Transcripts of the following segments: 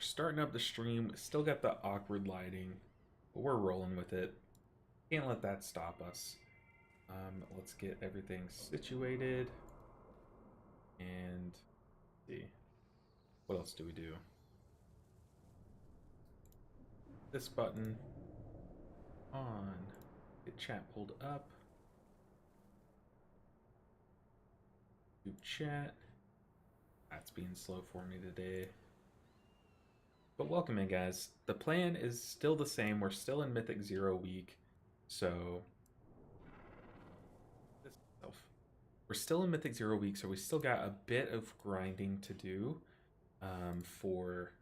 We're starting up the stream. Still got the awkward lighting, but we're rolling with it. Can't let that stop us. Let's get everything situated. And see. What else do we do? This button on. Get chat pulled up. Do chat. That's being slow for me today. But welcome in, guys. The plan is still the same. We're still in Mythic 0 week. So we're still in Mythic 0 week, so we still got a bit of grinding to do for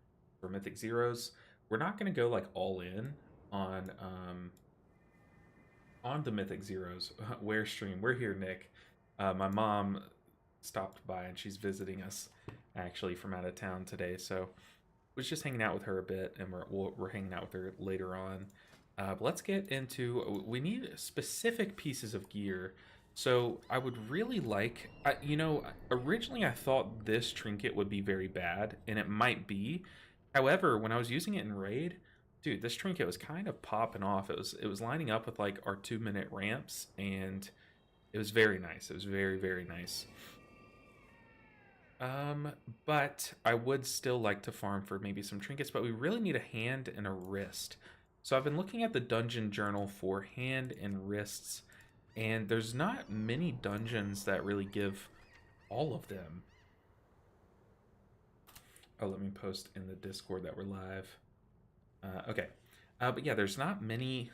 Mythic 0s. We're not going to go like all in on the Mythic 0s. Where stream? We're here, Nick. My mom stopped by and she's visiting us actually from out of town today, so was just hanging out with her a bit, and we're hanging out with her later on. But let's get into, we need specific pieces of gear. So I would really like, you know, originally I thought this trinket would be very bad, and it might be. However, when I was using it in raid, dude, this trinket was kind of popping off. It was lining up with like our 2-minute ramps, and it was very nice. It was very, very nice. But I would still like to farm for maybe some trinkets, but we really need a hand and a wrist. So I've been looking at the dungeon journal for hand and wrists, and there's not many dungeons that really give all of them. Oh, let me post in the Discord that we're live. Okay. But yeah, there's not many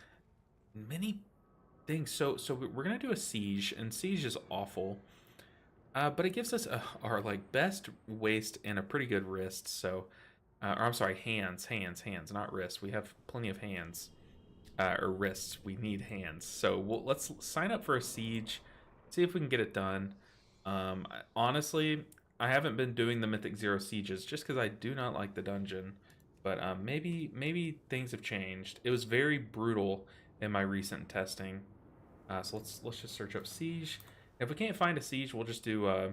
things. So we're gonna do a siege, and siege is awful. But it gives us our like best waist and a pretty good wrist. So, or I'm sorry, hands, not wrists. We have plenty of hands, or wrists. We need hands. So let's sign up for a siege, see if we can get it done. Honestly, I haven't been doing the Mythic 0 sieges just because I do not like the dungeon. But maybe things have changed. It was very brutal in my recent testing. So let's just search up siege. If we can't find a siege, we'll just do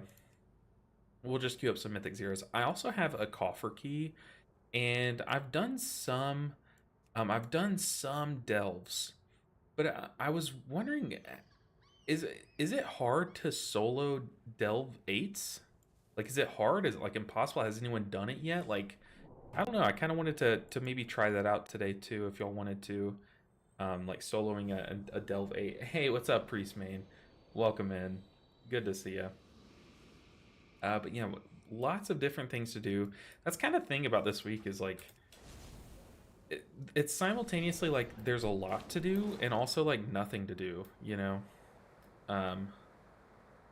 we'll just queue up some Mythic 0s. I also have a coffer key, and I've done some delves, but I was wondering, is it hard to solo delve 8s? Like, is it hard? Is it like impossible? Has anyone done it yet? Like, I don't know. I kind of wanted to maybe try that out today too, if y'all wanted to, like soloing a delve 8. Hey, what's up, Priest Main? Welcome in. Good to see you. But yeah, lots of different things to do. That's kind of thing about this week is like, it's simultaneously like there's a lot to do and also like nothing to do, you know?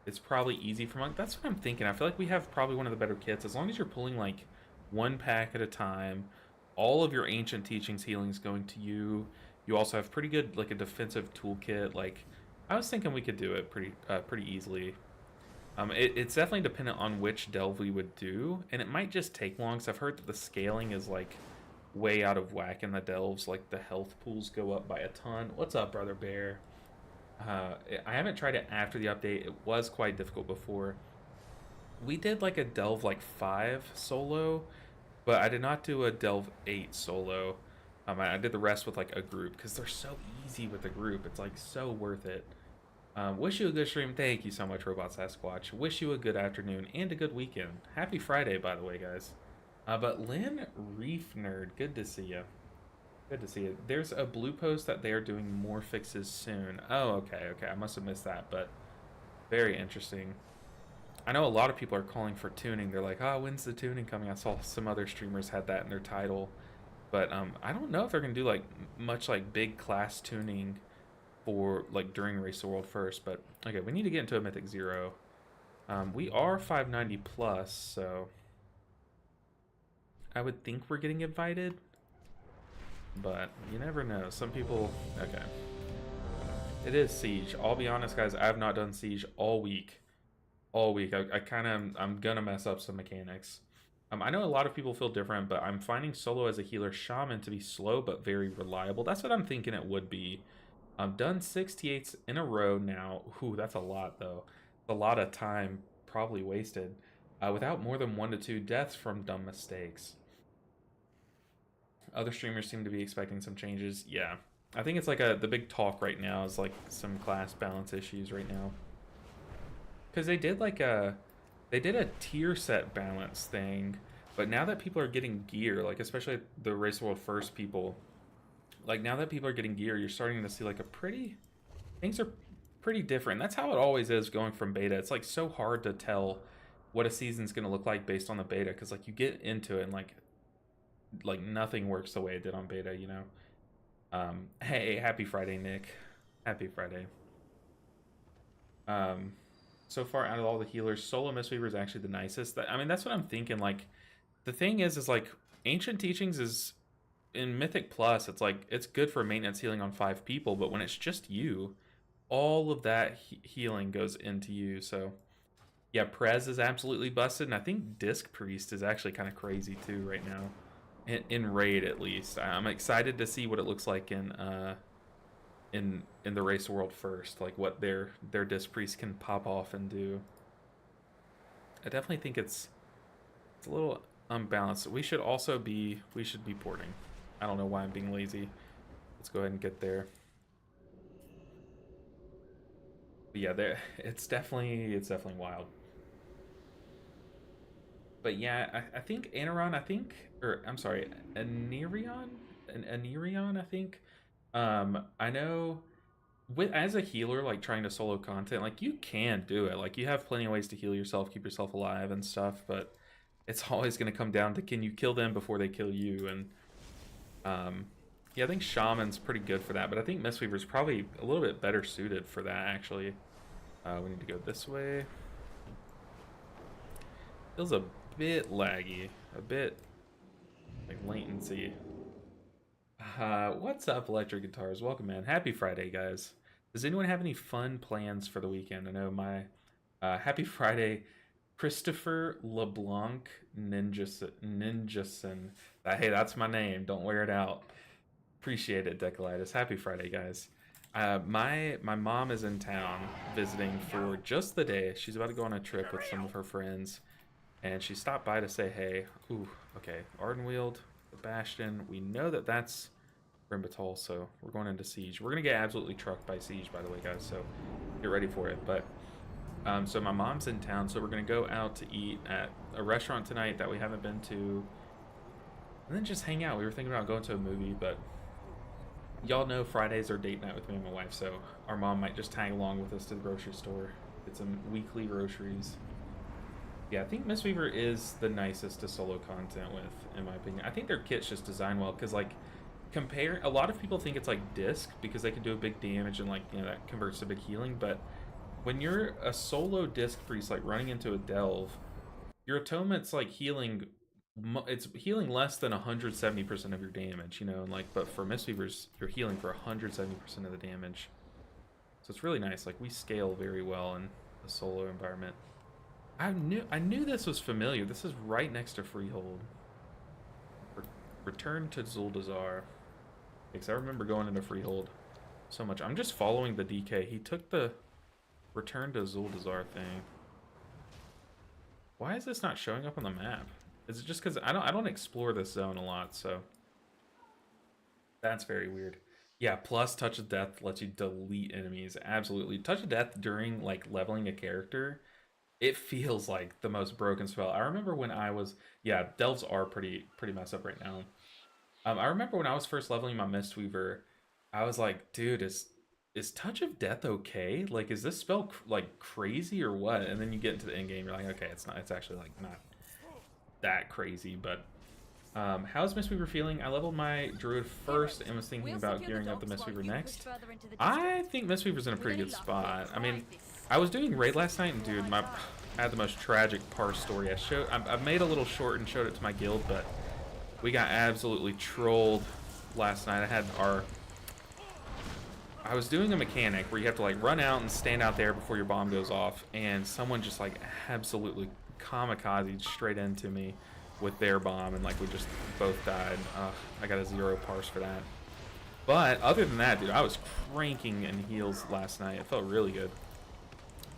It's probably easy for monk. That's what I'm thinking. I feel like we have probably one of the better kits. As long as you're pulling like one pack at a time, all of your ancient teachings healings going to you. You also have pretty good like a defensive toolkit. Like, I was thinking we could do it pretty easily. It's definitely dependent on which delve we would do, and it might just take long, because I've heard that the scaling is like way out of whack in the delves. Like, the health pools go up by a ton. What's up, Brother Bear? I haven't tried it after the update. It was quite difficult before. We did like a delve like 5 solo, but I did not do a delve 8 solo. I did the rest with like a group, because they're so easy with a group. It's like so worth it. Wish you a good stream. Thank you so much, Robot Sasquatch. Wish you a good afternoon and a good weekend. Happy Friday, by the way, guys. But Lynn Reef Nerd, good to see you. Good to see you. There's a blue post that they are doing more fixes soon. Oh, okay. I must have missed that, but very interesting. I know a lot of people are calling for tuning. They're like, oh, when's the tuning coming? I saw some other streamers had that in their title. But I don't know if they're going to do like much like big class tuning for like during Race the World first. But okay, we need to get into a Mythic 0. We are 590 plus, so I would think we're getting invited, but you never know. Some people, okay. It is Siege. I'll be honest, guys, I have not done Siege all week. I'm gonna mess up some mechanics. I know a lot of people feel different, but I'm finding solo as a healer shaman to be slow but very reliable. That's what I'm thinking it would be. I've done 68s in a row now. Ooh, that's a lot though. A lot of time probably wasted without more than 1 to 2 deaths from dumb mistakes. Other streamers seem to be expecting some changes. Yeah, I think it's like the big talk right now is like some class balance issues right now. Because they did like they did a tier set balance thing, but now that people are getting gear, like especially the Race World First people, like now that people are getting gear, you're starting to see like things are pretty different. That's how it always is going from beta. It's like so hard to tell what a season's gonna look like based on the beta, because like you get into it and like nothing works the way it did on beta, you know. Hey, happy Friday, Nick. Happy Friday. So far out of all the healers, solo Mistweaver is actually the nicest. I mean, that's what I'm thinking. Like, the thing is like Ancient Teachings is in Mythic Plus. It's like it's good for maintenance healing on 5 people, but when it's just you, all of that healing goes into you. So yeah, Prez is absolutely busted, and I think Disc Priest is actually kind of crazy too right now. In raid, at least. I'm excited to see what it looks like in the Race World First, like what their Disc Priest can pop off and do. I definitely think it's a little unbalanced. We should be porting. I don't know why I'm being lazy. Let's go ahead and get there. But yeah, it's definitely wild. But yeah, I think Aneron, I'm sorry, Anerion, I think. I know as a healer, like trying to solo content, like you can do it. Like you have plenty of ways to heal yourself, keep yourself alive and stuff, but it's always going to come down to, can you kill them before they kill you? And yeah, I think Shaman's pretty good for that, but I think Mistweaver's probably a little bit better suited for that, actually. We need to go this way. Feels a bit laggy, a bit like latency. What's up, Electric Guitars? Welcome, man. Happy Friday, guys. Does anyone have any fun plans for the weekend? I know my happy Friday, Christopher LeBlanc Ninjason. Hey, that's my name. Don't wear it out. Appreciate it, Decolitis. Happy Friday, guys. My mom is in town visiting for just the day. She's about to go on a trip with some of her friends, and she stopped by to say hey. Ooh, okay. Ardenweald, the Bastion. We know that that's Rimbatal, so we're going into Siege. We're going to get absolutely trucked by Siege, by the way, guys, so get ready for it. But so my mom's in town, so we're going to go out to eat at a restaurant tonight that we haven't been to, and then just hang out. We were thinking about going to a movie, but y'all know Fridays are date night with me and my wife, so our mom might just tag along with us to the grocery store, get some weekly groceries. Yeah, I think Mistweaver is the nicest to solo content with, in my opinion. I think their kit's just designed well, because like a lot of people think it's like Disc because they can do a big damage and like, you know, that converts to big healing, but when you're a solo Disc Priest like running into a delve, your atonement's like healing, it's healing less than 170% of your damage, you know, and like, but for Mistweavers, you're healing for 170% of the damage. So it's really nice. Like, we scale very well in a solo environment. I knew this was familiar. This is right next to Freehold. Return to Zuldazar. Because I remember going into Freehold so much. I'm just following the DK. He took the Return to Zuldazar thing. Why is this not showing up on the map? Is it just because I don't explore this zone a lot, so that's very weird. Yeah, plus Touch of Death lets you delete enemies. Absolutely. Touch of Death during like leveling a character, it feels like the most broken spell. I remember when I was, yeah, delves are pretty messed up right now. I remember when I was first leveling my Mistweaver, I was like, dude, is Touch of Death okay? Like, is this spell like crazy or what? And then you get into the end game, you're like, okay, it's actually like not that crazy. But how's Mistweaver feeling? I leveled my Druid first and was thinking about gearing up the Mistweaver next. I think Mistweaver's in a pretty good spot. I mean, I was doing raid last night, and dude, I had the most tragic parse story. I made a little short and showed it to my guild, but we got absolutely trolled last night. I was doing a mechanic where you have to like run out and stand out there before your bomb goes off, and someone just like absolutely kamikazed straight into me with their bomb, and like we just both died. I got a 0 parse for that. But other than that, dude, I was cranking in heals last night. It felt really good.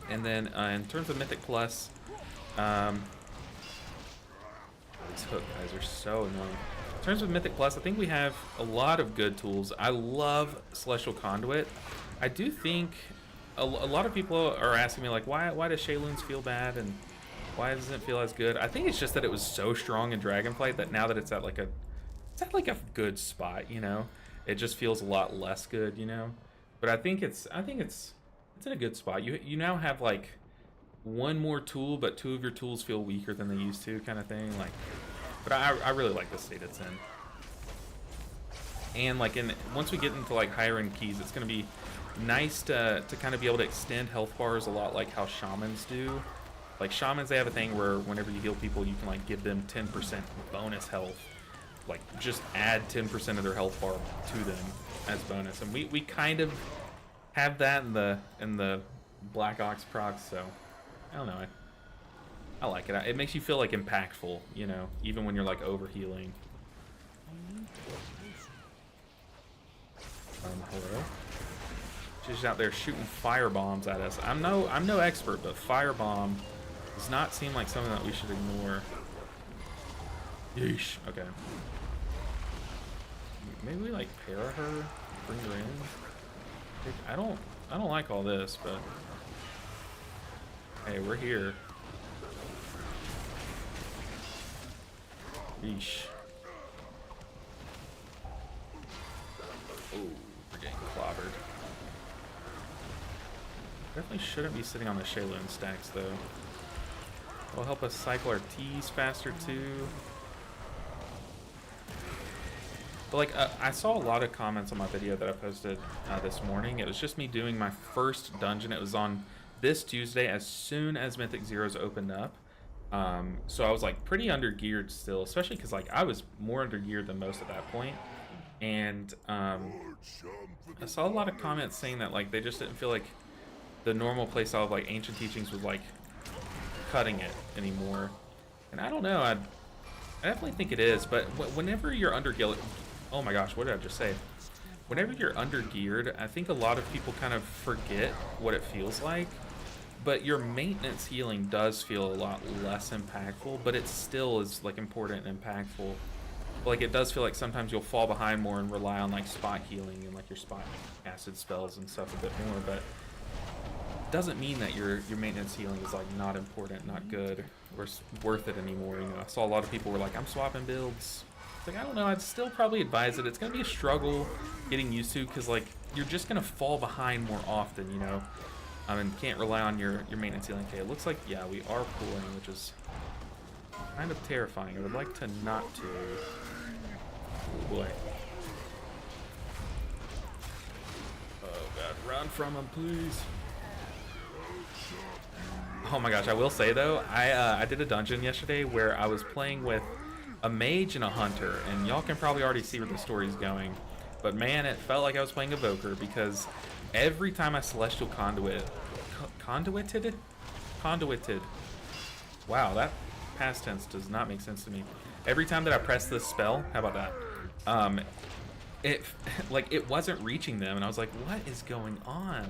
And then in terms of Mythic Plus, these hook guys are so annoying. In terms of Mythic Plus, I think we have a lot of good tools. I love Celestial Conduit. I do think a lot of people are asking me, like, why does Shayloons feel bad and why doesn't it feel as good? I think it's just that it was so strong in Dragonflight that now that it's at like a good spot, you know, it just feels a lot less good, you know. But I think it's in a good spot. You now have like one more tool, but two of your tools feel weaker than they used to, kind of thing. Like, but I really like the state it's in. And like once we get into like higher end keys, it's gonna be nice to kind of be able to extend health bars a lot like how shamans do. Like shamans, they have a thing where whenever you heal people, you can like give them 10% bonus health. Like just add 10% of their health bar to them as bonus, and we kind of have that in the Black Ox procs. So I don't know, I like it. It makes you feel like impactful, you know, even when you're like over healing. Hello. She's out there shooting fire bombs at us. I'm no expert, but firebomb does not seem like something that we should ignore. Yeesh. Okay. Maybe we like para her, bring her in. I don't like all this, but hey, we're here. Yeesh. Oh, we're getting clobbered. Definitely shouldn't be sitting on the Shayloon stacks though. It'll help us cycle our T's faster too. But like, I saw a lot of comments on my video that I posted this morning. It was just me doing my first dungeon. It was on this Tuesday as soon as Mythic Zeros opened up. So I was like pretty under geared still, especially because like I was more under geared than most at that point. And I saw a lot of comments saying that like they just didn't feel like the normal playstyle of like Ancient Teachings was like cutting it anymore. And I don't know, I definitely think it is, but whenever you're under geared, oh my gosh, what did I just say? Whenever you're under geared, I think a lot of people kind of forget what it feels like. But your maintenance healing does feel a lot less impactful, but it still is like important and impactful. Like it does feel like sometimes you'll fall behind more and rely on like spot healing and like your spot acid spells and stuff a bit more, but it doesn't mean that your maintenance healing is like not important, not good, or worth it anymore. You know, I saw a lot of people were like, I'm swapping builds. It's like, I don't know, I'd still probably advise it. It's gonna be a struggle getting used to, because like you're just gonna fall behind more often, you know. And can't rely on your maintenance healing. Okay, it looks like, yeah, we are pulling, which is kind of terrifying. I would like to not to. Oh boy. Oh god, run from him, please. Oh my gosh, I will say though, I did a dungeon yesterday where I was playing with a mage and a hunter, and y'all can probably already see where the story's going. But man, it felt like I was playing Evoker, because every time I Celestial Conduited? Wow, that past tense does not make sense to me. Every time that I pressed this spell, how about that? It wasn't reaching them, and I was like, what is going on?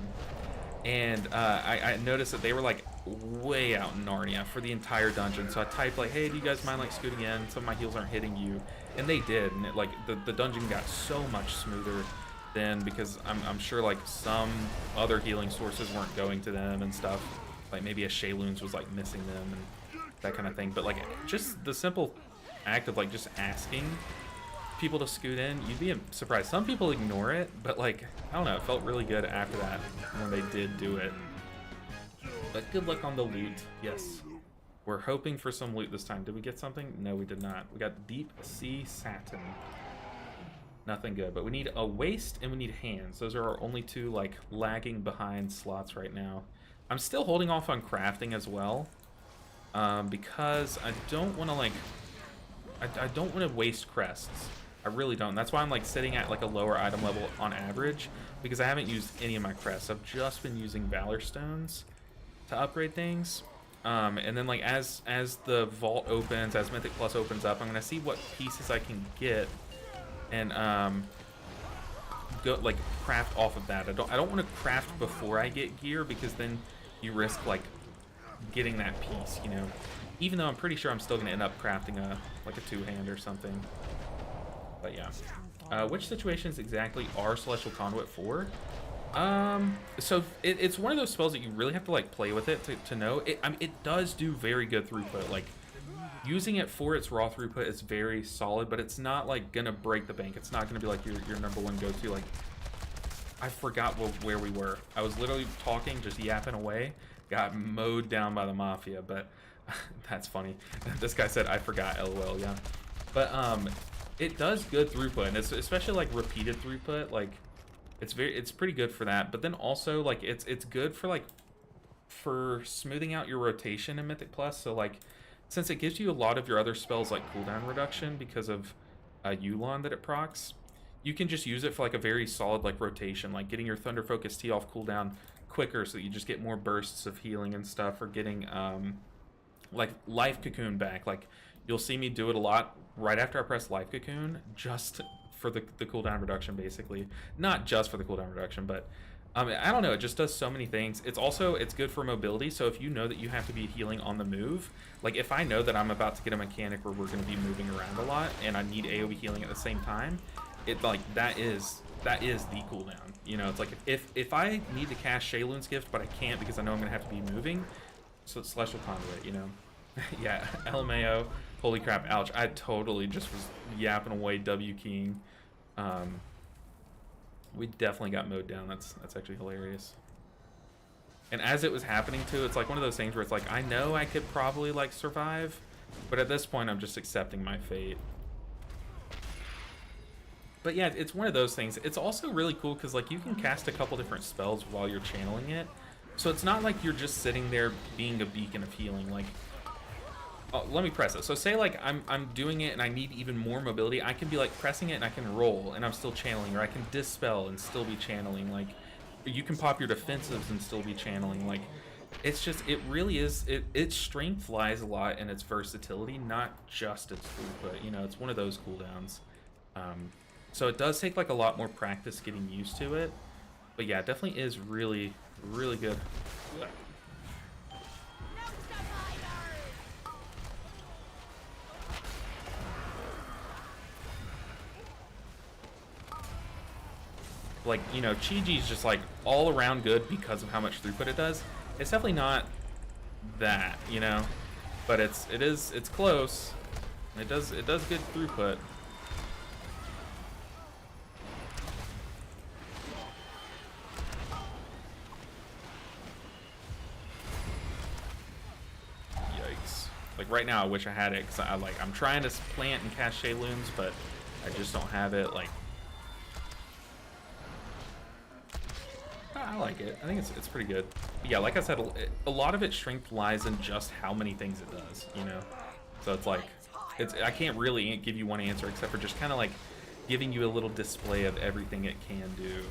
And I noticed that they were like way out in Narnia for the entire dungeon. So I typed like, hey, do you guys mind like scooting in? Some of my heals aren't hitting you. And they did, and it, like the dungeon got so much smoother then, because I'm sure like some other healing sources weren't going to them and stuff. Like maybe a Shayloons was like missing them and that kind of thing. But like just the simple act of like just asking people to scoot in, you'd be surprised. Some people ignore it, but like, I don't know, it felt really good after that when they did do it. But good luck on the loot. Yes. We're hoping for some loot this time. Did we get something? No, we did not. We got Deep Sea Satin. Nothing good, but we need a waist and we need hands. Those are our only two like lagging behind slots right now. I'm still holding off on crafting as well, because I don't want to like, I don't want to waste crests. I really don't. That's why I'm like sitting at like a lower item level on average, because I haven't used any of my crests. I've just been using Valor Stones to upgrade things. And then like as the vault opens, as Mythic Plus opens up, I'm gonna see what pieces I can get and go like craft off of that. I don't want to craft before I get gear, because then you risk like getting that piece, you know. Even though I'm pretty sure I'm still gonna end up crafting a like a two-hand or something. But yeah. Which situations exactly are Celestial Conduit for? So it's one of those spells that you really have to like play with it to know. I mean, it does do very good throughput. Like using it for its raw throughput is very solid, but it's not like gonna break the bank. It's not gonna be like your #1 go-to. Like I forgot where we were. I was literally talking, just yapping away, got mowed down by the Mafia, but that's funny. This guy said I forgot, LOL, yeah. But it does good throughput, and it's especially like repeated throughput. Like it's pretty good for that. But then also like it's good for like for smoothing out your rotation in Mythic Plus. So like since it gives you a lot of your other spells like cooldown reduction because of Yulon that it procs, you can just use it for like a very solid like rotation, like getting your Thunder Focus T off cooldown quicker so that you just get more bursts of healing and stuff, or getting like Life Cocoon back. Like you'll see me do it a lot right after I press Life Cocoon, just for the cooldown reduction, basically. Not just for the cooldown reduction, but I don't know, it just does so many things. It's good for mobility, so if you know that you have to be healing on the move, like if I know that I'm about to get a mechanic where we're going to be moving around a lot and I need AoE healing at the same time, it like that is the cooldown. You know, it's like if I need to cast Shayloon's Gift but I can't because I know I'm going to have to be moving, so it's Celestial Conduit, you know. Yeah, LMAO, holy crap, ouch. I totally just was yapping away W keying. We definitely got mowed down. That's actually hilarious. And as it was happening too, it's like one of those things where it's like I know I could probably like survive, but at this point I'm just accepting my fate. But yeah, it's one of those things. It's also really cool because like you can cast a couple different spells while you're channeling it, so it's not like you're just sitting there being a beacon of healing. Like, oh, let me press it. So say like I'm doing it and I need even more mobility, I can be like pressing it and I can roll and I'm still channeling, or I can dispel and still be channeling. Like you can pop your defensives and still be channeling. Like it's just, it really is, its strength lies a lot in its versatility, not just its throughput. You know, it's one of those cooldowns. So it does take like a lot more practice getting used to it, but yeah, it definitely is really, really good. Like, you know, Chi-Ji's just like all around good because of how much throughput it does. It's definitely not that, you know, but it's close. It does good throughput. Yikes. Like right now I wish I had it, because I'm trying to plant and cast Shayloons, but I just don't have it. Like, I like it. I think it's pretty good. But yeah, like I said, a lot of its strength lies in just how many things it does, you know? So it's like, I can't really give you one answer except for just kind of like giving you a little display of everything it can do.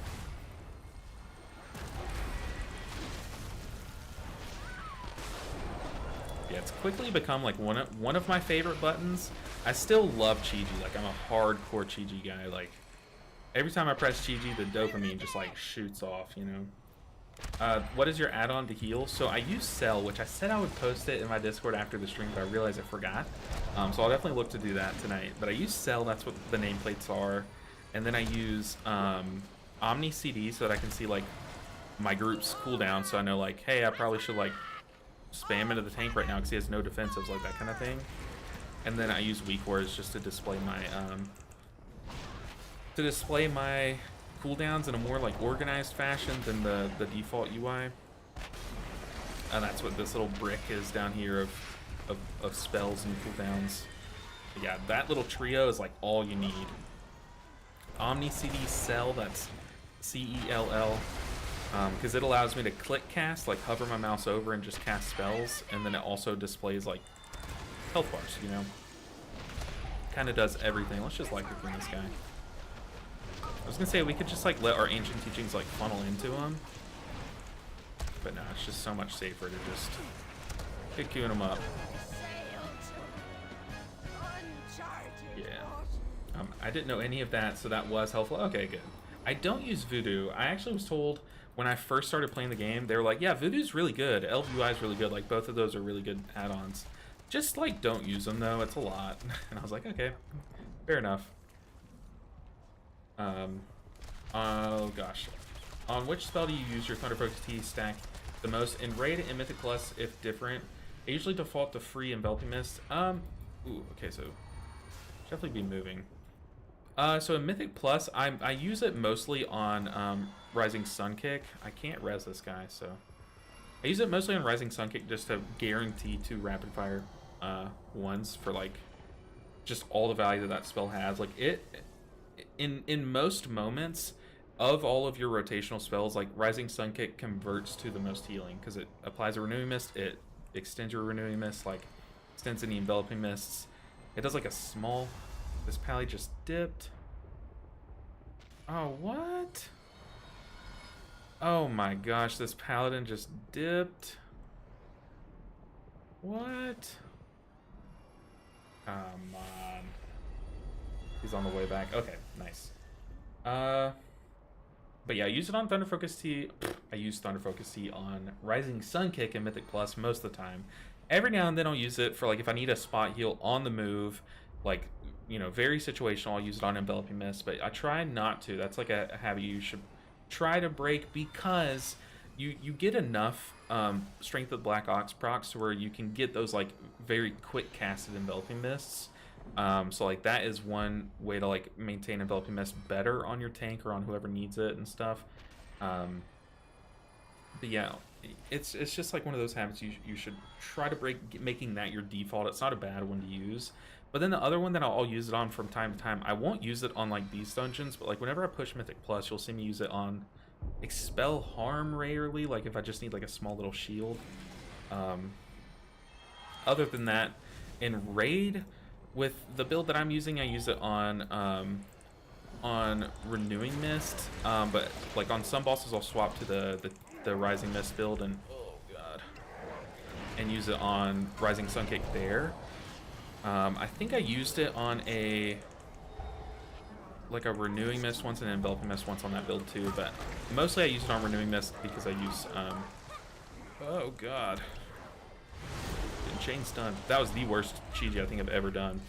Yeah, it's quickly become like one of my favorite buttons. I still love Chi-Ji. Like, I'm a hardcore Chi-Ji guy. Like, every time I press Chi-Ji, the dopamine just like shoots off, you know. What is your add-on to heal? So I use Cell, which I said I would post it in my Discord after the stream, but I realized I forgot. So I'll definitely look to do that tonight. But I use Cell, that's what the nameplates are. And then I use Omni CD so that I can see like my group's cooldown, so I know like, hey, I probably should like spam into the tank right now because he has no defensives, like that kind of thing. And then I use Weak Words just to display my cooldowns in a more like organized fashion than the default UI. And that's what this little brick is down here of spells and cooldowns. But yeah, that little trio is like all you need. Omni CD Cell, that's CELL, because it allows me to click cast, like hover my mouse over and just cast spells, and then it also displays like health bars, you know. Kind of does everything. Let's just like cooking this guy. I was gonna say we could just like let our ancient teachings like funnel into him, but no, it's just so much safer to just cocoon him up. Yeah. I didn't know any of that, so that was helpful. Okay, good. I don't use Voodoo. I actually was told when I first started playing the game, they were like, yeah, Voodoo's really good. LVUI is really good. Like, both of those are really good add-ons. Just, like, don't use them, though. It's a lot. And I was like, okay, fair enough. Oh gosh. On which spell do you use your Thunder Focus Tea stack the most? In Raid and Mythic Plus, if different. I usually default to free Enveloping Mist. Ooh, okay, so definitely be moving. So in Mythic Plus, I use it mostly on Rising Sun Kick. I can't res this guy, so I use it mostly on Rising Sun Kick just to guarantee 2 rapid fire ones for like just all the value that that spell has. Like it in most moments of all of your rotational spells, like Rising Sun Kick converts to the most healing because it applies a Renewing Mist, it extends your Renewing Mist, like extends any Enveloping Mists. It does like a small. This pally just dipped. Oh, what? Oh my gosh, this Paladin just dipped. What? Come on. He's on the way back. Okay, nice. But yeah, I use it on Thunder Focus Tea. I use Thunder Focus Tea on Rising Sun Kick and Mythic Plus most of the time. Every now and then I'll use it for like if I need a spot heal on the move, like, you know, very situational. I'll use it on Enveloping Mist, but I try not to. That's like a habit you should try to break because you get enough Strength of Black Ox procs to where you can get those like very quick casted Enveloping Mists. So like that is one way to like maintain Enveloping Mist better on your tank or on whoever needs it and stuff. But yeah, it's just like one of those habits you should try to break, making that your default. It's not a bad one to use. But then the other one that I'll use it on from time to time, I won't use it on like these dungeons, but like whenever I push Mythic Plus, you'll see me use it on Expel Harm rarely, like if I just need like a small little shield. Other than that, in Raid, with the build that I'm using, I use it on Renewing Mist, but like on some bosses I'll swap to the Rising Mist build and oh god, and use it on Rising Sun Kick there. I think I used it on a Renewing Mist once and an Enveloping Mist once on that build too, but mostly I use it on Renewing Mist because I use oh god, getting chain stunned. That was the worst Chiji I think I've ever done.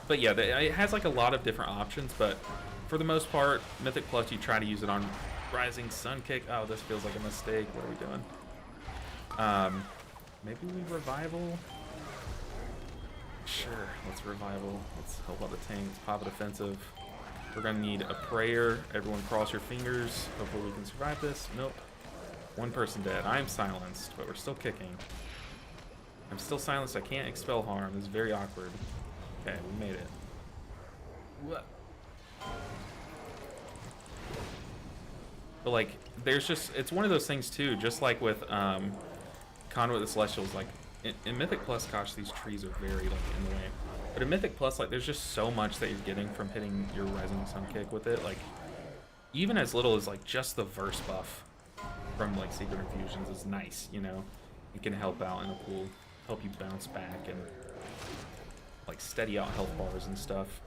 But yeah, it has like a lot of different options, but for the most part, Mythic Plus you try to use it on Rising Sun Kick. Oh, this feels like a mistake. What are we doing? Maybe we revival. Sure, let's revival. Let's help out the tanks. Pop a defensive. We're gonna need a prayer. Everyone cross your fingers. Hopefully we can survive this. Nope. One person dead. I'm silenced, but we're still kicking. I'm still silenced. I can't expel harm. This is very awkward. Okay, we made it. What? But like, there's just, it's one of those things too, just like with Conduit the Celestials, like, in Mythic Plus, gosh, these trees are very like in the way. But in Mythic Plus, like there's just so much that you're getting from hitting your Rising Sun Kick with it. Like even as little as like just the verse buff from like Secret Infusions is nice, you know. It can help out in a pool, help you bounce back and like steady out health bars and stuff.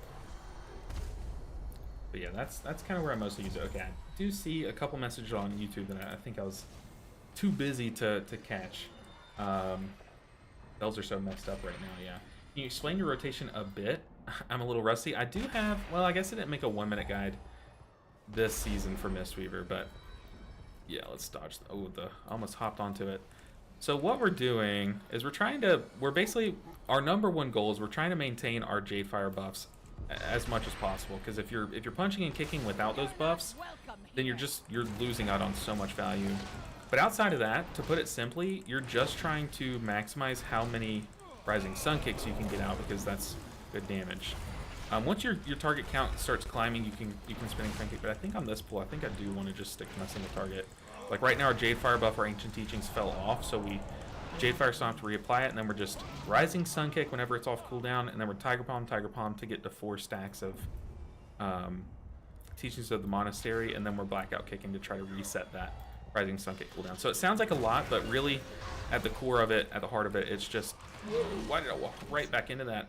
But yeah, that's kind of where I mostly use it. Okay, I do see a couple messages on YouTube that I think I was too busy to catch. Bells are so messed up right now, yeah. Can you explain your rotation a bit? I'm a little rusty. I do have, well, I guess I didn't make a 1-minute guide this season for Mistweaver, but yeah, let's dodge. Oh, I almost hopped onto it. So what we're doing is we're basically, our number one goal is we're trying to maintain our Jade Fire buffs as much as possible, because if you're punching and kicking without those buffs, then you're losing out on so much value. But outside of that, to put it simply, you're just trying to maximize how many Rising Sun Kicks you can get out, because that's good damage. Once your target count starts climbing, you can spinning trinket. But I think on this pool, I think I do want to just stick to my single target. Like right now, our Jade Fire buff, our Ancient Teachings fell off, so we Jade Fire Stomp to reapply it, and then we're just Rising Sun Kick whenever it's off cooldown, and then we're Tiger Palm to get to 4 stacks of Teachings of the Monastery, and then we're Blackout Kicking to try to reset that Rising Sun Kick cooldown. So it sounds like a lot, but really at the core of it, at the heart of it, it's just, why did I walk right back into that?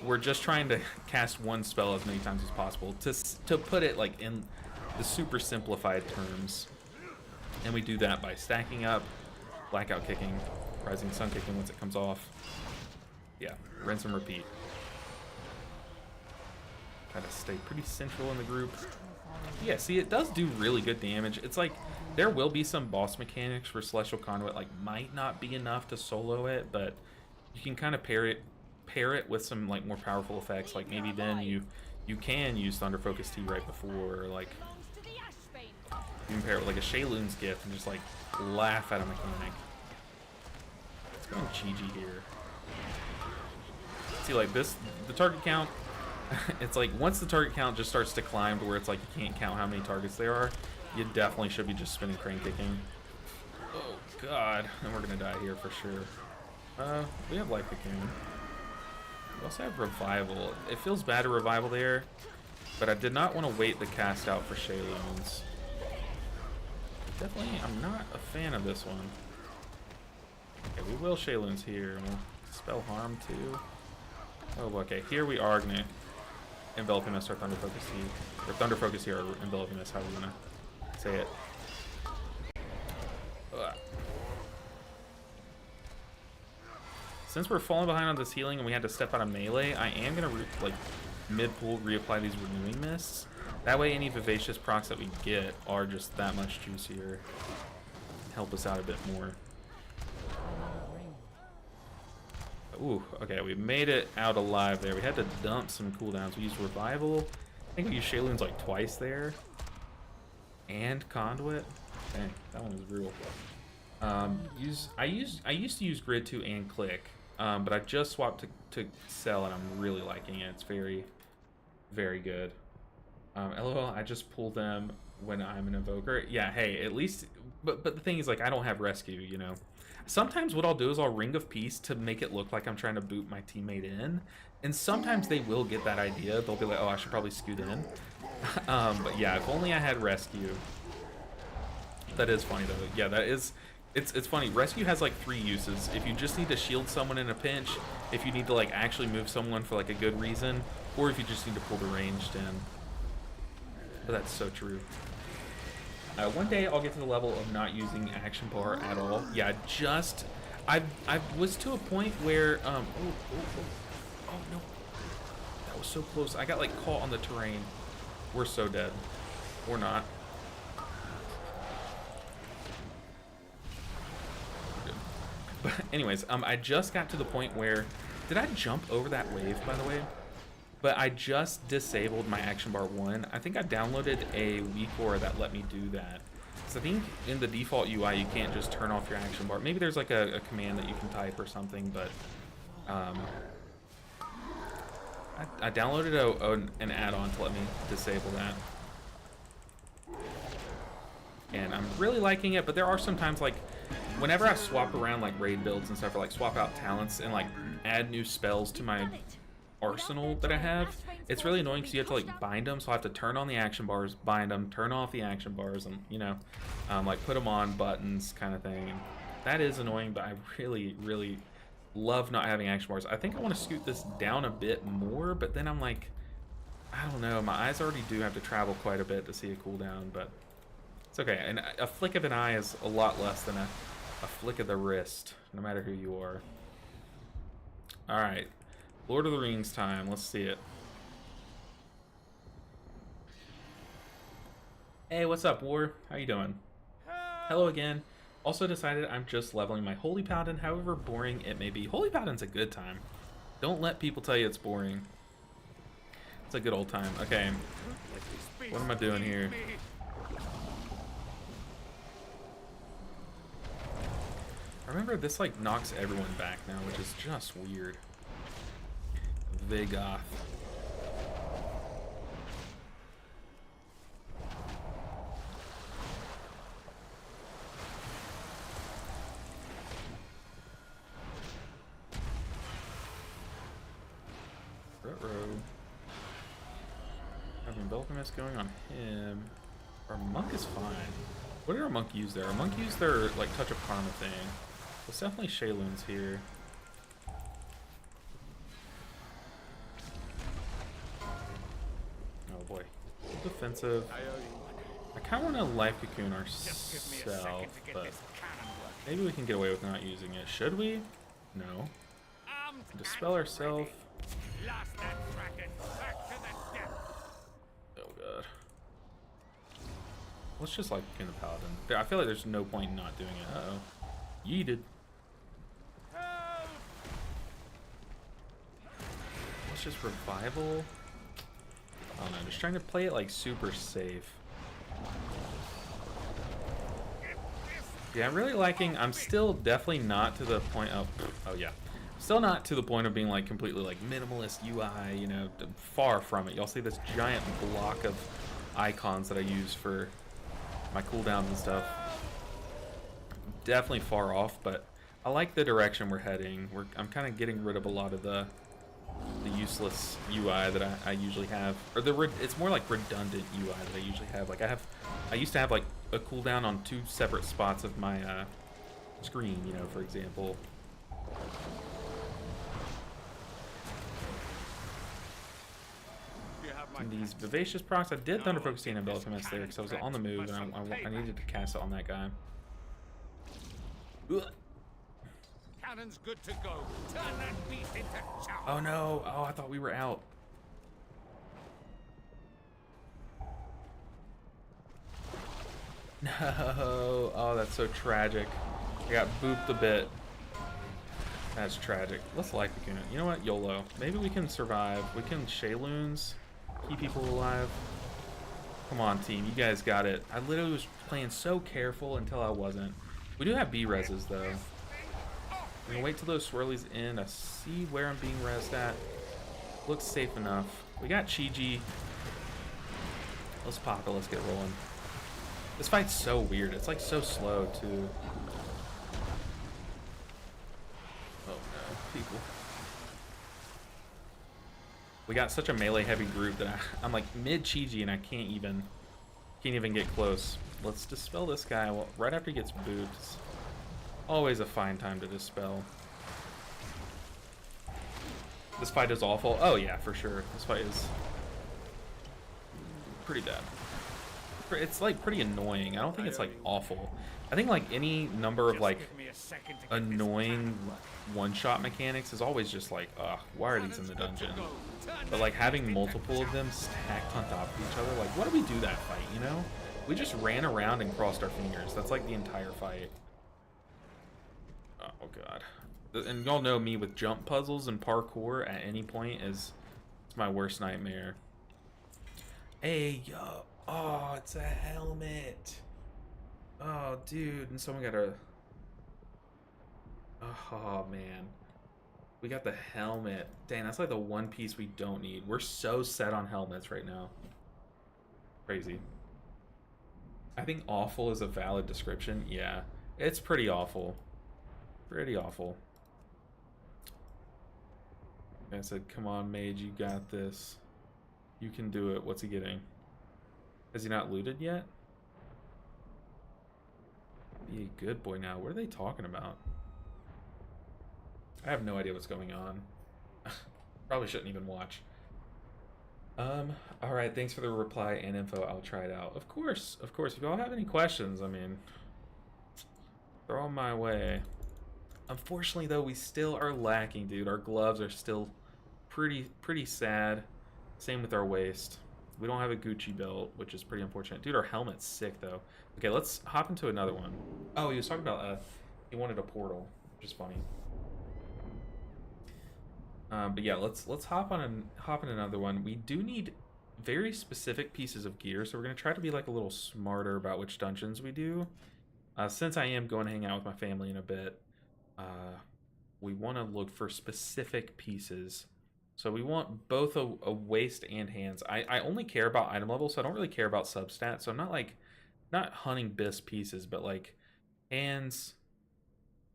We're just trying to cast one spell as many times as possible to put it like in the super simplified terms. And we do that by stacking up, Blackout Kicking, Rising Sun Kicking once it comes off. Yeah, rinse and repeat. Try to stay pretty central in the group. Yeah, see, it does do really good damage. It's like, there will be some boss mechanics for Celestial Conduit, like, might not be enough to solo it, but you can kind of pair it with some, like, more powerful effects. Like, maybe then you can use Thunder Focus Tea right before, or, like, you can pair it with, like, a Shayloon's Gift and just, like, laugh at a mechanic. Let's go on GG here. See, like, this, the target count, it's like, once the target count just starts to climb to where it's like you can't count how many targets there are, you definitely should be just spinning crane kicking. Oh, God. And we're gonna die here for sure. We have Life Cocoon. We also have Revival. It feels bad to Revival there, but I did not want to wait the cast out for Shayloons. Definitely, I'm not a fan of this one. Okay, we will Shayloons here, and we'll spell harm too. Oh, okay, here we are gonna Enveloping Mist or Thunder Focus here. Or Thunder Focus here, or Enveloping Mist, how we're gonna say it. Ugh. Since we're falling behind on this healing and we had to step out of melee, I am gonna like mid-pull reapply these renewing mists. That way any vivacious procs that we get are just that much juicier. Help us out a bit more. Ooh, okay, we made it out alive there. We had to dump some cooldowns. We used Revival. I think we used Shayloons like twice there. And Conduit. Dang, that one was brutal. I used to use Grid 2 and Click, but I just swapped to Cell and I'm really liking it. It's very, very good. LOL, I just pull them when I'm an Invoker. Yeah, hey, at least, but the thing is, like, I don't have Rescue, you know. Sometimes what I'll do is I'll Ring of Peace to make it look like I'm trying to boot my teammate in, and sometimes they will get that idea. They'll be like, oh, I should probably scoot in. But yeah, if only I had Rescue. That is funny, though. Yeah, that is... It's funny. Rescue has, like, 3 uses. If you just need to shield someone in a pinch, if you need to, like, actually move someone for, like, a good reason, or if you just need to pull the ranged in. But that's so true. One day I'll get to the level of not using action bar at all. Yeah, I was to a point where, oh no. That was so close. I got, like, caught on the terrain. We're so dead. Or not. But anyways, I just got to the point where, did I jump over that wave, by the way? But I just disabled my action bar 1. I think I downloaded a WeCore that let me do that. So I think in the default UI, you can't just turn off your action bar. Maybe there's like a command that you can type or something, but I downloaded an add-on to let me disable that. And I'm really liking it, but there are some times, like, whenever I swap around, like, raid builds and stuff, or, like, swap out talents and, like, add new spells to my arsenal that I have, it's really annoying because you have to, like, bind them, so I have to turn on the action bars, bind them, turn off the action bars, and, you know, like, put them on buttons kind of thing. And that is annoying, but I really, really love not having action bars. I think I want to scoot this down a bit more, but then I'm like, I don't know, my eyes already do have to travel quite a bit to see a cooldown, but it's okay. And a flick of an eye is a lot less than a flick of the wrist, no matter who you are. Alright, Lord of the Rings time. Let's see it. Hey, what's up, War? How you doing? Hello again. Also decided I'm just leveling my Holy Paladin, however boring it may be. Holy Paladin's a good time. Don't let people tell you it's boring. It's a good old time. Okay, what am I doing here? Remember, this, like, knocks everyone back now, which is just weird. Vigoth. Ruh-roh. Have Enveloping Mist going on him. Our monk is fine. What did our monk use there? Our monk used their, like, Touch of Karma thing. It's definitely Shayloons here. Oh boy. Defensive. I kind of want to Life Cocoon ourselves, but maybe we can get away with not using it. Should we? No. Dispel ourselves. Let's just like in the Paladin. I feel like there's no point in not doing it. Uh-oh. Yeeted. Let's just revival. I don't know, just trying to play it like super safe. Yeah, I'm really liking, I'm still definitely not to the point of, oh yeah. Still not to the point of being like completely like minimalist UI, you know, far from it. Y'all see this giant block of icons that I use for my cooldowns and stuff. Definitely far off, but I like the direction we're heading. I'm kind of getting rid of a lot of the useless UI that I usually have, or it's more like redundant UI that I usually have. Like I used to have like a cooldown on 2 separate spots of my screen, you know, for example. And these vivacious procs, I did Thunder Focusing and Envelop MS there because I was on the move and I needed to cast it on that guy. Ugh. Cannon's good to go. Turn that beast into chow. Oh no! Oh, I thought we were out. No! Oh, that's so tragic. I got booped a bit. That's tragic. Let's like the unit. You know what? YOLO. Maybe we can survive. We can Shayloons. Keep people alive. Come on, team. You guys got it. I literally was playing so careful until I wasn't. We do have B-reses, though. I'm gonna wait till those swirlies end. I see where I'm being rezzed at. Looks safe enough. We got Chi-Ji. Let's pop it. Let's get rolling. This fight's so weird. It's like so slow, too. Oh, no. People. We got such a melee-heavy group that I'm like mid-Chi-Ji and I can't even get close. Let's dispel this guy right after he gets booped. It's always a fine time to dispel. This fight is awful. Oh yeah, for sure. This fight is pretty bad. It's like pretty annoying. I don't think it's like awful. I think like any number of like annoying one-shot mechanics is always just like, ugh, why are these in the dungeon? But like having multiple of them stacked on top of each other, like what do we do that fight, you know? We just ran around and crossed our fingers. That's like the entire fight. Oh god. And y'all know me with jump puzzles and parkour at any point it's my worst nightmare. Hey, yo. Oh, it's a helmet. Oh, dude. And someone got a... Oh, man. We got the helmet. Dang, that's like the one piece we don't need. We're so set on helmets right now. Crazy. I think awful is a valid description. Yeah, it's pretty awful. Pretty awful. I said, come on, mage, you got this. You can do it. What's he getting? Has he not looted yet? Be a good boy now. What are they talking about? I have no idea what's going on. Probably shouldn't even watch. Alright, thanks for the reply and info. I'll try it out. Of course, of course. If y'all have any questions, I mean, throw them my way. Unfortunately, though, we still are lacking, dude. Our gloves are still pretty sad. Same with our waist. We don't have a Gucci belt, which is pretty unfortunate. Dude, our helmet's sick, though. Okay, let's hop into another one. Oh, he was talking about, he wanted a portal, which is funny. But yeah, let's hop in another one. We do need very specific pieces of gear, so we're gonna try to be like a little smarter about which dungeons we do. Since I am going to hang out with my family in a bit, we want to look for specific pieces. So we want both a waist and hands. I only care about item level, so I don't really care about substats. So I'm not hunting BIS pieces, but like hands.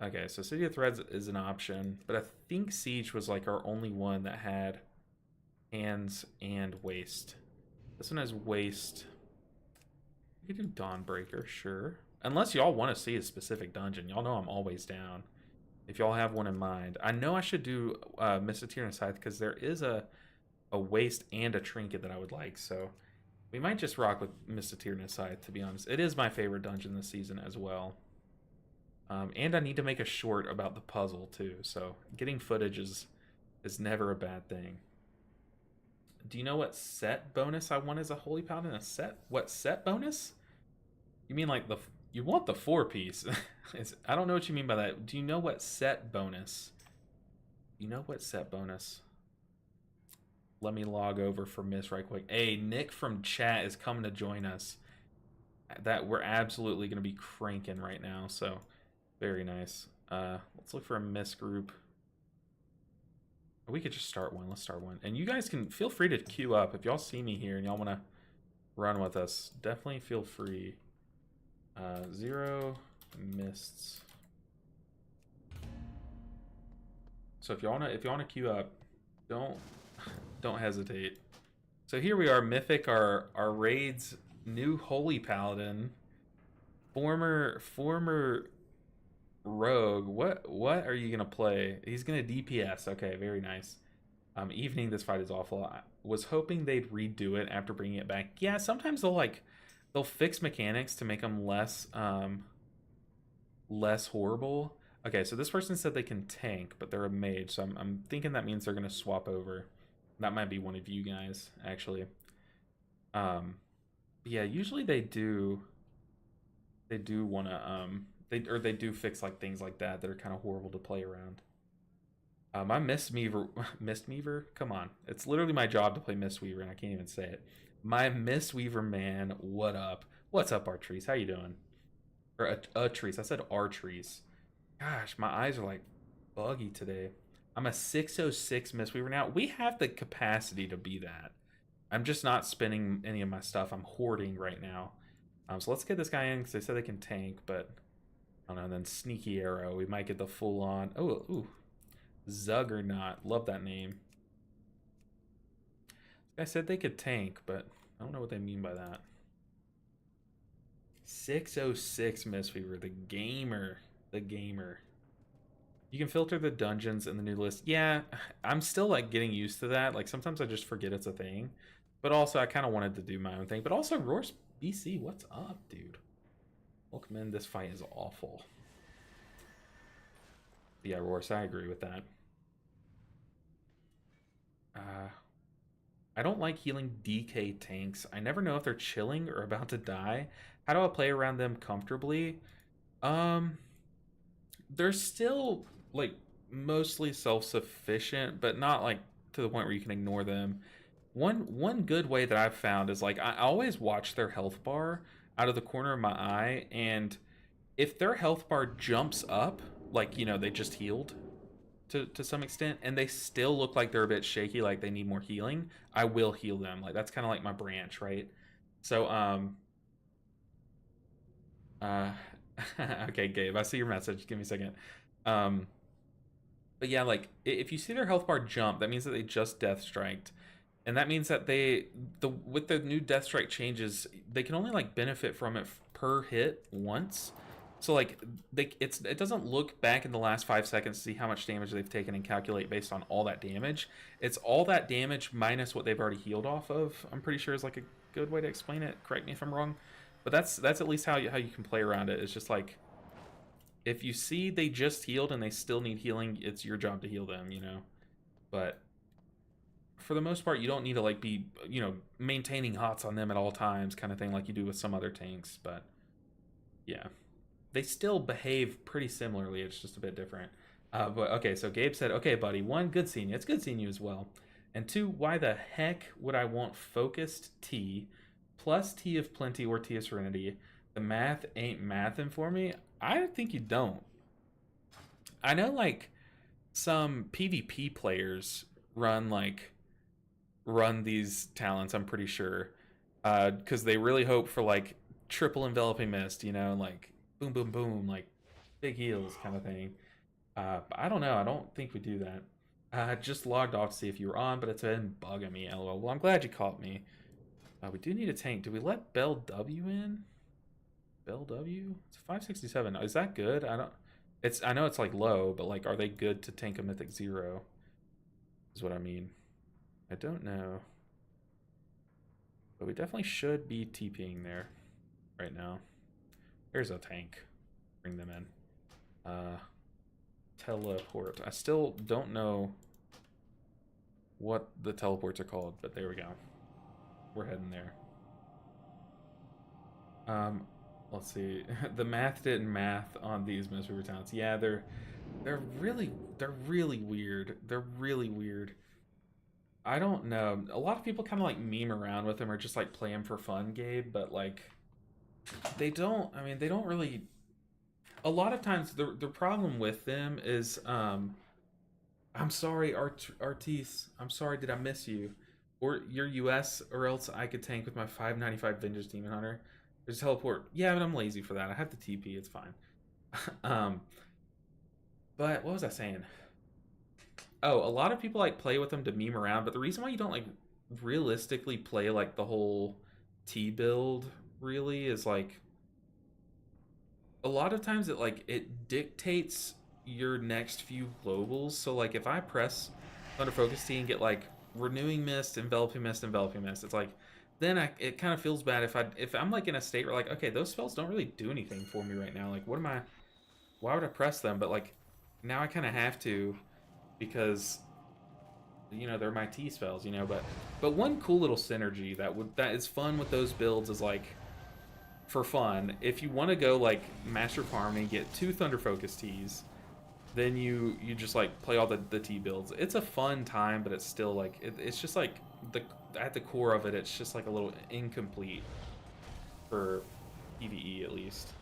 Okay, so City of Threads is an option, but I think Siege was like our only one that had hands and waist. This one has waist. We could do Dawnbreaker, sure. Unless y'all want to see a specific dungeon. Y'all know I'm always down. If y'all have one in mind. I know I should do Mistweaver Mythic because there is a waist and a trinket that I would like. So we might just rock with Mistweaver Mythic, to be honest. It is my favorite dungeon this season as well. And I need to make a short about the puzzle too. So getting footage is never a bad thing. Do you know what set bonus I want as a Holy Paladin? What set bonus? You mean like you want the 4-piece? I don't know what you mean by that. Do you know what set bonus? You know what set bonus? Let me log over for Miss right quick. Hey, Nick from chat is coming to join us. That we're absolutely going to be cranking right now, so very nice. Let's look for a Miss group. We could just start one. Let's start one. And you guys can feel free to queue up. If y'all see me here and y'all want to run with us, definitely feel free. 0 mists. So if you wanna queue up, don't hesitate. So here we are, Mythic, our raid's new holy paladin, former rogue. What are you gonna play? He's gonna DPS. Okay, very nice. Evening, this fight is awful. I was hoping they'd redo it after bringing it back. Yeah, sometimes they'll fix mechanics to make them less horrible. Okay, so this person said they can tank, but they're a mage, so I'm thinking that means they're gonna swap over. That might be one of you guys, actually. Yeah, usually they do want to they do fix like things like that are kind of horrible to play around. My Mistweaver, come on, it's literally my job to play Mistweaver, and I can't even say it. My Mistweaver man, what up? What's up, Artrice? How you doing? Or Artrice? I said Artrice. Gosh, my eyes are like buggy today. I'm a 606 Mistweaver now. We have the capacity to be that. I'm just not spending any of my stuff. I'm hoarding right now. So let's get this guy in because they said they can tank, but I don't know. And then Sneaky Arrow. We might get the full on. Oh, ooh. Zuggernaut. Love that name. I said they could tank, but I don't know what they mean by that. 606 Mistweaver, the gamer. The gamer. You can filter the dungeons in the new list. Yeah, I'm still like getting used to that. Like sometimes I just forget it's a thing. But also I kind of wanted to do my own thing. But also Roar's BC, what's up, dude? Welcome in. This fight is awful. Yeah, Roar's, I agree with that. I don't like healing DK tanks. I never know if they're chilling or about to die. How do I play around them comfortably? They're still like mostly self-sufficient, but not like to the point where you can ignore them. One good way that I've found is like I always watch their health bar out of the corner of my eye, and if their health bar jumps up, like, you know, they just healed to some extent, and they still look like they're a bit shaky, like they need more healing, I will heal them. Like that's kind of like my branch, right? So okay, Gabe, I see your message. Give me a second. But yeah, like if you see their health bar jump, that means that they just death striked, and that means that with the new death strike changes, they can only like benefit from it per hit once. So like it doesn't look back in the last 5 seconds to see how much damage they've taken and calculate based on all that damage. It's all that damage minus what they've already healed off of. I'm pretty sure is like a good way to explain it. Correct me if I'm wrong. But that's at least how you can play around it. It's just like if you see they just healed and they still need healing, it's your job to heal them, you know. But for the most part, you don't need to like be, you know, maintaining hots on them at all times kind of thing like you do with some other tanks. But yeah, they still behave pretty similarly. It's just a bit different. But okay, so Gabe said, okay, buddy, 1, good seeing you. It's good seeing you as well. And 2, why the heck would I want focused T plus T of Plenty or T of Serenity? The math ain't mathin' for me. I think you don't. I know like some PvP players run these talents, I'm pretty sure. Because they really hope for like triple enveloping mist, you know, like boom, boom, boom, like big heals kind of thing. But I don't know. I don't think we do that. I just logged off to see if you were on, but it's been bugging me, lol. Well, I'm glad you caught me. We do need a tank. Do we let Bell W in? Bell W? It's 567. Is that good? I know it's like low, but like, are they good to tank a Mythic 0? Is what I mean. I don't know. But we definitely should be TPing there right now. Here's a tank. Bring them in. Teleport. I still don't know what the teleports are called, but there we go. We're heading there. let's see. The math didn't math on these Mistweaver talents. Yeah, they're really weird. They're really weird. I don't know. A lot of people kind of like meme around with them or just like play them for fun, Gabe, but like they don't. I mean, they don't really. A lot of times, the problem with them is, I'm sorry, Artis. I'm sorry, did I miss you? Or you're US, or else I could tank with my 595 Vintage Demon Hunter. There's teleport. Yeah, but I'm lazy for that. I have the TP. It's fine. um, but what was I saying? Oh, a lot of people like play with them to meme around, but the reason why you don't like realistically play like the whole T build really is like a lot of times it dictates your next few globals. So like if I press Thunder Focus T and get like Renewing Mist, Enveloping Mist, Enveloping Mist, it's like then it kind of feels bad if I'm like in a state where like, okay, those spells don't really do anything for me right now. Like why would I press them? But like now I kind of have to because you know they're my T spells, you know. But one cool little synergy that is fun with those builds is like for fun, if you want to go like Master of Harmony, get 2 Thunder Focus Ts, then you just like play all the T builds. It's a fun time, but it's still like it's just like at the core of it, it's just like a little incomplete for PvE at least.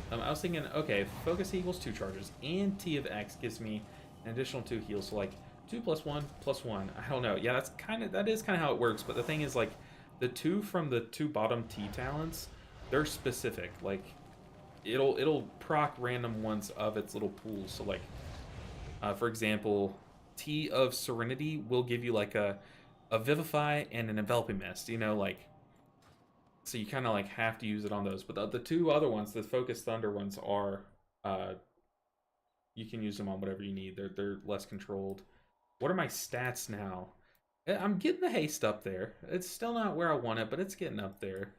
I was thinking, okay, Focus equals 2 charges, and T of X gives me an additional 2 heals, so like 2 + 1 + 1. I don't know. Yeah, that is kind of how it works. But the thing is, like, the 2 from the 2 bottom T talents, they're specific. Like, it'll proc random ones of its little pools. So like, for example, T of Serenity will give you like a Vivify and an Enveloping Mist. You know, like. So you kind of like have to use it on those. But the 2 other ones, the Focus Thunder ones, are you can use them on whatever you need. They're less controlled. What are my stats now? I'm getting the haste up there. It's still not where I want it, but it's getting up there.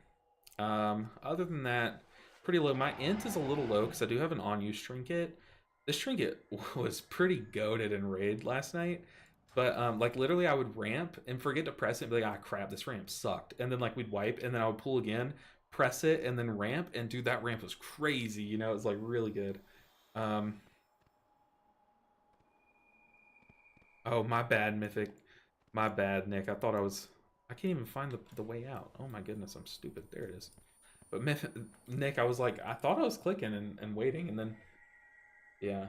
Other than that, pretty low. My int is a little low because I do have an on-use trinket. This trinket was pretty goated in raid last night. But like literally I would ramp and forget to press it and be like, ah crap, this ramp sucked. And then like we'd wipe and then I would pull again, press it, and then ramp. And dude, that ramp was crazy, you know, it was like really good. Oh, my bad, Mythic. My bad, Nick. I can't even find the way out. Oh my goodness, I'm stupid. There it is. But Nick, I was like, I thought I was clicking and waiting, and then, yeah.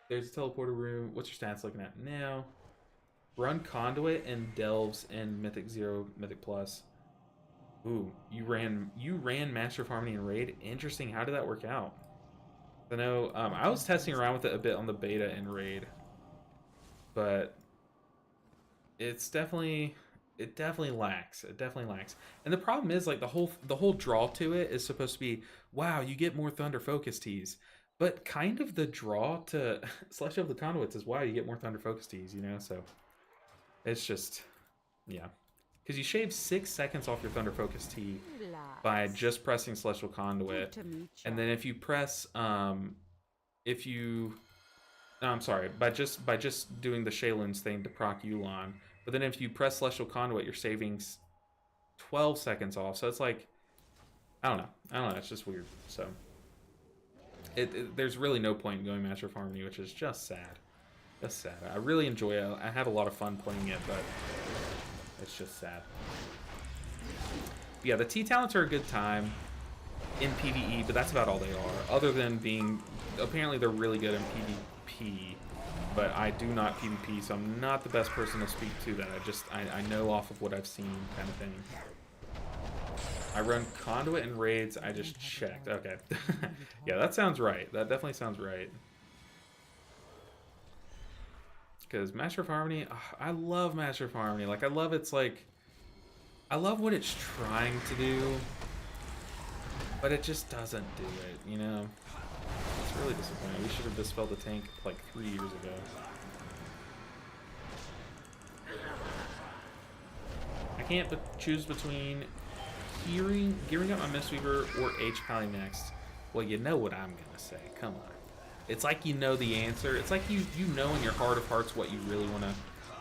There's a teleporter room. What's your stats looking at now? Run Conduit and Delves in Mythic 0, Mythic Plus. Ooh, you ran Master of Harmony and Raid. Interesting. How did that work out? I know I was testing around with it a bit on the beta in Raid, but it definitely lacks. It definitely lacks. And the problem is like the whole draw to it is supposed to be, wow, you get more Thunder Focus Ts. But kind of the draw to Celestial of the Conduits is, wow, you get more Thunder Focus Ts, you know? So it's just, yeah. Because you shave 6 seconds off your Thunder Focus T by just pressing Celestial Conduit. And then if you press, by just doing the Shayluns thing to proc Yulon. But then if you press Celestial Conduit, you're saving 12 seconds off. So it's like, I don't know. It's just weird. So there's really no point in going Master of Harmony, which is just sad. Just sad. I really enjoy it. I have a lot of fun playing it, but it's just sad. But yeah, the T talents are a good time in PvE, but that's about all they are. Other than being, apparently they're really good in PvP, but I do not PvP, so I'm not the best person to speak to that. I know off of what I've seen, kind of thing. I run Conduit and Raids. I just checked. Okay. Yeah, that sounds right. That definitely sounds right. Because Master of Harmony, I love Master of Harmony. Like, I love what it's trying to do, but it just doesn't do it, you know? It's really disappointing. We should have dispelled the tank like 3 years ago. I can't choose between gearing up my Mistweaver or H-Pally next. Well, you know what I'm gonna say. Come on. It's like you know the answer. It's like you know in your heart of hearts what you really want to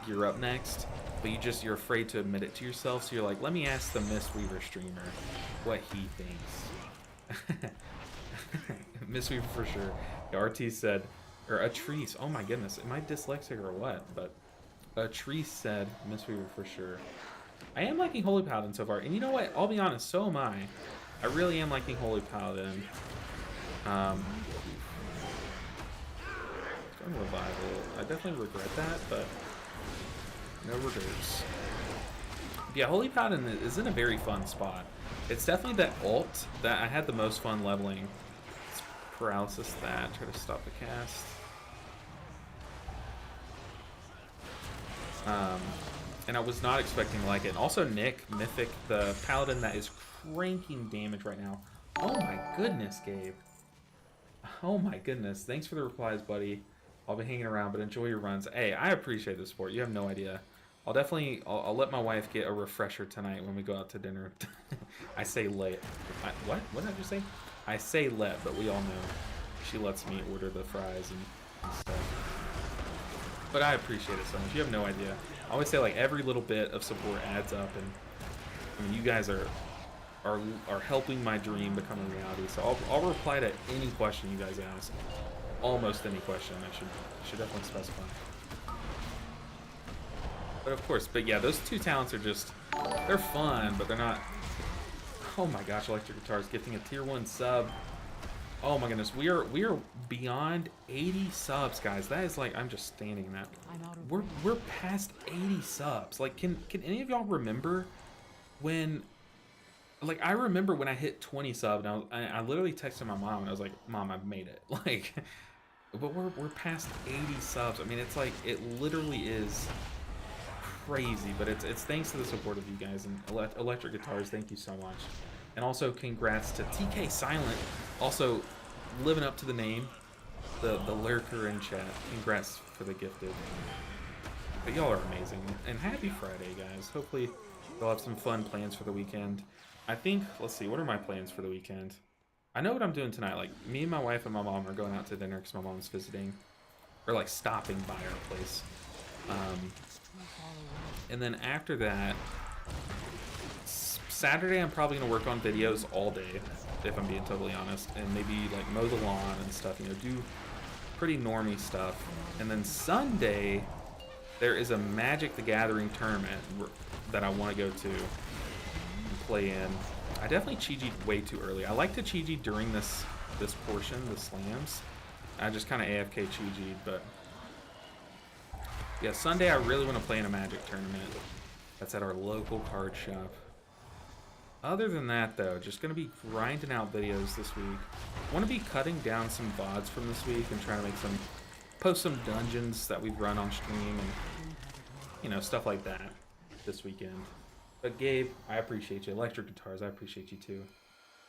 you're up next, but you're afraid to admit it to yourself. So you're like, let me ask the Mistweaver streamer what he thinks. Mistweaver for sure. Yeah, RT said, or Atrice. Oh my goodness, am I dyslexic or what? But Atrice said Mistweaver for sure. I am liking Holy Paladin so far, and you know what? I'll be honest, so am I. I really am liking Holy Paladin. Revival. I definitely regret that, but no regrets. Yeah, Holy Paladin is in a very fun spot. It's definitely that ult that I had the most fun leveling. It's paralysis that. Try to stop the cast. And I was not expecting to like it. And also Nick, Mythic, the Paladin that is cranking damage right now. Oh my goodness, Gabe. Oh my goodness. Thanks for the replies, buddy. I'll be hanging around, but enjoy your runs. Hey, I appreciate the support. You have no idea. I'll let my wife get a refresher tonight when we go out to dinner. I say let. What? What did I just say? I say let, but we all know she lets me order the fries and stuff. But I appreciate it so much. You have no idea. I always say, like, every little bit of support adds up, and I mean, you guys are helping my dream become a reality. So I'll reply to any question you guys ask. Almost any question. I should definitely specify. But of course, but yeah, those two talents are just, they're fun, but they're not. Oh my gosh, Electric Guitar is gifting a tier 1 sub. Oh my goodness, we are beyond 80 subs, guys. That is like, I'm just standing in that. We're past 80 subs. Like, can any of y'all remember when? Like, I remember when I hit 20 subs, and I literally texted my mom, and I was like, Mom, I've made it. Like, but we're past 80 subs. I mean, it's like, it literally is crazy, but it's thanks to the support of you guys, and Electric Guitars, thank you so much. And also, congrats to TK Silent, also living up to the name, the lurker in chat. Congrats for the gifted. But y'all are amazing, and happy Friday, guys. Hopefully, you'll have some fun plans for the weekend. I think, let's see, what are my plans for the weekend? I know what I'm doing tonight. Like, me and my wife and my mom are going out to dinner because my mom's visiting. Or, like, stopping by our place. And then after that, Saturday I'm probably going to work on videos all day, if I'm being totally honest. And maybe, like, mow the lawn and stuff, you know, do pretty normie stuff. And then Sunday, there is a Magic the Gathering tournament that I want to go to. Play in. I definitely Chi-G'd way too early. I like to Chi-G during this portion, the slams. I just kind of AFK Chi-G'd, but yeah, Sunday I really want to play in a Magic tournament. That's at our local card shop. Other than that, though, just going to be grinding out videos this week. I want to be cutting down some VODs from this week and trying to post some dungeons that we've run on stream and, you know, stuff like that this weekend. But Gabe, I appreciate you. Electric Guitars, I appreciate you too.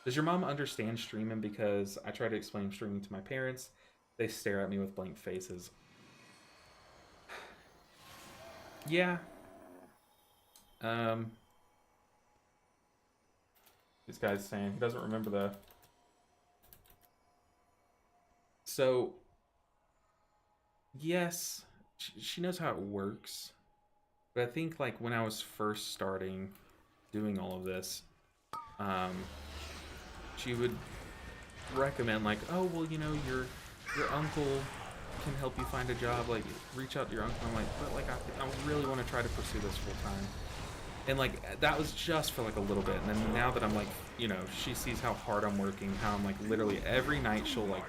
Does your mom understand streaming? Because I try to explain streaming to my parents. They stare at me with blank faces. Yeah. This guy's saying he doesn't remember the... So, yes, she knows how it works. But I think, like, when I was first starting doing all of this, she would recommend, like, oh, well, you know, your uncle can help you find a job. Like, reach out to your uncle. I'm like, but, like, I really want to try to pursue this full time. And, like, that was just for, like, a little bit. And then now that I'm, like, you know, she sees how hard I'm working, how I'm, like, literally every night she'll, like,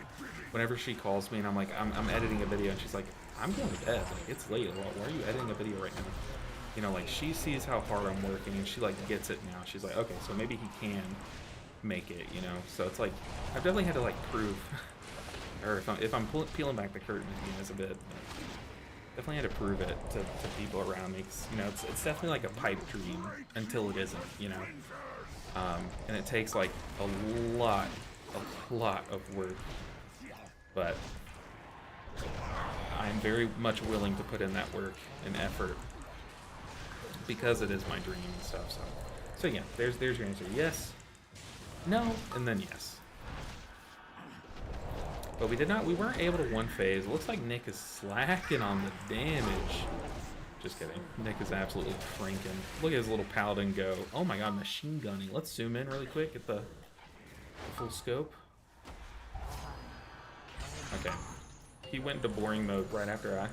whenever she calls me and I'm like, I'm editing a video, and she's like, I'm going to bed. Like, it's late. Why are you editing a video right now? You know, like, she sees how hard I'm working, and she, like, gets it now. She's like, okay, so maybe he can make it, you know? So it's like, I've definitely had to, like, prove, or if I'm peeling back the curtain with you guys a bit, definitely had to prove it to people around me. 'Cause, you know, it's definitely like a pipe dream until it isn't, you know? And it takes, like, a lot of work. But I'm very much willing to put in that work and effort because it is my dream and stuff. So yeah, there's your answer. Yes, no, and then yes. But we weren't able to one phase. It looks like Nick is slacking on the damage. Just kidding. Nick is absolutely cranking. Look at his little paladin go. Oh my god, machine gunning. Let's zoom in really quick at the full scope. Okay. He went into boring mode right after I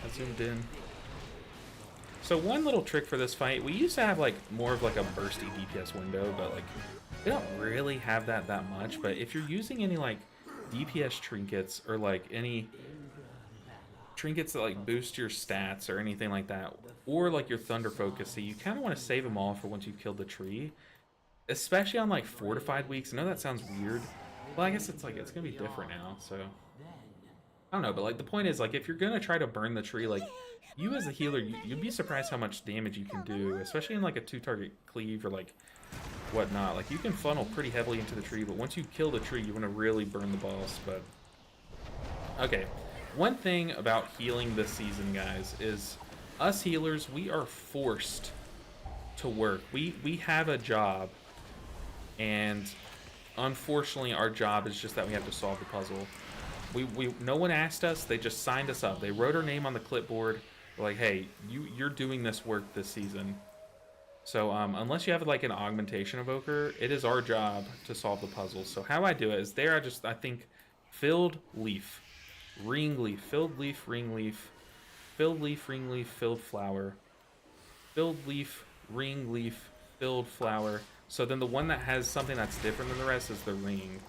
zoomed in. So one little trick for this fight, we used to have like more of like a bursty DPS window, but like we don't really have that much. But if you're using any like DPS trinkets or like any trinkets that like boost your stats or anything like that, or like your thunder focus, so you kind of want to save them all for once you've killed the tree, especially on like fortified weeks. I know that sounds weird. Well, I guess it's like it's gonna be different now, so I don't know. But like the point is, like if you're gonna try to burn the tree, like you as a healer, you'd be surprised how much damage you can do, especially in like a 2-target cleave or like whatnot. Like you can funnel pretty heavily into the tree, but once you kill the tree, you want to really burn the boss. But okay. One thing about healing this season, guys, is us healers, we are forced to work. We have a job, and unfortunately our job is just that we have to solve the puzzle. No one asked us, they just signed us up. They wrote our name on the clipboard. They're like, hey, you're doing this work this season. So unless you have like an augmentation evoker, it is our job to solve the puzzle. So how I do it is I think filled leaf. Ring leaf, filled leaf, ring leaf, filled leaf, ring leaf, filled flower, filled leaf, ring leaf, filled flower. So then the one that has something that's different than the rest is the ring.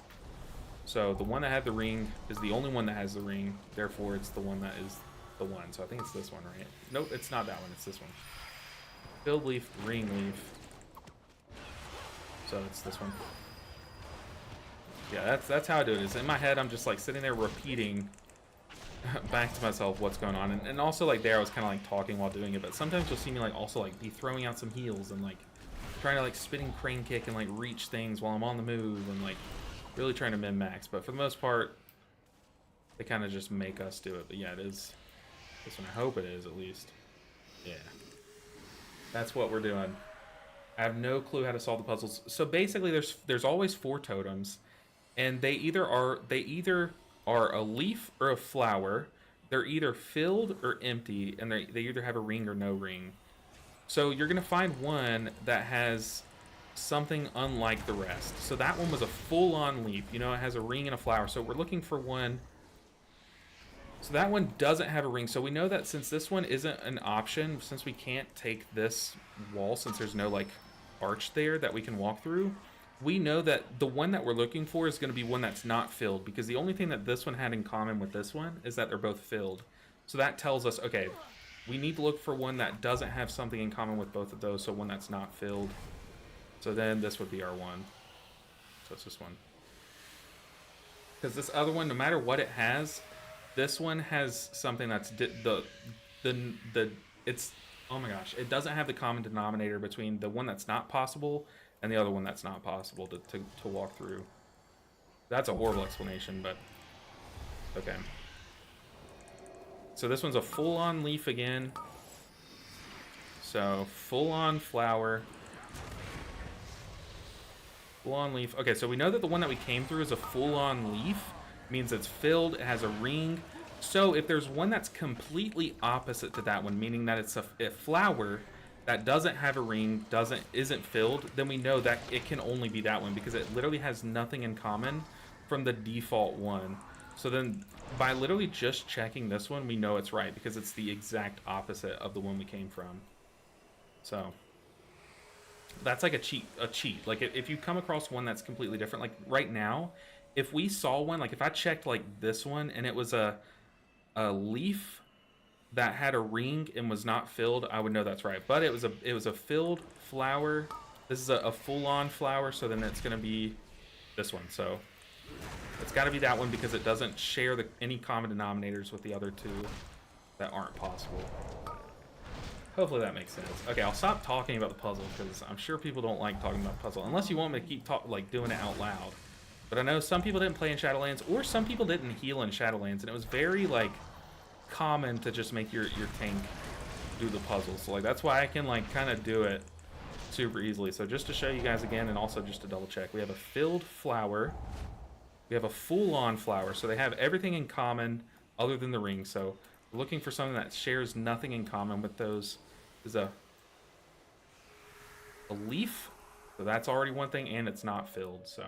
So the one that had the ring is the only one that has the ring. Therefore, it's the one that is the one. So I think it's this one, right? Nope, it's not that one. It's this one. Filled leaf, ring leaf. So it's this one. Yeah, that's how I do it. Is in my head, I'm just like sitting there repeating back to myself what's going on, and also like there I was kind of like talking while doing it, but sometimes you'll see me like also like be throwing out some heals and like trying to like spinning crane kick and like reach things while I'm on the move and like really trying to min max. But for the most part, they kind of just make us do it. But yeah, it is this one. I hope it is at least. Yeah, that's what we're doing. I have no clue how to solve the puzzles. So basically, there's always 4 totems, and they either are a leaf or a flower. They're either filled or empty, and they either have a ring or no ring. So you're gonna find one that has something unlike the rest. So that one was a full-on leaf. You know, it has a ring and a flower. So we're looking for one. So that one doesn't have a ring. So we know that since this one isn't an option, since we can't take this wall, since there's no like arch there that we can walk through, we know that the one that we're looking for is going to be one that's not filled, because the only thing that this one had in common with this one is that they're both filled. So that tells us, okay, we need to look for one that doesn't have something in common with both of those, so one that's not filled. So then this would be our one. So it's this one. Because this other one, no matter what it has, this one has something that's it's, oh my gosh, it doesn't have the common denominator between the one that's not possible and the other one that's not possible to walk through. That's a horrible explanation, but okay. So this one's a full-on leaf again. So full-on flower. Full-on leaf. Okay, so we know that the one that we came through is a full-on leaf. Means it's filled, it has a ring. So if there's one that's completely opposite to that one, meaning that it's a flower that doesn't have a ring, isn't filled, then we know that it can only be that one, because it literally has nothing in common from the default one. So then by literally just checking this one, we know it's right, because it's the exact opposite of the one we came from. So that's like a cheat. Like if you come across one that's completely different, like right now, if we saw one, like if I checked like this one and it was a leaf that had a ring and was not filled, I would know that's right. But it was a filled flower. This is a full-on flower, so then it's gonna be this one. So it's got to be that one, because it doesn't share any common denominators with the other two that aren't possible. Hopefully that makes sense. Okay, I'll stop talking about the puzzle, because I'm sure people don't like talking about the puzzle, unless you want me to keep doing it out loud. But I know some people didn't play in Shadowlands, or some people didn't heal in Shadowlands, and it was very like common to just make your tank do the puzzle. So like that's why I can like kind of do it super easily. So just to show you guys again, and also just to double check, we have a filled flower, we have a full-on flower, so they have everything in common other than the ring. So Looking for something that shares nothing in common with those is a leaf. So that's already one thing, and it's not filled, so.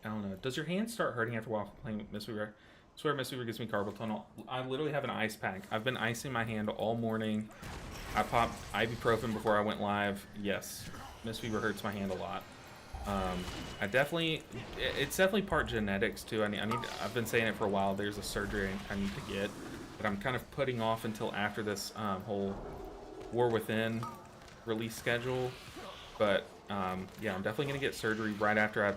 I don't know. Does your hand start hurting after a while playing with Mistweaver? I swear Mistweaver gives me carpal tunnel. I literally have an ice pack. I've been icing my hand all morning. I popped ibuprofen before I went live. Yes, Mistweaver hurts my hand a lot. It's definitely part genetics too. I've been saying it for a while. There's a surgery I need to get that I'm kind of putting off until after this whole War Within release schedule. But yeah, I'm definitely gonna get surgery right after I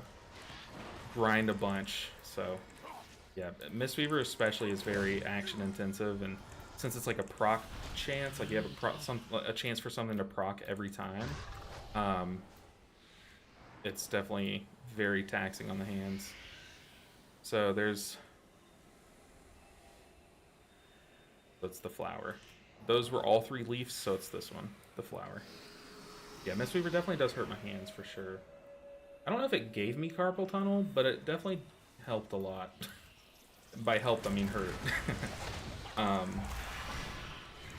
grind a bunch. So yeah, Mistweaver especially is very action intensive, and since it's like a proc chance, like you have a chance for something to proc every time, it's definitely very taxing on the hands. So that's the flower. Those were all 3 leaves, so it's this one, the flower. Yeah, Mistweaver definitely does hurt my hands for sure. I don't know if it gave me carpal tunnel, but it definitely helped a lot. By helped, I mean hurt.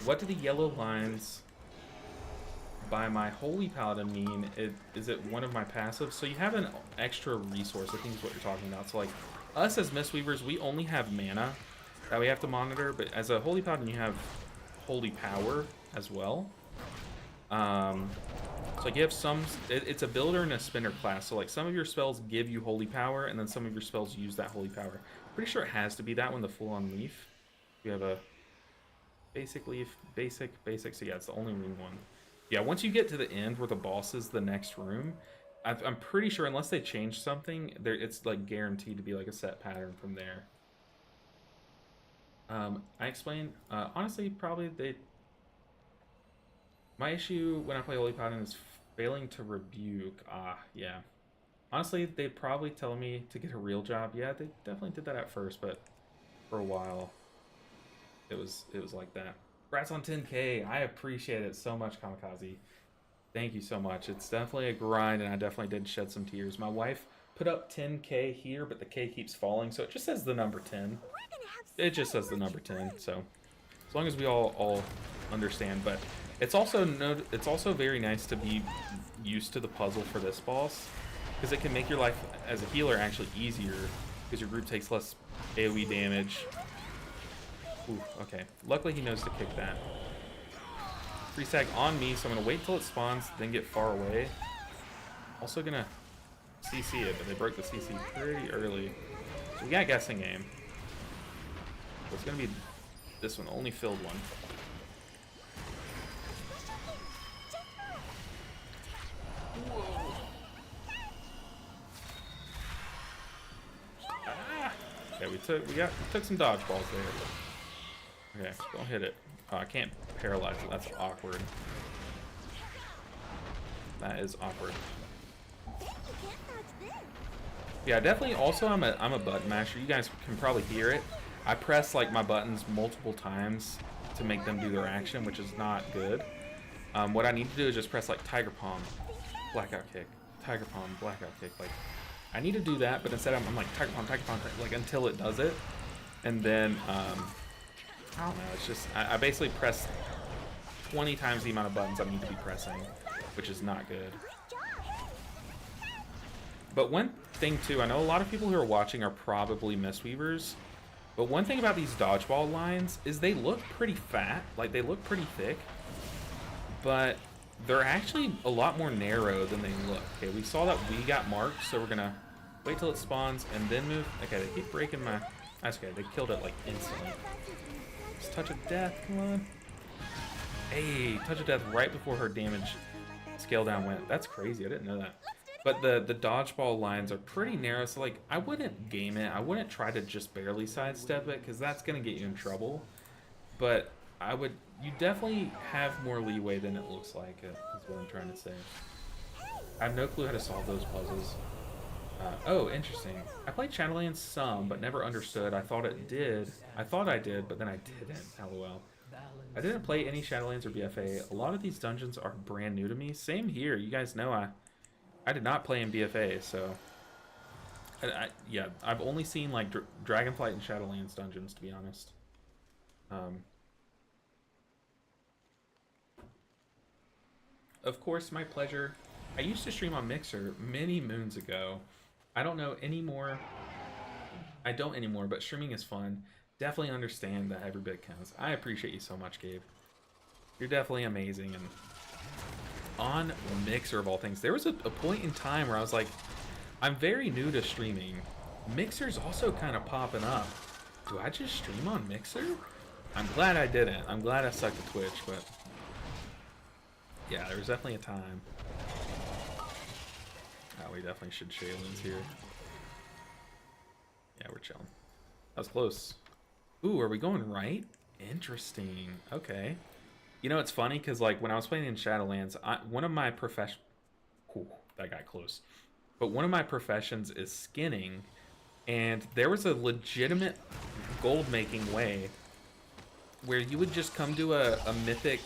What do the yellow lines by my Holy Paladin mean? Is it one of my passives? So you have an extra resource, I think is what you're talking about. So like, us as Mistweavers, we only have mana that we have to monitor, but as a Holy Paladin, you have Holy Power as well. So like you have it's a builder and a spinner class. So like some of your spells give you Holy Power, and then some of your spells use that Holy Power. Pretty sure it has to be that one, the full-on leaf. You have a basic leaf, basic. So yeah, it's the only green one. Yeah, once you get to the end where the boss is the next room, I'm pretty sure unless they change something, it's like guaranteed to be like a set pattern from there. I explained, honestly, probably my issue when I play Holy Paladin is failing to rebuke. Yeah. Honestly, they probably tell me to get a real job. Yeah, they definitely did that at first, but for a while, it was like that. Congrats on 10K. I appreciate it so much, Kamikaze. Thank you so much. It's definitely a grind, and I definitely did shed some tears. My wife put up 10K here, but the K keeps falling, so it just says the number 10. It just says the number 10, so as long as we all understand. But it's also very nice to be used to the puzzle for this boss, because it can make your life as a healer actually easier, because your group takes less AoE damage. Ooh, okay. Luckily he knows to kick that. Free sag on me, so I'm gonna wait till it spawns, then get far away. Also gonna CC it, but they broke the CC pretty early. So we got guessing game. So it's gonna be this one, the only filled one. Okay, we took some dodgeballs there. Okay, don't hit it. Oh, I can't paralyze it. That's awkward. That is awkward. Yeah, definitely. Also, I'm a button masher. You guys can probably hear it. I press like my buttons multiple times to make them do their action, which is not good. What I need to do is just press like Tiger Palm, Blackout Kick, Tiger Palm, Blackout Kick. Like, I need to do that, but instead I'm like Tiger Palm, like until it does it, and then I don't know. It's just I basically press 20 times the amount of buttons I need to be pressing, which is not good. But one thing too, I know a lot of people who are watching are probably Mistweavers, but one thing about these dodgeball lines is they look pretty fat, like they look pretty thick, but they're actually a lot more narrow than they look. Okay, we saw that we got marked, so we're gonna wait till it spawns and then move. Okay, they keep breaking my... That's okay, they killed it like instantly. Just touch of death, come on. Hey, touch of death right before her damage scale down went. That's crazy, I didn't know that. But the dodgeball lines are pretty narrow, so like I wouldn't game it. I wouldn't try to just barely sidestep it, because that's gonna get you in trouble. But you definitely have more leeway than it looks like, is what I'm trying to say. I have no clue how to solve those puzzles. Oh, interesting. I played Shadowlands some, but never understood. I thought I did, but then I didn't. LOL. I didn't play any Shadowlands or BFA. A lot of these dungeons are brand new to me. Same here. You guys know I did not play in BFA, so... yeah, I've only seen like Dragonflight and Shadowlands dungeons, to be honest. Of course, my pleasure. I used to stream on Mixer many moons ago. I don't know anymore. I don't anymore, but streaming is fun. Definitely understand that every bit counts. I appreciate you so much, Gabe. You're definitely amazing. And on Mixer of all things, there was a point in time where I was like, I'm very new to streaming. Mixer's also kind of popping up. Do I just stream on Mixer? I'm glad I didn't. I'm glad I sucked at Twitch, but yeah, there was definitely a time. Oh, we definitely should Shaylins here. Yeah, we're chilling. That was close. Ooh, are we going right? Interesting. Okay. You know, it's funny because like when I was playing in Shadowlands, one of my that got close. But one of my professions is skinning, and there was a legitimate gold making way where you would just come to a mythic,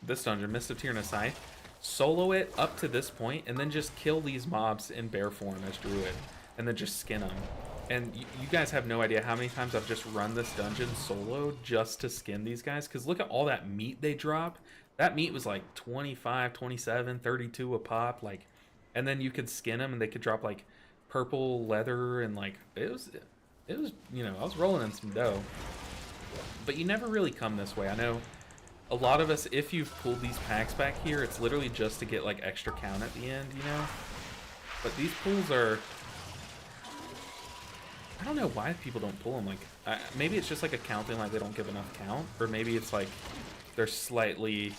this dungeon, Mist of Tyr Scythe, solo it up to this point, and then just kill these mobs in bear form as druid, and then just skin them. And you guys have no idea how many times I've just run this dungeon solo just to skin these guys, because look at all that meat they drop. That meat was like 25, 27, 32 a pop, like, and then you could skin them and they could drop like purple leather, and like it was, you know, I was rolling in some dough. But you never really come this way. I know a lot of us, if you've pulled these packs back here, it's literally just to get like extra count at the end, you know? But these pulls are, I don't know why people don't pull them. Like, maybe it's just like a counting, like they don't give enough count, or maybe it's like they're slightly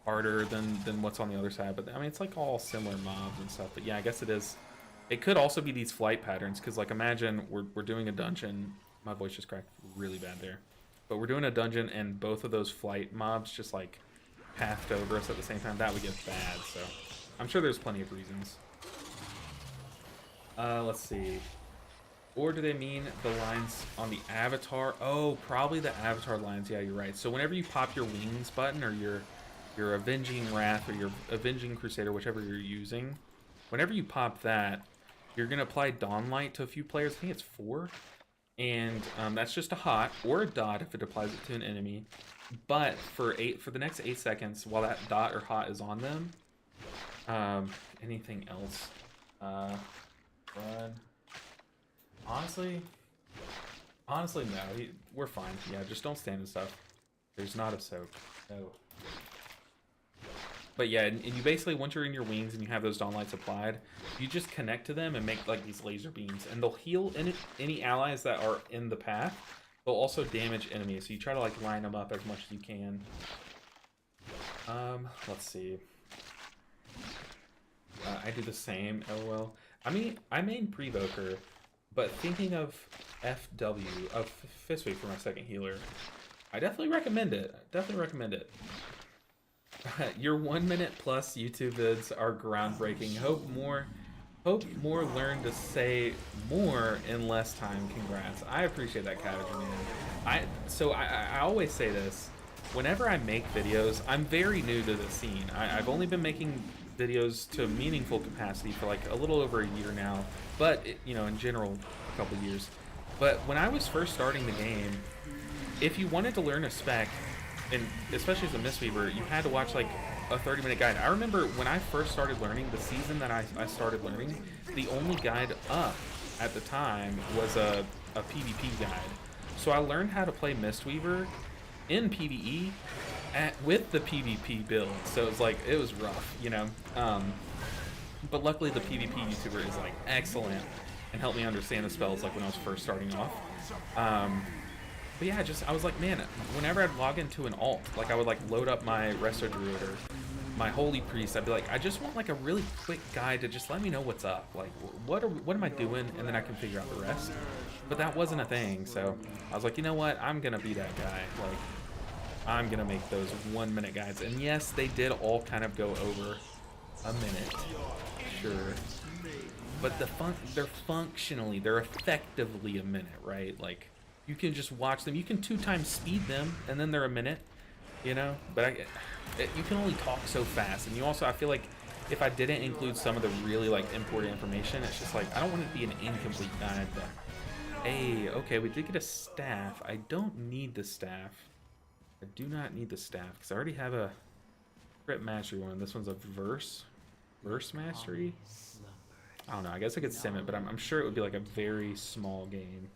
harder than what's on the other side. But I mean, it's like all similar mobs and stuff. But yeah, I guess it is. It could also be these flight patterns, because like imagine we're doing a dungeon. My voice just cracked really bad there. But we're doing a dungeon and both of those flight mobs just like pathed over us at the same time. That would get bad. So I'm sure there's plenty of reasons. Let's see. Or do they mean the lines on the avatar? Oh, probably the avatar lines. Yeah, you're right. So whenever you pop your wings button, or your avenging wrath, or your avenging crusader, whichever you're using, whenever you pop that, you're gonna apply Dawnlight to a few players. I think it's 4, and that's just a hot or a dot if it applies it to an enemy. But for the next 8 seconds, while that dot or hot is on them, anything else? Run. Honestly, no. We're fine. Yeah, just don't stand and stuff. There's not a soak. No. But yeah, and you basically, once you're in your wings and you have those dawn lights applied, you just connect to them and make like these laser beams, and they'll heal any allies that are in the path. They'll also damage enemies, so you try to like line them up as much as you can. Let's see. I do the same. LOL. I mean, I main Prevoker. But thinking of FW, of Fistweaver for my second healer, I definitely recommend it. Your 1 minute plus YouTube vids are groundbreaking. Hope more learn to say more in less time. Congrats. I appreciate that, Cabbage Man. I always say this. Whenever I make videos, I'm very new to the scene. I've only been making videos to a meaningful capacity for like a little over a year now, but you know, in general, a couple years. But when I was first starting the game, if you wanted to learn a spec, and especially as a Mistweaver, you had to watch like a 30-minute guide. I remember when I first started learning, the season that I started learning, the only guide up at the time was a PvP guide. So I learned how to play Mistweaver in PvE with the PvP build. So it was like, it was rough, you know. But luckily the PvP YouTuber is like excellent and helped me understand the spells like when I was first starting off. But yeah, I was like, man, whenever I'd log into an alt, like I would like load up my Resto Druid or my Holy Priest, I'd be like, I just want like a really quick guide to just let me know what's up. Like, what am I doing? And then I can figure out the rest. But that wasn't a thing, so I was like, you know what? I'm gonna be that guy. Like, I'm gonna make those 1 minute guides. And yes, they did all kind of go over a minute, sure. But they're effectively a minute, right? Like, you can just watch them. You can 2 times speed them, and then they're a minute, you know? But you can only talk so fast. And you also, I feel like if I didn't include some of the really, like, important information, it's just like, I don't want it to be an incomplete guide, but Hey, okay, we did get a staff. I don't need the staff. I do not need the staff because I already have a crit mastery one. This one's a verse mastery. I don't know. I guess I could sim it, but I'm sure it would be like a very small game.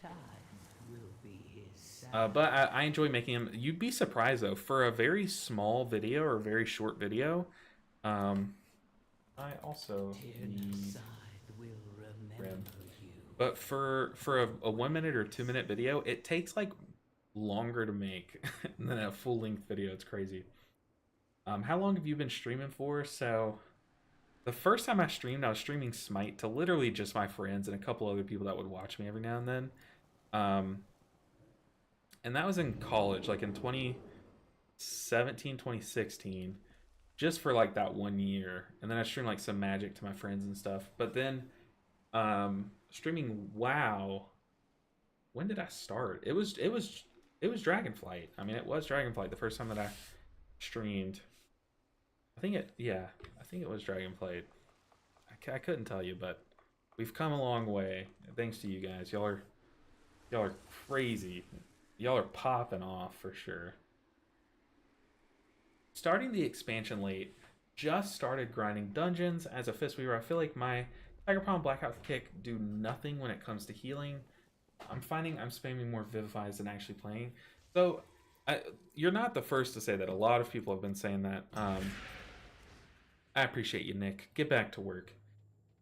But I enjoy making them. You'd be surprised though, for a very small video or a very short video. I also need Rim. But for a 1 minute or 2 minute video, it takes like longer to make than a full length video. It's crazy. How long have you been streaming for? So the first time I streamed, I was streaming Smite to literally just my friends and a couple other people that would watch me every now and then. And that was in college, like in 2017, 2016, just for like that 1 year. And then I streamed like some Magic to my friends and stuff. But then streaming WoW, when did I start? It was Dragonflight. I mean, it was Dragonflight the first time that I streamed. I think it was Dragonflight. I couldn't tell you, but we've come a long way thanks to you guys. Y'all are crazy. Y'all are popping off for sure. Starting the expansion late, just started grinding dungeons as a Fistweaver. I feel like my Tiger Palm Blackout Kick do nothing when it comes to healing. I'm finding I'm spamming more Vivifies than actually playing. So you're not the first to say that. A lot of people have been saying that. I appreciate you, Nick. Get back to work.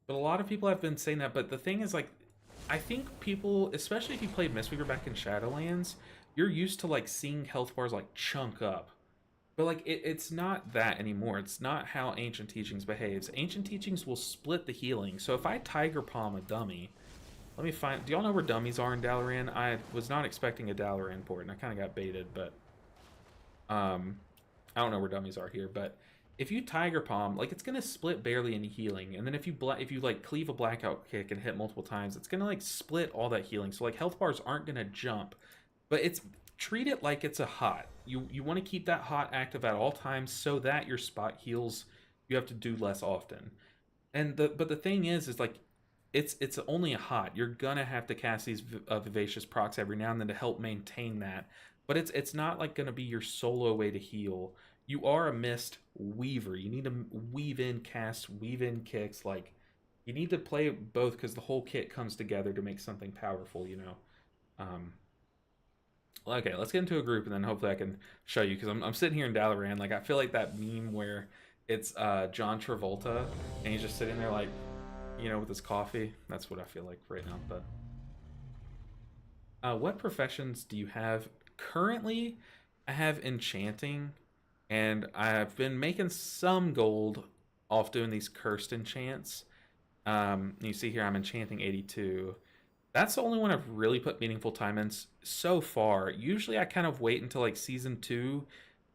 But a lot of people have been saying that. But the thing is, like, I think people, especially if you played Mistweaver back in Shadowlands, you're used to like seeing health bars like chunk up. But like it's not that anymore. It's not how Ancient Teachings behaves. Ancient Teachings will split the healing. So if I Tiger Palm a dummy, let me find. Do y'all know where dummies are in Dalaran? I was not expecting a Dalaran port, and I kind of got baited. But I don't know where dummies are here. But if you Tiger Palm, like it's gonna split barely any healing, and then if you like cleave a Blackout Kick and hit multiple times, it's gonna like split all that healing. So like health bars aren't gonna jump, but treat it like it's a hot. You want to keep that hot active at all times so that your spot heals you have to do less often. And but the thing is like it's only a hot. You're gonna have to cast these vivacious procs every now and then to help maintain that. But it's not like gonna be your solo way to heal. You are a Mist Weaver. You need to weave in casts, weave in kicks. Like you need to play both because the whole kit comes together to make something powerful. You know. Okay, let's get into a group and then hopefully I can show you because I'm sitting here in Dalaran. Like I feel like that meme where it's John Travolta and he's just sitting there like, you know, with his coffee. That's what I feel like right now. But what professions do you have currently? I have enchanting, and I've been making some gold off doing these cursed enchants. You see here I'm enchanting 82. That's the only one I've really put meaningful time in so far. Usually I kind of wait until like season 2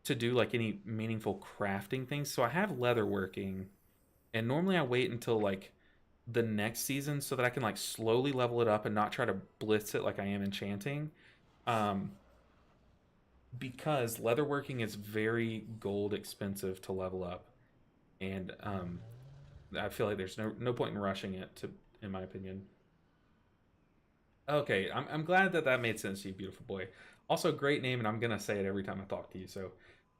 to do like any meaningful crafting things. So I have leatherworking, and normally I wait until like the next season so that I can like slowly level it up and not try to blitz it like I am enchanting. Because leatherworking is very gold expensive to level up, and I feel like there's no point in rushing it, in my opinion. Okay, I'm glad that made sense to you, beautiful boy. Also, great name, and I'm gonna say it every time I talk to you. So,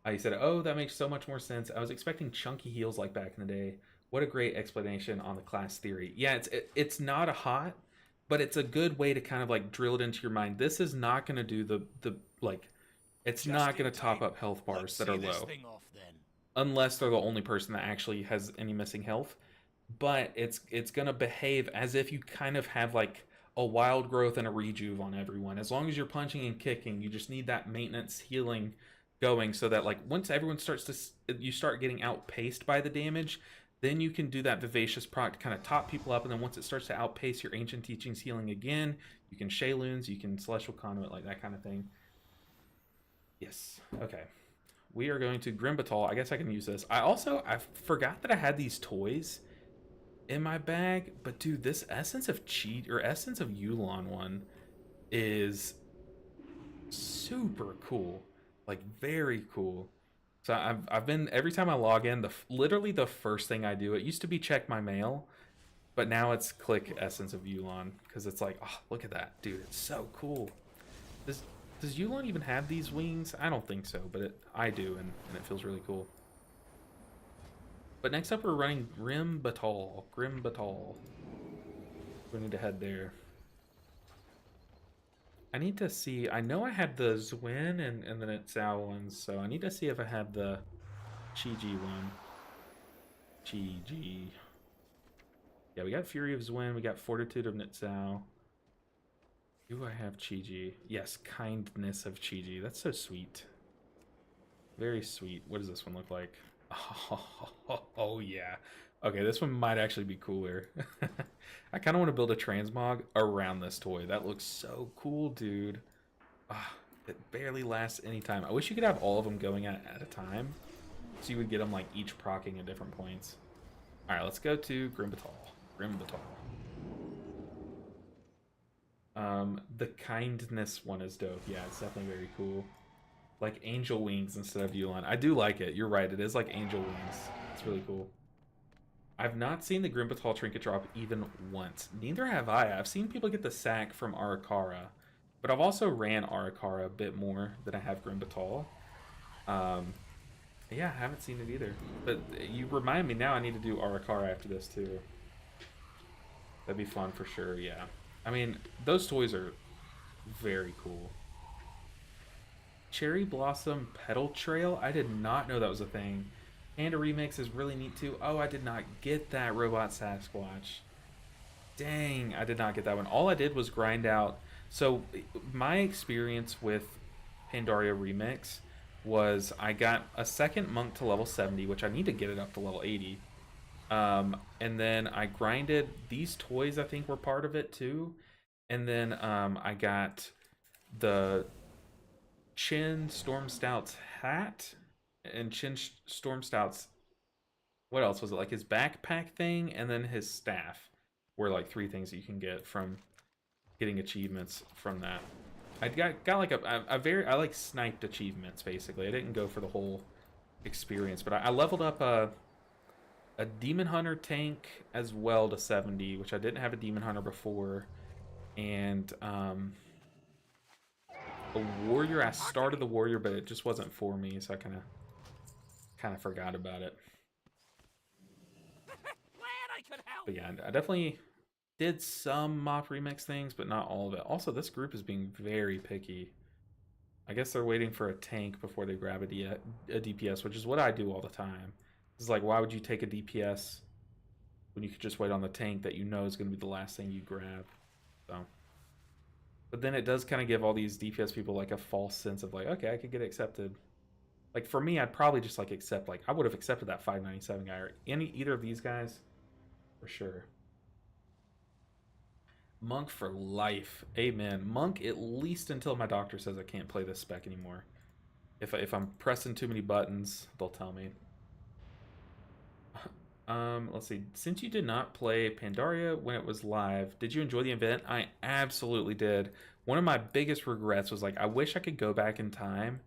you said, "Oh, that makes so much more sense." I was expecting chunky heals like back in the day. What a great explanation on the class theory. Yeah, it's not a hot, but it's a good way to kind of like drill it into your mind. This is not gonna do the like, it's Just not gonna in top time. up health bars Let's that see are this low, thing off, then. unless they're the only person that actually has any missing health. But it's gonna behave as if you kind of have like a wild growth and a rejuve on everyone. As long as you're punching and kicking, you just need that maintenance healing going so that like once everyone starts to, you start getting outpaced by the damage, then you can do that vivacious proc to kind of top people up, and then once it starts to outpace your ancient teachings healing again, you can Shayloons, you can celestial conduit, like that kind of thing. Yes. Okay. We are going to Grimbatal. I guess I can use this. I forgot that I had these toys in my bag, but dude, this Essence of Yulon one is super cool, like very cool. So I've been, every time I log in, literally the first thing I do, it used to be check my mail, But now it's click Essence of Yulon, because it's like, oh, look at that, dude, it's so cool. Does Yulon even have these wings? I don't think so, but I do, and it feels really cool. But next up, we're running Grim Batal. We need to head there. I need to see. I know I had the Zwin and the Nitzao ones, so I need to see if I have the Chi-Ji one. Chi-Ji. Yeah, we got Fury of Zwin. We got Fortitude of Nitzao. Do I have Chi-Ji? Yes, Kindness of Chi-Ji. That's so sweet. Very sweet. What does this one look like? Oh yeah. Okay, this one might actually be cooler. I kind of want to build a transmog around this toy. That looks so cool, dude. It barely lasts any time. I wish you could have all of them going at a time, so you would get them like each proccing at different points. All right, let's go to Grimbatal. The kindness one is dope. Yeah, it's definitely very cool. Like angel wings instead of Yulon. I do like it. You're right. It is like angel wings. It's really cool. I've not seen the Grimbatal trinket drop even once. Neither have I. I've seen people get the sack from Arakara, but I've also ran Arakara a bit more than I have Grimbatal. Yeah, I haven't seen it either. But you remind me now I need to do Arakara after this too. That'd be fun for sure, yeah. I mean, those toys are very cool. Cherry Blossom Petal Trail? I did not know that was a thing. And a remix is really neat too. Oh, I did not get that Robot Sasquatch. Dang, I did not get that one. All I did was grind out. So my experience with Pandaria Remix was I got a second monk to level 70, which I need to get it up to level 80. And then I grinded these toys, I think were part of it too. And then I got the Chin Storm Stout's hat and Chin Storm Stout's, what else was it, like his backpack thing and then his staff were like 3 things that you can get from getting achievements from that. I got like I like sniped achievements basically. I didn't go for the whole experience, but I leveled up a Demon Hunter tank as well to 70, which I didn't have a Demon Hunter before, and a Warrior. I started the Warrior, but it just wasn't for me, so I kind of forgot about it. But yeah, I definitely did some mop remix things, but not all of it. Also, this group is being very picky. I guess they're waiting for a tank before they grab a DPS, which is what I do all the time. It's like, why would you take a DPS when you could just wait on the tank that you know is going to be the last thing you grab? So, but then it does kind of give all these DPS people like a false sense of like, okay, I could get accepted. Like for me, I'd probably just like accept, like I would have accepted that 597 guy or either of these guys for sure. Monk for life. Amen. Monk at least until my doctor says I can't play this spec anymore. If I'm pressing too many buttons, they'll tell me. Let's see. Since you did not play Pandaria when it was live, did you enjoy the event? I absolutely did. One of my biggest regrets was like, I wish I could go back in time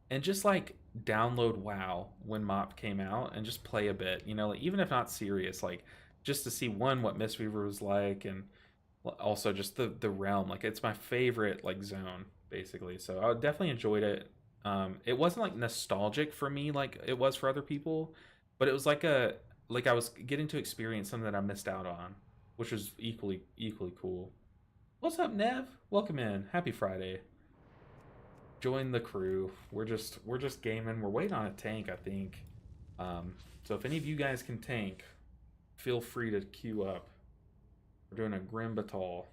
and just like download WoW when MOP came out and just play a bit, you know, like, even if not serious, like just to see what Mistweaver was like, and also just the realm. Like it's my favorite like zone basically, so I definitely enjoyed it. It wasn't like nostalgic for me like it was for other people, but it was like I was getting to experience something that I missed out on, which was equally cool. What's up, Nev? Welcome in. Happy Friday. Join the crew. We're just gaming. We're waiting on a tank, I think. So if any of you guys can tank, feel free to queue up. We're doing a Grim Batal.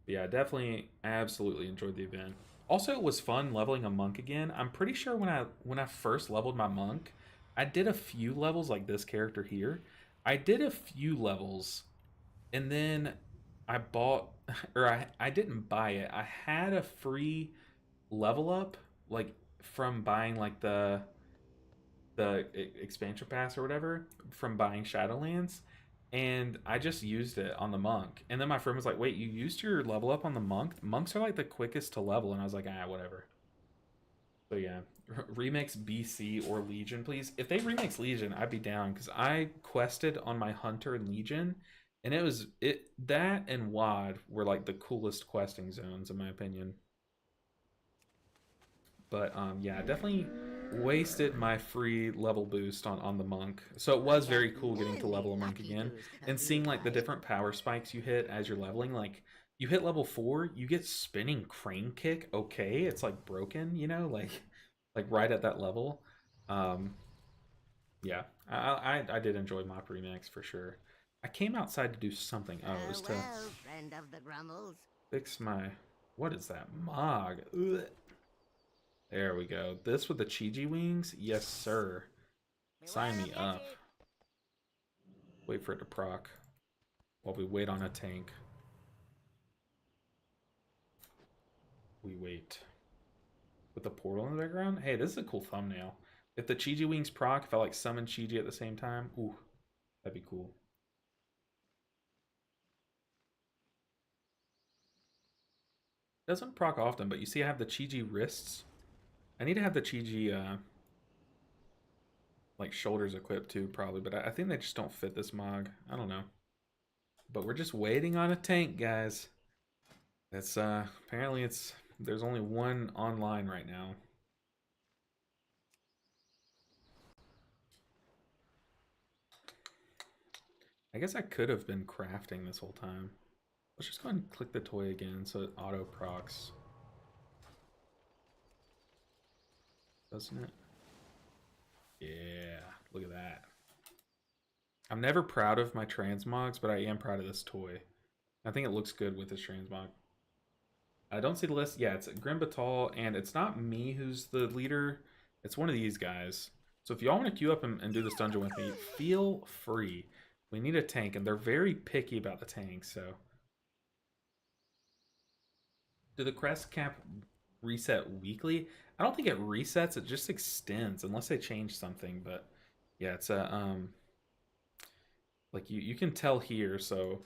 Yeah, definitely, absolutely enjoyed the event. Also, it was fun leveling a monk again. I'm pretty sure when I first leveled my monk, I did a few levels like this character here. I did a few levels, and then I bought, or I didn't buy it. I had a free level up, like from buying like the expansion pass or whatever, from buying Shadowlands. And I just used it on the monk. And then my friend was like, wait, you used your level up on the monk? Monks are like the quickest to level. And I was like, whatever. So yeah, remix BC or Legion, please. If they remix Legion, I'd be down because I quested on my Hunter and Legion, and it that and WAD were like the coolest questing zones in my opinion. But yeah, definitely wasted my free level boost on the monk. So it was very cool getting to level a monk again and seeing like the different power spikes you hit as you're leveling. Like you hit level 4, you get spinning crane kick. Okay, it's like broken, you know, like right at that level. Yeah, I did enjoy Mop Remix for sure. I came outside to do something. Oh, it was to friend of the Grummles. fix my, what is that? Mog. Ugh. There we go. This with the Chiji wings? Yes, sir. Sign me up. Wait for it to proc while we wait on a tank. We wait. With the portal in the background? Hey, this is a cool thumbnail. If the Chiji wings proc, if I like summon Chiji at the same time, ooh, that'd be cool. Doesn't proc often, but you see I have the Chiji wrists. I need to have the Chiji, like, shoulders equipped too, probably. But I think they just don't fit this Mog. I don't know. But we're just waiting on a tank, guys. It's, apparently there's only one online right now. I guess I could have been crafting this whole time. Let's just go ahead and click the toy again so it auto procs. Doesn't it? Yeah, look at that. I'm never proud of my transmogs, but I am proud of this toy. I think it looks good with this transmog. I don't see the list. Yeah, it's Grim Batal, and it's not me who's the leader. It's one of these guys. So if y'all want to queue up and do this dungeon with me, feel free. We need a tank, and they're very picky about the tank, so. Do the crest cap reset weekly? I don't think it resets, it just extends, unless they change something, but yeah, it's a, like you can tell here, so,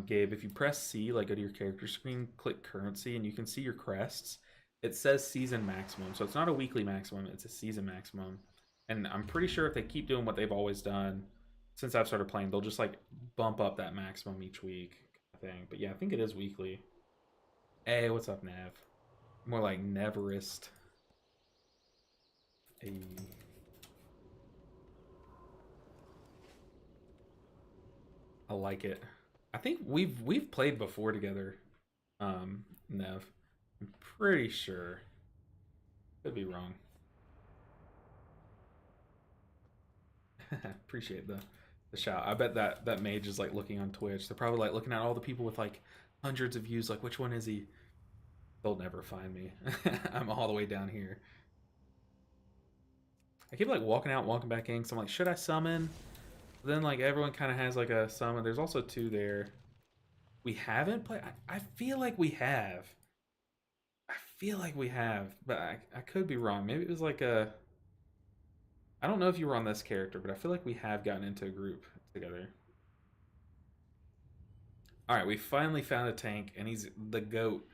Gabe, if you press C, like go to your character screen, click currency, and you can see your crests. It says season maximum, so it's not a weekly maximum, it's a season maximum. And I'm pretty sure if they keep doing what they've always done, since I've started playing, they'll just like bump up that maximum each week, I think. But yeah, I think it is weekly. Hey, what's up, Nav? More like Neverest. Hey. I like it. I think we've played before together, Nev. I'm pretty sure. Could be wrong. Appreciate the shout. I bet that mage is like looking on Twitch. They're probably like looking at all the people with like hundreds of views, like which one is he? They'll never find me. I'm all the way down here. I keep like walking out, walking back in, because I'm like, should I summon? But then like everyone kind of has like a summon. There's also two there. We haven't played. I feel like we have. I feel like we have, but I could be wrong. Maybe it was like a. I don't know if you were on this character, but I feel like we have gotten into a group together. All right, we finally found a tank, and he's the GOAT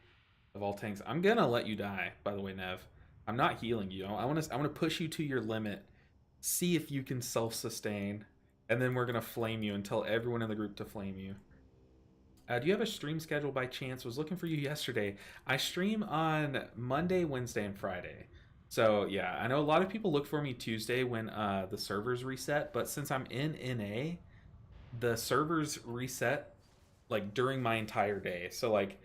of all tanks. I'm gonna let you die, by the way, Nev. I'm not healing you. I want to push you to your limit. See if you can self-sustain, and then we're gonna flame you and tell everyone in the group to flame you. Do you have a stream schedule by chance? Was looking for you yesterday. I stream on Monday, Wednesday, and Friday. So yeah, I know a lot of people look for me Tuesday when the servers reset, but since I'm in NA, the servers reset like during my entire day. So like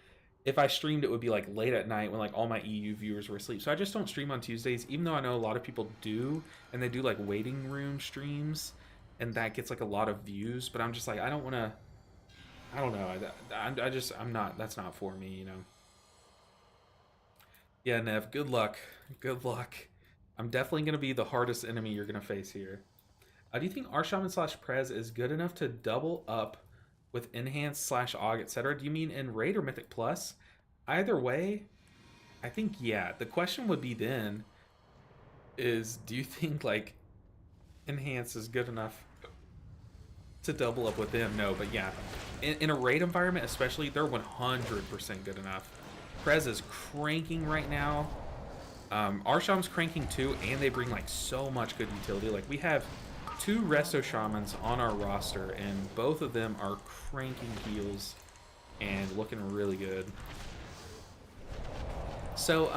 if I streamed, it would be like late at night when like all my EU viewers were asleep. So I just don't stream on Tuesdays, even though I know a lot of people do, and they do like waiting room streams, and that gets like a lot of views. But I'm just like, I don't want to. I don't know. I'm not. That's not for me, you know. Yeah, Nev. Good luck. Good luck. I'm definitely gonna be the hardest enemy you're gonna face here. Do you think Arshaman/Prez is good enough to double up with Enhance /Aug, etc.? Do you mean in Raid or Mythic Plus? Either way, I think yeah. The question would be then is, do you think like Enhance is good enough to double up with them? No, but yeah, in a Raid environment especially, they're 100% good enough. Prez is cranking right now. Our shaman's cranking too, and they bring like so much good utility. Like we have 2 resto shamans on our roster, and both of them are cranking heals and looking really good. So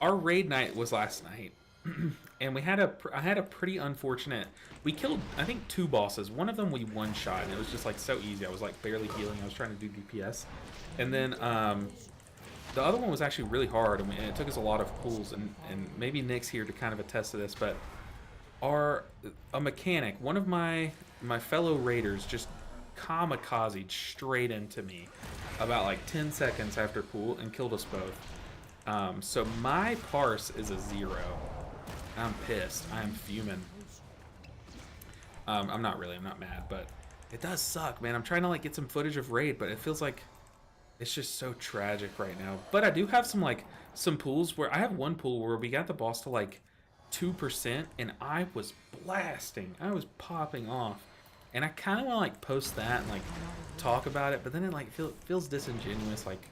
our raid night was last night, and I had a pretty unfortunate. We killed, I think, 2 bosses. One of them we one-shot, and it was just like so easy. I was like barely healing. I was trying to do DPS, and then the other one was actually really hard, and it took us a lot of pulls. And maybe Nick's here to kind of attest to this, but a mechanic, one of my fellow raiders, just kamikazed straight into me about like 10 seconds after pool and killed us both. So my parse is a 0. I'm pissed. I'm fuming. I'm not really. I'm not mad, but it does suck, man. I'm trying to like get some footage of raid, but it feels like it's just so tragic right now. But I do have some pools where I have one pool where we got the boss to like 2%, and I was blasting. I was popping off, and I kind of want to like post that and like talk about it, but then it like feels disingenuous. Like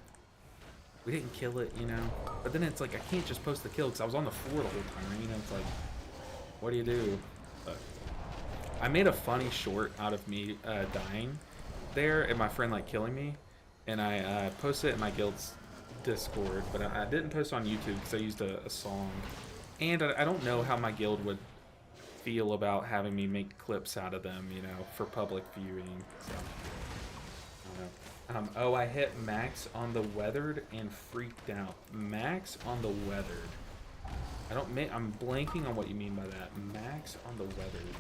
we didn't kill it, you know. But then it's like I can't just post the kill because I was on the floor the whole time. You know, it's like, what do you do? But I made a funny short out of me dying there and my friend like killing me, and I posted it in my guild's Discord, but I didn't post on YouTube because I used a song, and I don't know how my guild would feel about having me make clips out of them, you know, for public viewing. So I don't know. Oh, I hit max on the weathered and freaked out. Max on the weathered. I'm blanking on what you mean by that. Max on the weathered.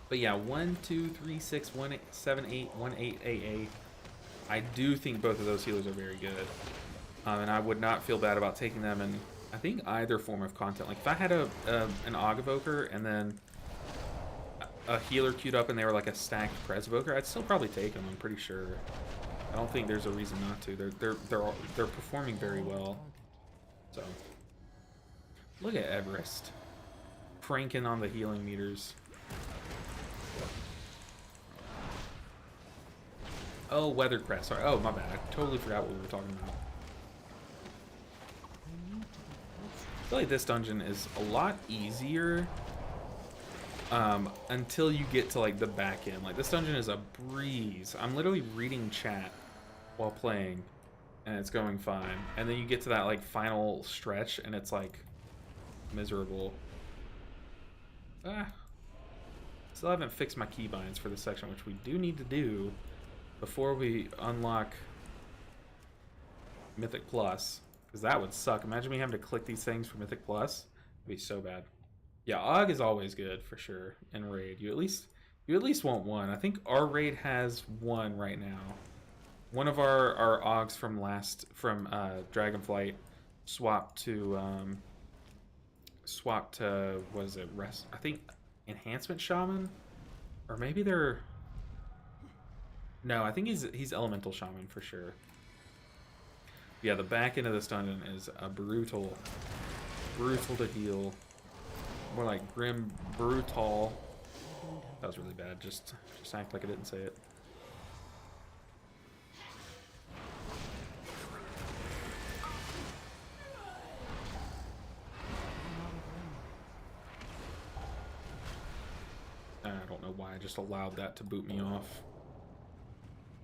But yeah, 1, 2, 3, 6, 1, 8, 7, 8, 1, 8, 8, 8. I do think both of those healers are very good. And I would not feel bad about taking them in, I think, either form of content. Like if I had an Aug Evoker and then a healer queued up and they were like a stacked Pres Evoker, I'd still probably take them, I'm pretty sure. I don't think there's a reason not to. They're performing very well. So look at Everest cranking on the healing meters. Oh, weathered crest. Sorry. Oh, my bad. I totally forgot what we were talking about. I feel like this dungeon is a lot easier until you get to like the back end. Like this dungeon is a breeze. I'm literally reading chat while playing, and it's going fine. And then you get to that like final stretch, and it's like miserable. Still haven't fixed my keybinds for this section, which we do need to do before we unlock Mythic Plus, because that would suck. Imagine me having to click these things for Mythic Plus. It'd be so bad. Yeah, AUG is always good for sure in raid. You at least want one. I think our raid has one right now. One of our AUGs from Dragonflight swapped to what is it? I think Enhancement Shaman, or maybe they're. No, I think he's Elemental Shaman for sure. Yeah, the back end of this dungeon is brutal to heal. More like grim, brutal. That was really bad. Just act like I didn't say it. I don't know why I just allowed that to boot me off.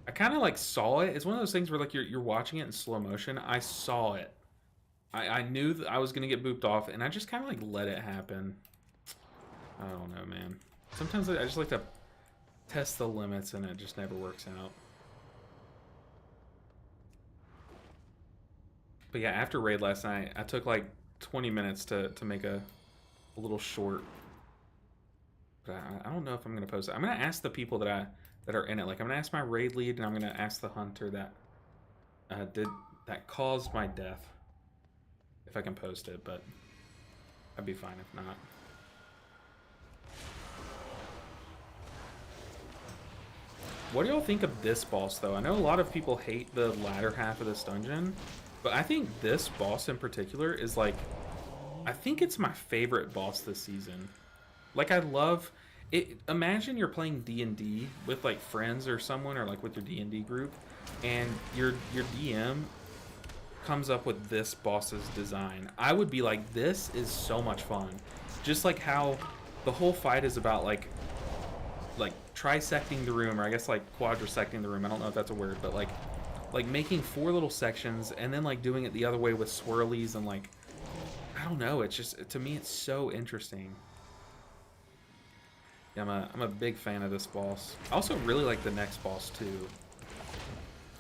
I kind of like saw it. It's one of those things where like you're watching it in slow motion. I saw it. I knew that I was gonna get booped off, and I just kind of like let it happen. I don't know, man. Sometimes I just like to test the limits, and it just never works out. But yeah, after raid last night, I took like 20 minutes to make a little short. But I don't know if I'm gonna post it. I'm gonna ask the people that are in it. Like I'm gonna ask my raid lead, and I'm gonna ask the hunter that caused my death, if I can post it, but I'd be fine if not. What do y'all think of this boss though? I know a lot of people hate the latter half of this dungeon, but I think this boss in particular is like, I think it's my favorite boss this season. Like I love it. Imagine you're playing D&D with like friends or someone, or like with your D&D group, and your DM comes up with this boss's design, I would be like, this is so much fun. Just like how the whole fight is about like trisecting the room, or I guess like quadrisecting the room. I don't know if that's a word, but like making 4 little sections and then like doing it the other way with swirlies and like, I don't know. It's just, to me, it's so interesting. Yeah, I'm a big fan of this boss. I also really like the next boss too.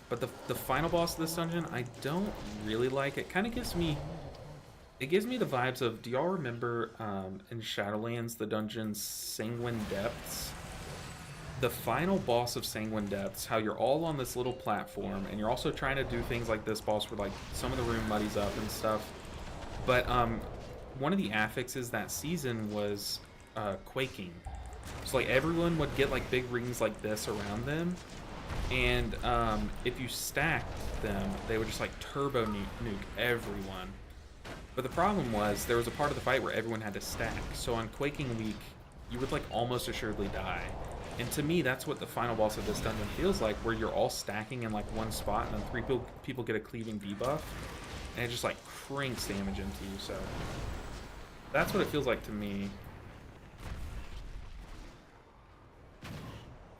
But the final boss of this dungeon, I don't really like. It kind of gives me, the vibes of, do y'all remember in Shadowlands, the dungeon Sanguine Depths? The final boss of Sanguine Depths, how you're all on this little platform, and you're also trying to do things like this boss where like some of the room muddies up and stuff. But one of the affixes that season was quaking. So like everyone would get like big rings like this around them, and if you stacked them, they would just like turbo nuke everyone. But the problem was, there was a part of the fight where everyone had to stack. So on Quaking Week, you would like almost assuredly die. And to me, that's what the final boss of this dungeon feels like, where you're all stacking in like one spot, and then 3 people get a cleaving debuff, and it just like cranks damage into you. So that's what it feels like to me.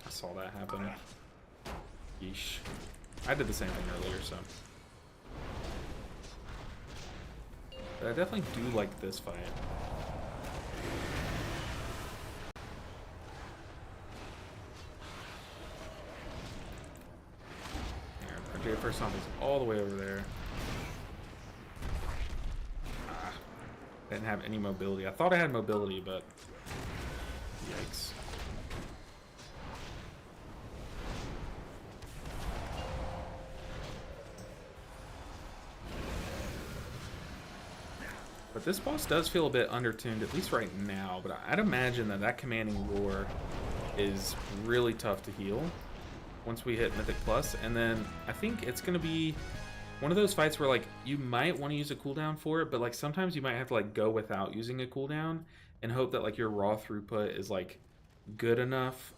I saw that happen. Yeesh. I did the same thing earlier, so. But I definitely do like this fight. Our first zombie's all the way over there. Ah, didn't have any mobility. I thought I had mobility, but yikes. But this boss does feel a bit undertuned, at least right now. But I'd imagine that commanding roar is really tough to heal once we hit Mythic Plus. And then I think it's going to be one of those fights where like you might want to use a cooldown for it, but like sometimes you might have to like go without using a cooldown and hope that like your raw throughput is like good enough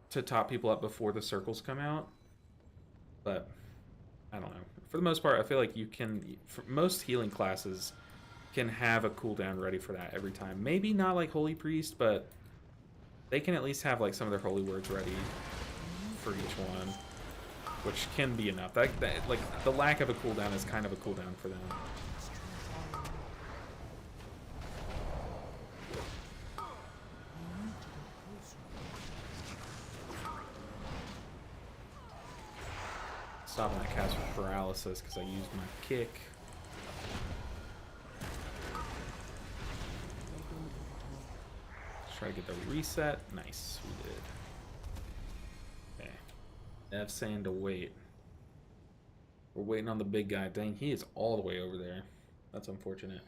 to top people up before the circles come out. But I don't know. For the most part, I feel like you can, for most healing classes, can have a cooldown ready for that every time. Maybe not like Holy Priest, but they can at least have like some of their holy words ready for each one, which can be enough. That like the lack of a cooldown is kind of a cooldown for them. Stopping that cast with paralysis because I used my kick. Let's try to get the reset. Nice, we did. F saying to wait. We're waiting on the big guy. Dang, he is all the way over there. That's unfortunate.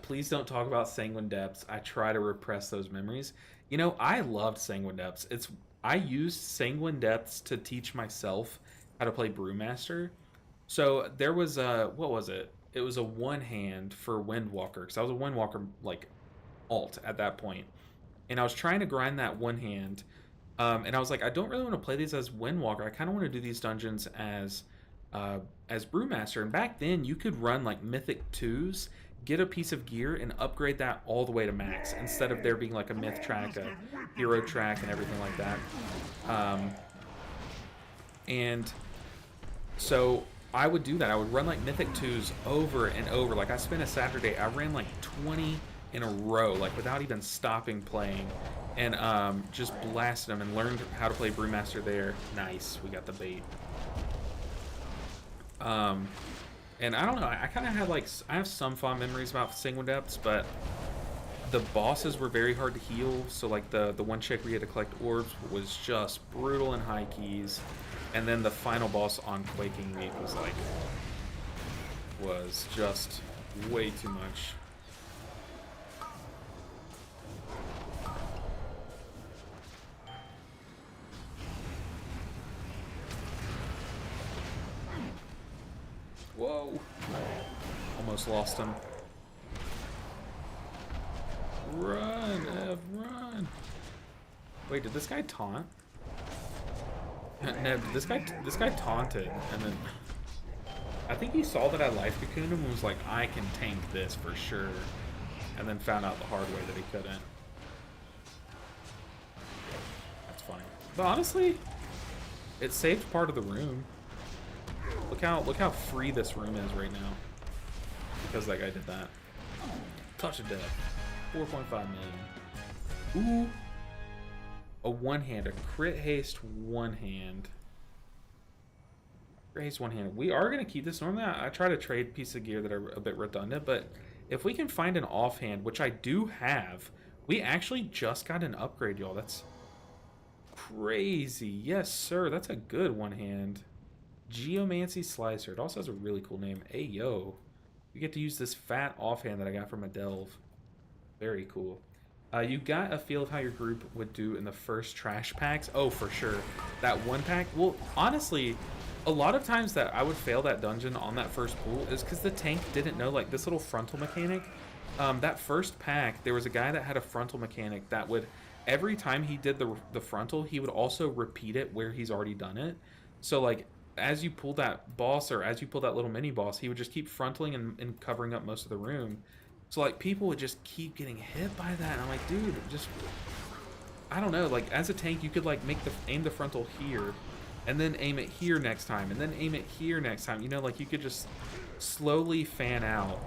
Please don't talk about Sanguine Depths. I try to repress those memories. You know, I loved Sanguine Depths. I used Sanguine Depths to teach myself how to play Brewmaster. So there was a, what was it? It was a one hand for Windwalker, because I was a Windwalker like alt at that point. And I was trying to grind that one hand. And I was like, I don't really want to play these as Windwalker. I kind of want to do these dungeons as Brewmaster. And back then, you could run like Mythic 2s, get a piece of gear, and upgrade that all the way to max, instead of there being like a Myth track, a Hero track, and everything like that. And so I would do that. I would run like Mythic 2s over and over. Like I spent a Saturday, I ran like 20 in a row, like without even stopping playing. And just blasted them and learned how to play Brewmaster there. Nice, we got the bait. And I don't know, I kind of had like, I have some fond memories about Sanguine Depths, but the bosses were very hard to heal. So like the one check where you had to collect orbs was just brutal in high keys. And then the final boss on Quaking Week was just way too much. Whoa. Almost lost him. Run, Ev, run. Wait, did this guy taunt? Neb, this guy taunted, and then I think he saw that I life cocooned him and was like, I can tank this for sure. And then found out the hard way that he couldn't. That's fine. But honestly, it saved part of the room. Look how free this room is right now. Because that guy did that. Touch of death. 4.5 million. Ooh. A one-hand. A crit haste one-hand. Crit haste one-hand. We are going to keep this. Normally, I try to trade pieces of gear that are a bit redundant. But if we can find an offhand, which I do have, we actually just got an upgrade, y'all. That's crazy. Yes, sir. That's a good one-hand. Geomancy Slicer. It also has a really cool name. Ayo. We get to use this fat offhand that I got from a delve. Very cool. You got a feel of how your group would do in the first trash packs? Oh, for sure. That one pack? Well, honestly, a lot of times that I would fail that dungeon on that first pool is because the tank didn't know, like, this little frontal mechanic. That first pack, there was a guy that had a frontal mechanic that would, every time he did the frontal, he would also repeat it where he's already done it. So, like, as you pull that boss, or as you pull that little mini boss, he would just keep frontaling and covering up most of the room. So, like, people would just keep getting hit by that. And I'm like, dude, just, I don't know. Like, as a tank, you could, like, aim the frontal here, and then aim it here next time, and then aim it here next time. You know, like, you could just slowly fan out.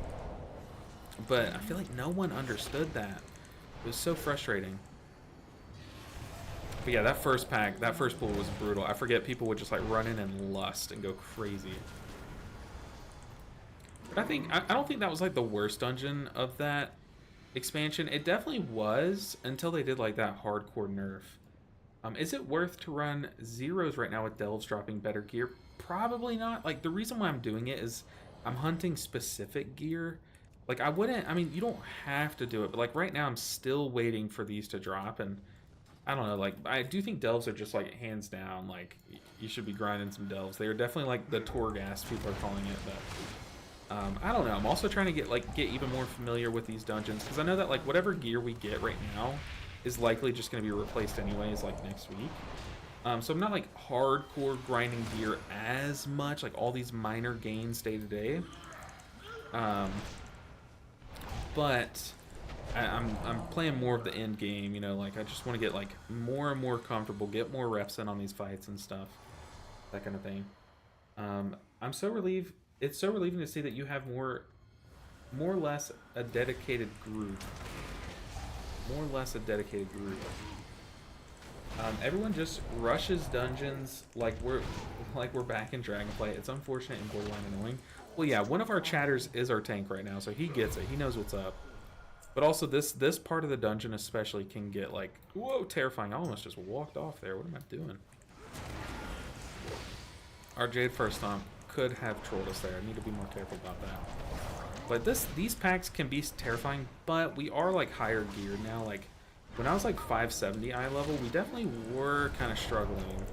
But I feel like no one understood that. It was so frustrating. But yeah, that first pack, that first pool was brutal. I forget, people would just, like, run in and lust and go crazy. But I don't think that was, like, the worst dungeon of that expansion. It definitely was until they did, like, that hardcore nerf. Is it worth to run 0's right now with delves dropping better gear? Probably not. Like, the reason why I'm doing it is I'm hunting specific gear. Like, I mean, you don't have to do it, but, like, right now I'm still waiting for these to drop, and I don't know, like, I do think delves are just, like, hands down, like, you should be grinding some delves. They are definitely, like, the Torghast, people are calling it, but I don't know. I'm also trying to get even more familiar with these dungeons, because I know that, like, whatever gear we get right now is likely just going to be replaced anyways, like, next week. So I'm not, like, hardcore grinding gear as much, like, all these minor gains day to day. But I'm playing more of the end game, you know, like, I just want to get, like, more and more comfortable, get more reps in on these fights and stuff, that kind of thing. I'm so relieved. It's so relieving to see that you have more or less a dedicated group. More or less a dedicated group. Everyone just rushes dungeons like we're back in Dragonflight. It's unfortunate and borderline annoying. Well, yeah, one of our chatters is our tank right now, so he gets it. He knows what's up. But also, this part of the dungeon especially can get, like, whoa, terrifying. I almost just walked off there. What am I doing? Our Jade First Stomp could have trolled us there. I need to be more careful about that. But these packs can be terrifying, but we are, like, higher geared now. Like, when I was, like, 570 eye level, we definitely were kind of struggling.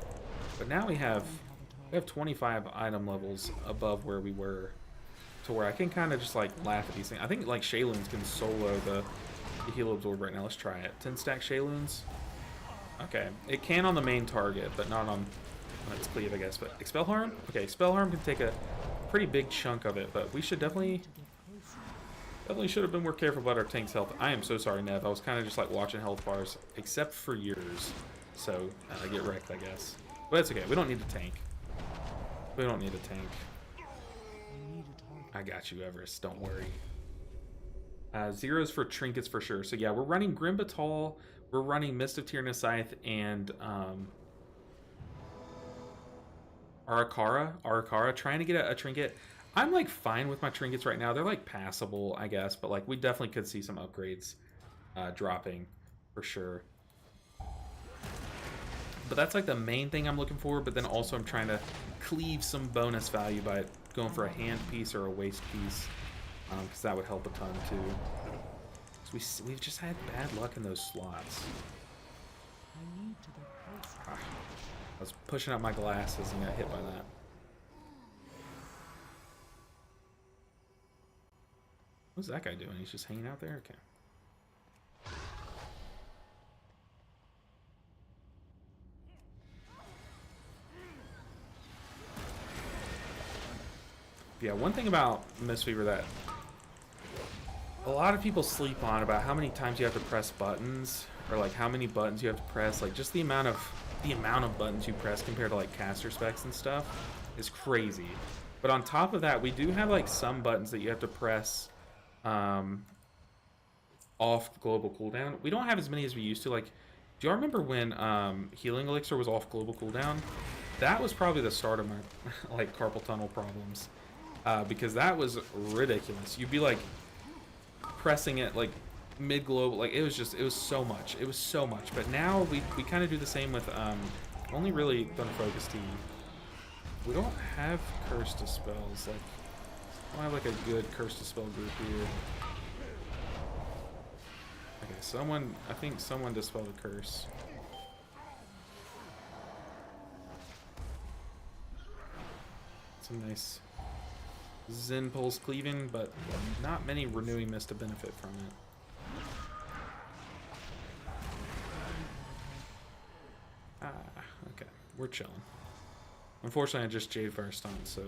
But now we have 25 item levels above where we were, to where I can kind of just, like, laugh at these things. I think, like, Shayloons can solo the Helo Absorb right now. Let's try it. 10 stack Shayloons. Okay. It can on the main target, but not on its cleave, I guess. But Expel Harm? Okay, Expel Harm can take a pretty big chunk of it, but we should definitely should have been more careful about our tank's health. I am so sorry, Nev. I was kind of just, like, watching health bars, except for yours. So, I get wrecked, I guess. But it's okay. We don't need a tank. We don't need a tank. I got you, Everest. Don't worry. 0's for trinkets for sure. So, yeah, we're running Grimbatal. We're running Mist of Tyrannus Scythe and Arakara, trying to get a trinket. I'm, like, fine with my trinkets right now. They're, like, passable, I guess, but, like, we definitely could see some upgrades dropping for sure. But that's, like, the main thing I'm looking for, but then also I'm trying to cleave some bonus value by going for a hand piece or a waist piece, because that would help a ton too. So we've just had bad luck in those slots. I was pushing up my glasses and got hit by that. What's that guy doing? He's just hanging out there? Okay. Yeah, one thing about Mistweaver that a lot of people sleep on about how many times you have to press buttons, or like how many buttons you have to press, like just the amount of buttons you press compared to like caster specs and stuff is crazy. But on top of that, we do have like some buttons that you have to press off global cooldown. We don't have as many as we used to. Like, do y'all remember when healing elixir was off global cooldown? That was probably the start of my like carpal tunnel problems, because that was ridiculous. You'd be like pressing it like mid global, like it was so much. It was so much. But now we kind of do the same with only really done focus T. We don't have curse dispels. Like, I don't have like a good curse dispel group here. Okay, I think someone dispelled a curse. Some nice Zen pulse cleaving, but not many renewing mist to benefit from it. Okay, we're chilling. Unfortunately, I just Jade Fire stunned, so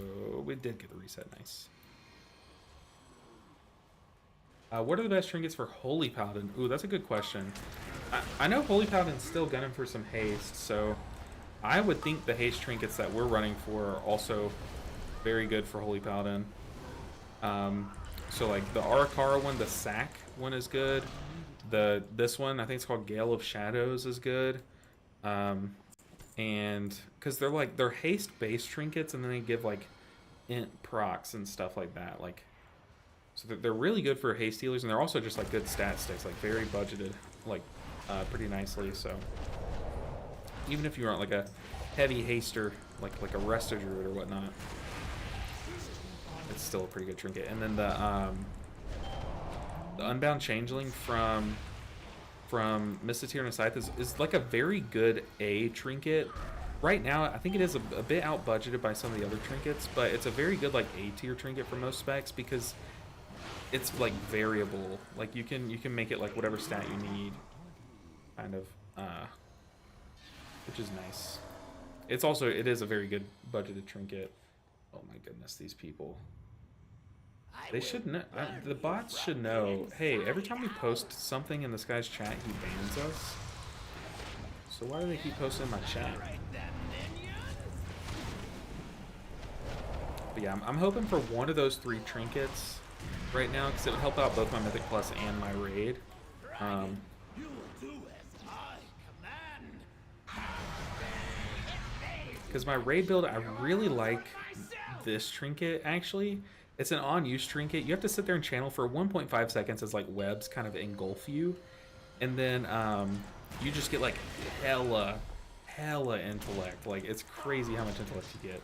we did get the reset. Nice. What are the best trinkets for Holy Paladin? Ooh, that's a good question. I know Holy Paladin's still gunning for some haste, so I would think the haste trinkets that we're running for are also very good for Holy Paladin. So like the Arakara one, the Sack one is good. This one, I think it's called Gale of Shadows, is good. And because they're haste based trinkets, and then they give like int procs and stuff like that. Like, so they're really good for haste healers, and they're also just like good stat sticks, like very budgeted, like pretty nicely. So even if you aren't like a heavy haster, like a Resto Druid or whatnot, it's still a pretty good trinket. And then the Unbound Changeling from Mistweaver Mythic is like a very good A trinket. Right now, I think it is a bit out budgeted by some of the other trinkets, but it's a very good like A tier trinket for most specs because it's like variable. Like you can make it like whatever stat you need, kind of, which is nice. It is a very good budgeted trinket. Oh my goodness, these people. They should know. The bots should know. Hey, every time we post something in this guy's chat, he bans us. So why do they keep posting in my chat? But yeah, I'm hoping for one of those 3 trinkets right now, because it would help out both my Mythic Plus and my Raid. Because my Raid build, I really like this trinket, actually. It's an on-use trinket. You have to sit there and channel for 1.5 seconds as like webs kind of engulf you. And then you just get like hella intellect. Like, it's crazy how much intellect you get.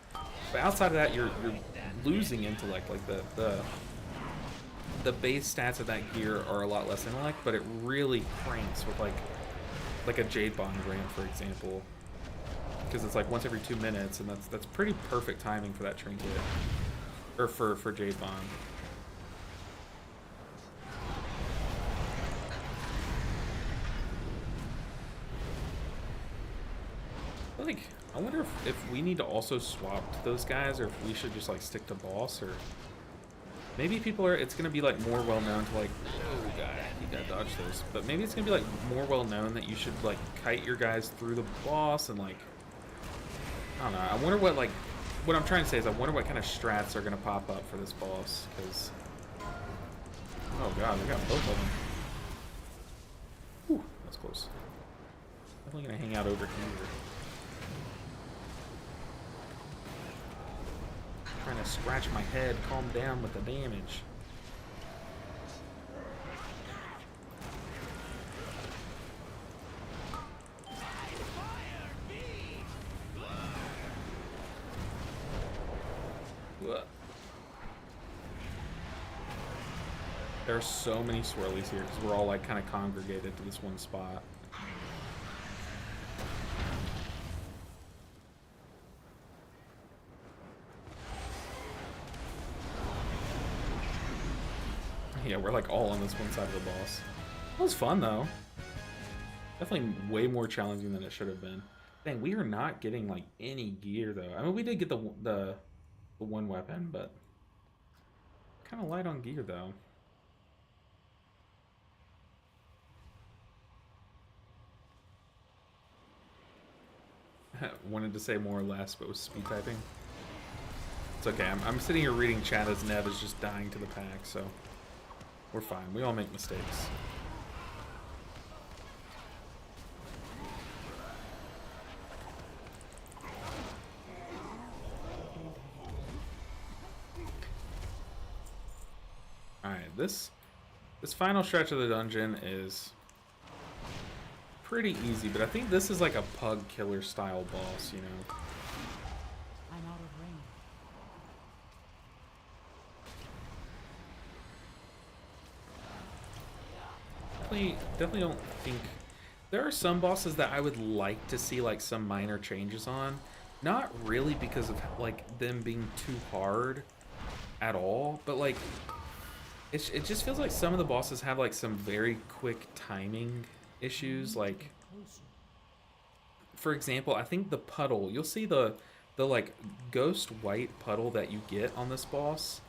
But outside of that, you're losing intellect. Like the base stats of that gear are a lot less intellect, but it really cranks with like a Jade Bond ramp, for example. Because it's like once every 2 minutes, and that's pretty perfect timing for that trinket. Or for Jade Bond. I wonder if we need to also swap to those guys, or if we should just like stick to boss, or maybe it's gonna be like more well known to like, oh god, you gotta dodge those. But maybe it's gonna be like more well known that you should like kite your guys through the boss, and like, I don't know. I wonder what I'm trying to say is I wonder what kind of strats are going to pop up for this boss, because... Oh god, we got both of them. Whew, that's close. Definitely going to hang out over here. Trying to scratch my head, calm down with the damage. There are so many swirlies here because we're all like kind of congregated to this one spot. Yeah, we're like all on this one side of the boss. That was fun though. Definitely way more challenging than it should have been. Dang, we are not getting like any gear though. I mean, we did get the one weapon, but kind of light on gear, though. Wanted to say more or less, but was speed typing. It's okay. I'm sitting here reading chat as Nev is just dying to the pack, so we're fine. We all make mistakes. Alright, this final stretch of the dungeon is pretty easy, but I think this is like a pug killer style boss, you know. I'm out of range. Definitely don't think there are some bosses that I would like to see like some minor changes on. Not really because of like them being too hard at all, but like it just feels like some of the bosses have like some very quick timing issues. Like, for example, I think the puddle, you'll see the like ghost white puddle that you get on this boss,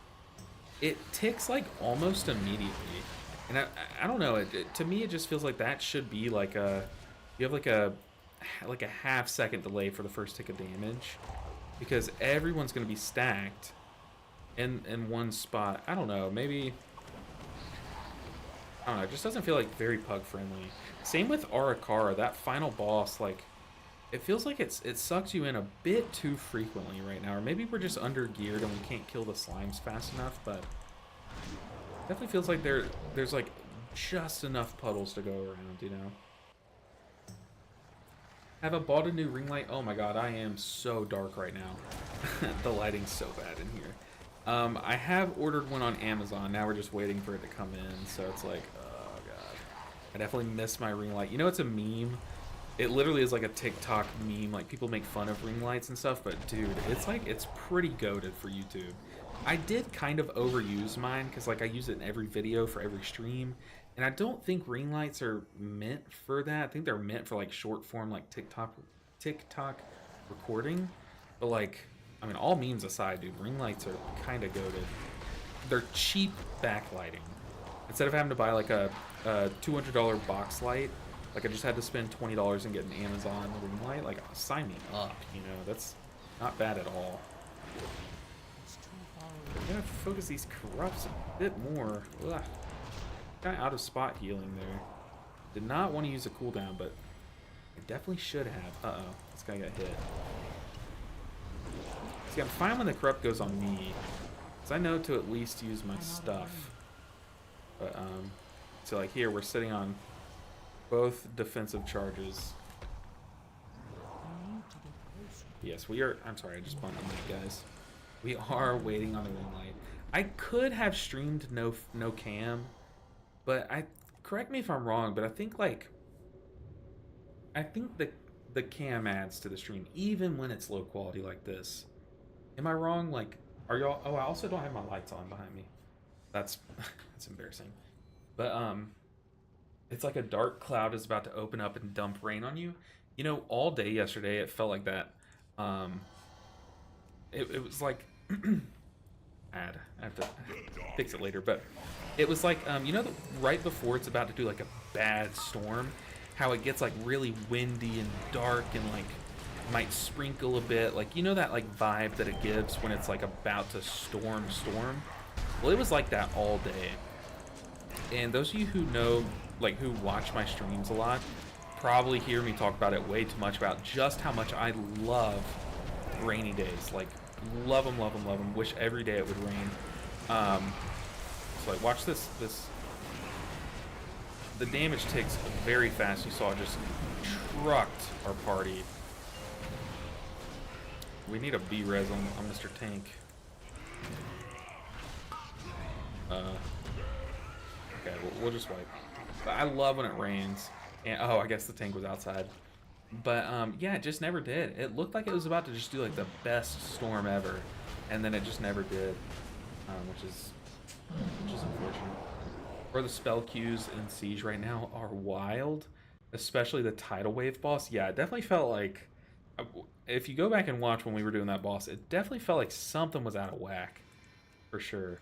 it ticks like almost immediately. And I don't know, to me it just feels like that should be like a, you have like a half-second delay for the first tick of damage, because everyone's going to be stacked in one spot. I don't know, maybe, I don't know, it just doesn't feel like very pug friendly. Same with Arakara, that final boss, like, it feels like it sucks you in a bit too frequently right now, or maybe we're just under geared and we can't kill the slimes fast enough, but definitely feels like there's like just enough puddles to go around, you know. Have I bought a new ring light? Oh my god, I am so dark right now. The lighting's so bad in here. I have ordered one on Amazon. Now we're just waiting for it to come in, so it's like, oh god. I definitely miss my ring light. You know, it's a meme. It literally is like a TikTok meme. Like, people make fun of ring lights and stuff, but dude, it's like, it's pretty goated for YouTube. I did kind of overuse mine because like I use it in every video for every stream, and I don't think ring lights are meant for that. I think they're meant for like short form, like TikTok recording. But like, I mean, all memes aside, dude, ring lights are kind of goated. They're cheap backlighting. Instead of having to buy like a $200 box light, like I just had to spend $20 and get an Amazon ring light. Like, sign me up, you know, that's not bad at all. I'm gonna focus these corrupts a bit more. Ugh. Kind of out of spot healing there. Did not want to use a cooldown, but I definitely should have. Uh-oh, this guy got hit. See, I'm fine when the corrupt goes on me, because I know to at least use my stuff. But, so like here, we're sitting on both defensive charges. Yes, we are. I'm sorry, I just bumped the mic, guys. We are waiting on the ring light. I could have streamed no cam, but correct me if I'm wrong, but I think the cam adds to the stream even when it's low quality like this. Am I wrong? Like, are y'all? Oh, I also don't have my lights on behind me. That's embarrassing. But it's like a dark cloud is about to open up and dump rain on you. You know, all day yesterday it felt like that. It was like I have to fix it later, but it was like you know, right before it's about to do like a bad storm, how it gets like really windy and dark and like might sprinkle a bit, like, you know, that like vibe that it gives when it's like about to storm. Well, it was like that all day. And those of you who know, like, who watch my streams a lot, probably hear me talk about it way too much, about just how much I love rainy days. Like, love them. Wish every day it would rain. So like, watch this. The damage ticks very fast. You saw it just trucked our party. We need a B-res on Mr. Tank. Okay, we'll just wipe. But I love when it rains. And oh, I guess the tank was outside. But yeah, it just never did. It looked like it was about to just do like the best storm ever, and then it just never did, which is unfortunate. Or the spell queues in Siege right now are wild, especially the tidal wave boss. Yeah, it definitely felt like, if you go back and watch when we were doing that boss, it definitely felt like something was out of whack, for sure.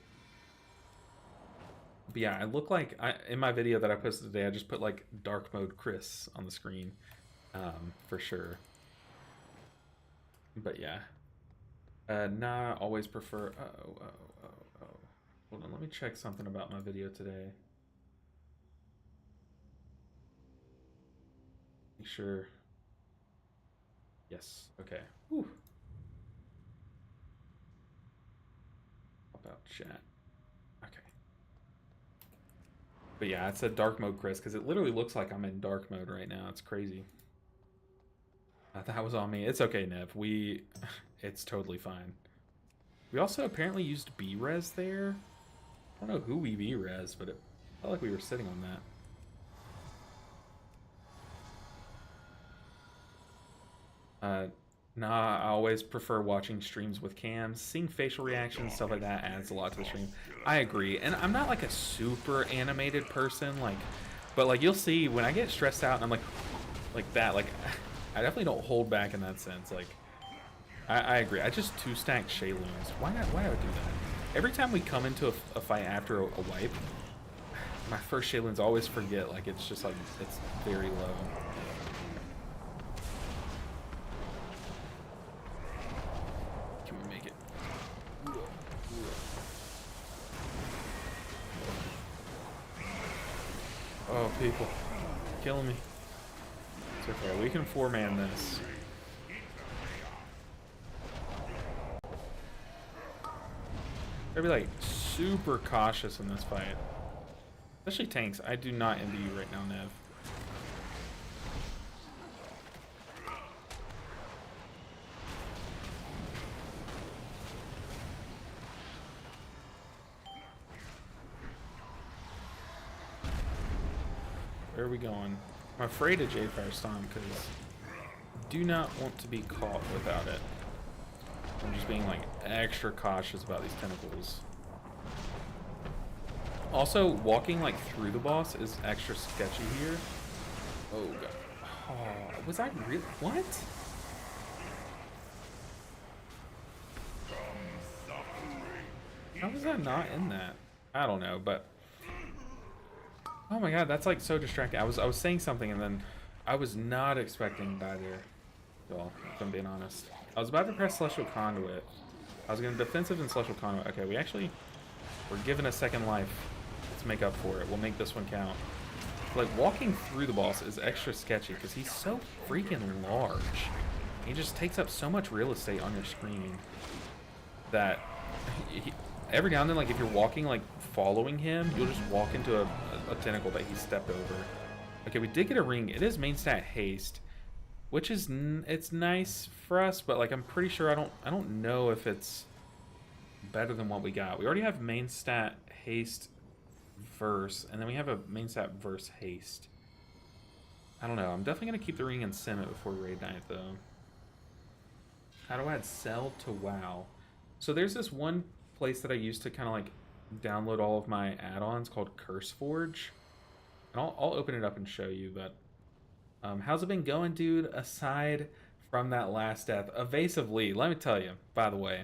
But yeah, I look like in my video that I posted today, I just put like dark mode Chris on the screen, for sure. But yeah, nah, always prefer. Oh. Hold on, let me check something about my video today. Make sure. Yes. Okay. Whew. About chat. Okay. But yeah, it said dark mode Chris because it literally looks like I'm in dark mode right now. It's crazy. That was on me. It's okay, Nev. It's totally fine. We also apparently used B-res there. I don't know who we B-res, but it felt like we were sitting on that. Nah, I always prefer watching streams with cams. Seeing facial reactions, stuff like that adds a lot to the stream. I agree. And I'm not like a super animated person, like, but like you'll see when I get stressed out and I'm like that, like I definitely don't hold back in that sense. Like I agree. I just two-stack Shayloons. Why do I do that? Every time we come into a fight after a wipe, my first Shayloons always forget, like it's just like it's very low. Oh, people. Killing me. It's okay. We can four-man this. Gotta be, like, super cautious in this fight. Especially tanks. I do not envy you right now, Nev. Where are we going? I'm afraid of J-Fire Storm because I do not want to be caught without it. I'm just being like extra cautious about these tentacles. Also, walking like through the boss is extra sketchy here. Oh god. Oh, was I really? What? How was that not in that? I don't know, but oh my god, that's like so distracting. I was saying something and then I was not expecting to die there. Well, if I'm being honest. I was about to press Celestial Conduit. I was going to defensive and Celestial Conduit. Okay, we're given a second life. Let's make up for it. We'll make this one count. Like, walking through the boss is extra sketchy because he's so freaking large. He just takes up so much real estate on your screen that every now and then, like, if you're walking, like, following him, you'll just walk into a tentacle that he stepped over. Okay, we did get a ring. It is main stat haste, which is it's nice for us, but like I'm pretty sure I don't know if it's better than what we got. We already have main stat haste verse, and then we have a main stat verse haste. I don't know. I'm definitely gonna keep the ring and sim it before raid night though. How do I add sell to WoW? So there's this one place that I used to kind of like download all of my add-ons called CurseForge. And I'll open it up and show you, but how's it been going, dude? Aside from that last death, evasively, let me tell you, by the way,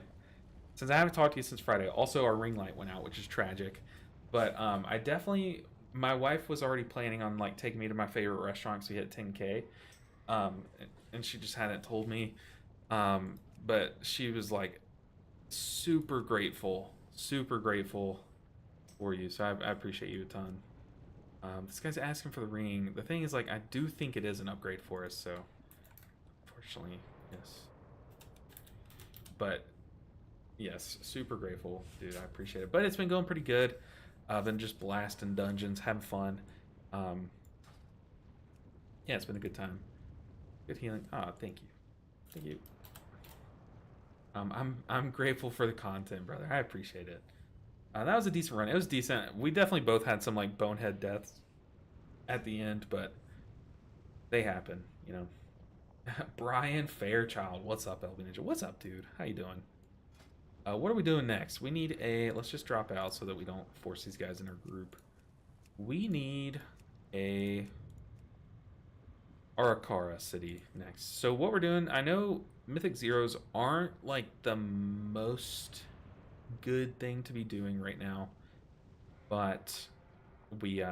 since I haven't talked to you since Friday, also our ring light went out, which is tragic. But I definitely, my wife was already planning on like taking me to my favorite restaurant because we hit 10K. And she just hadn't told me. But she was like super grateful for you. So I appreciate you a ton. This guy's asking for the ring. The thing is, like, I do think it is an upgrade for us, so unfortunately, yes. But yes, super grateful, dude. I appreciate it. But it's been going pretty good. Been just blasting dungeons, having fun. Yeah, it's been a good time. Good healing. Ah, thank you. I'm grateful for the content, brother. I appreciate it. That was a decent run. It was decent. We definitely both had some like bonehead deaths at the end, but they happen, you know. Brian Fairchild, what's up, LB Ninja? What's up, dude? How you doing? What are we doing next? We need a. Let's just drop out so that we don't force these guys in our group. We need a Arakara city next. So what we're doing, I know Mythic Zeros aren't like the most good thing to be doing right now, but we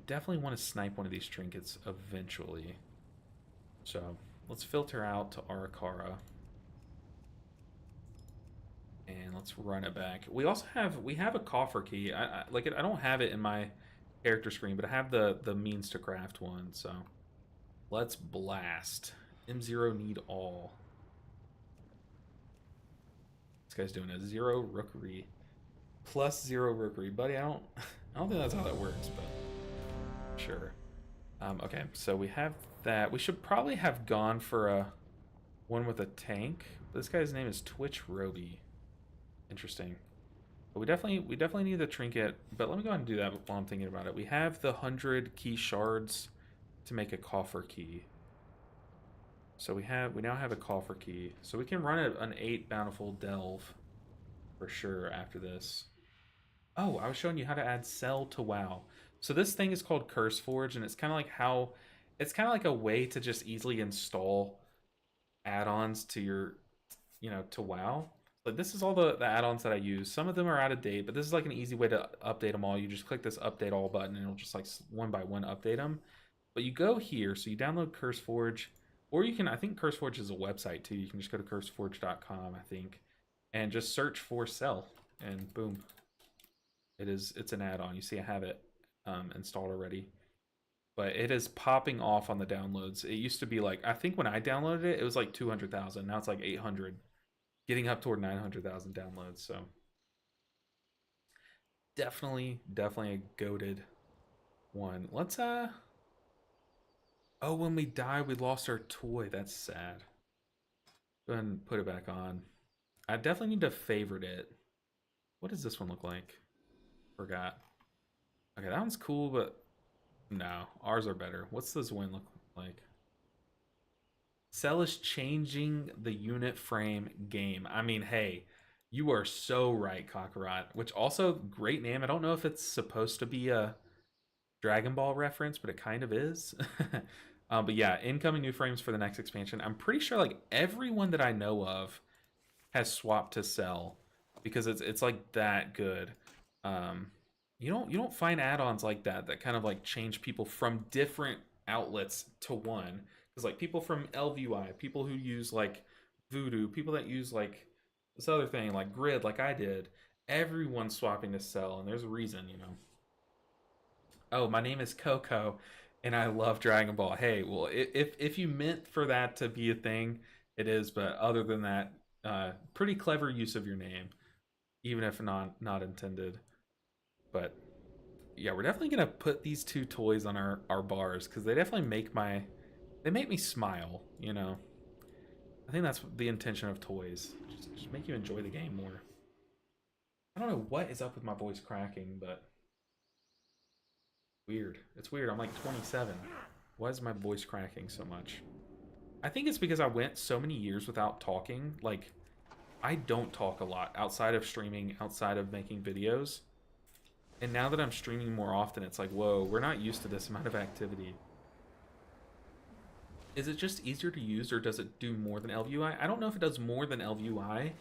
definitely want to snipe one of these trinkets eventually. So let's filter out to Arakara. And let's run it back. We also have a coffer key. I don't have it in my character screen, but I have the means to craft one. So let's blast. M0 need all. This guy's doing a 0 rookery plus 0 rookery, buddy. I don't think that's how that works, but sure. Okay, so we have that. We should probably have gone for a one with a tank. This guy's name is Twitch Roby. Interesting. But we definitely need the trinket, but let me go ahead and do that while I'm thinking about it. We have the 100 key shards to make a coffer key. So we now have a coffer key. So we can run an 8 bountiful delve for sure after this. Oh, I was showing you how to add cell to WoW. So this thing is called CurseForge, and it's kind of like a way to just easily install add-ons to your, to WoW. Like this is all the add-ons that I use. Some of them are out of date, but this is like an easy way to update them all. You just click this update all button and it'll just like one by one update them. But you go here, so you download CurseForge, or you can, I think CurseForge is a website too. You can just go to curseforge.com, I think, and just search for cell, and boom. It's an add-on. You see I have it installed already. But it is popping off on the downloads. It used to be like, I think when I downloaded it, it was like 200,000. Now it's like 800. Getting up toward 900,000 downloads, so definitely a goated one. Let's oh, when we die, we lost our toy. That's sad. Go ahead and put it back on. I definitely need to favorite it. What does this one look like? Forgot. Okay, that one's cool, but no, ours are better. What's this win look like? Cell is changing the unit frame game. I mean, hey, you are so right, Kakarot. Which also, great name. I don't know if it's supposed to be a Dragon Ball reference, but it kind of is. But yeah, incoming new frames for the next expansion. I'm pretty sure like everyone that I know of has swapped to Cell because it's like that good. You don't find add-ons like that kind of like change people from different outlets to one. Because like people from LVUI, people who use like Voodoo, people that use like this other thing like Grid, like I did, everyone's swapping to Cell, and there's a reason, Oh, my name is Coco, and I love Dragon Ball. Hey, well, if you meant for that to be a thing, it is. But other than that, pretty clever use of your name, even if not intended. But yeah, we're definitely gonna put these two toys on our bars because they definitely they make me smile, I think that's the intention of toys. Just make you enjoy the game more. I don't know what is up with my voice cracking, but weird. It's weird. I'm like 27. Why is my voice cracking so much? I think it's because I went so many years without talking. Like, I don't talk a lot outside of streaming, outside of making videos. And now that I'm streaming more often, it's like, whoa, we're not used to this amount of activity. Is it just easier to use, or does it do more than LVUI? I don't know if it does more than LVUI,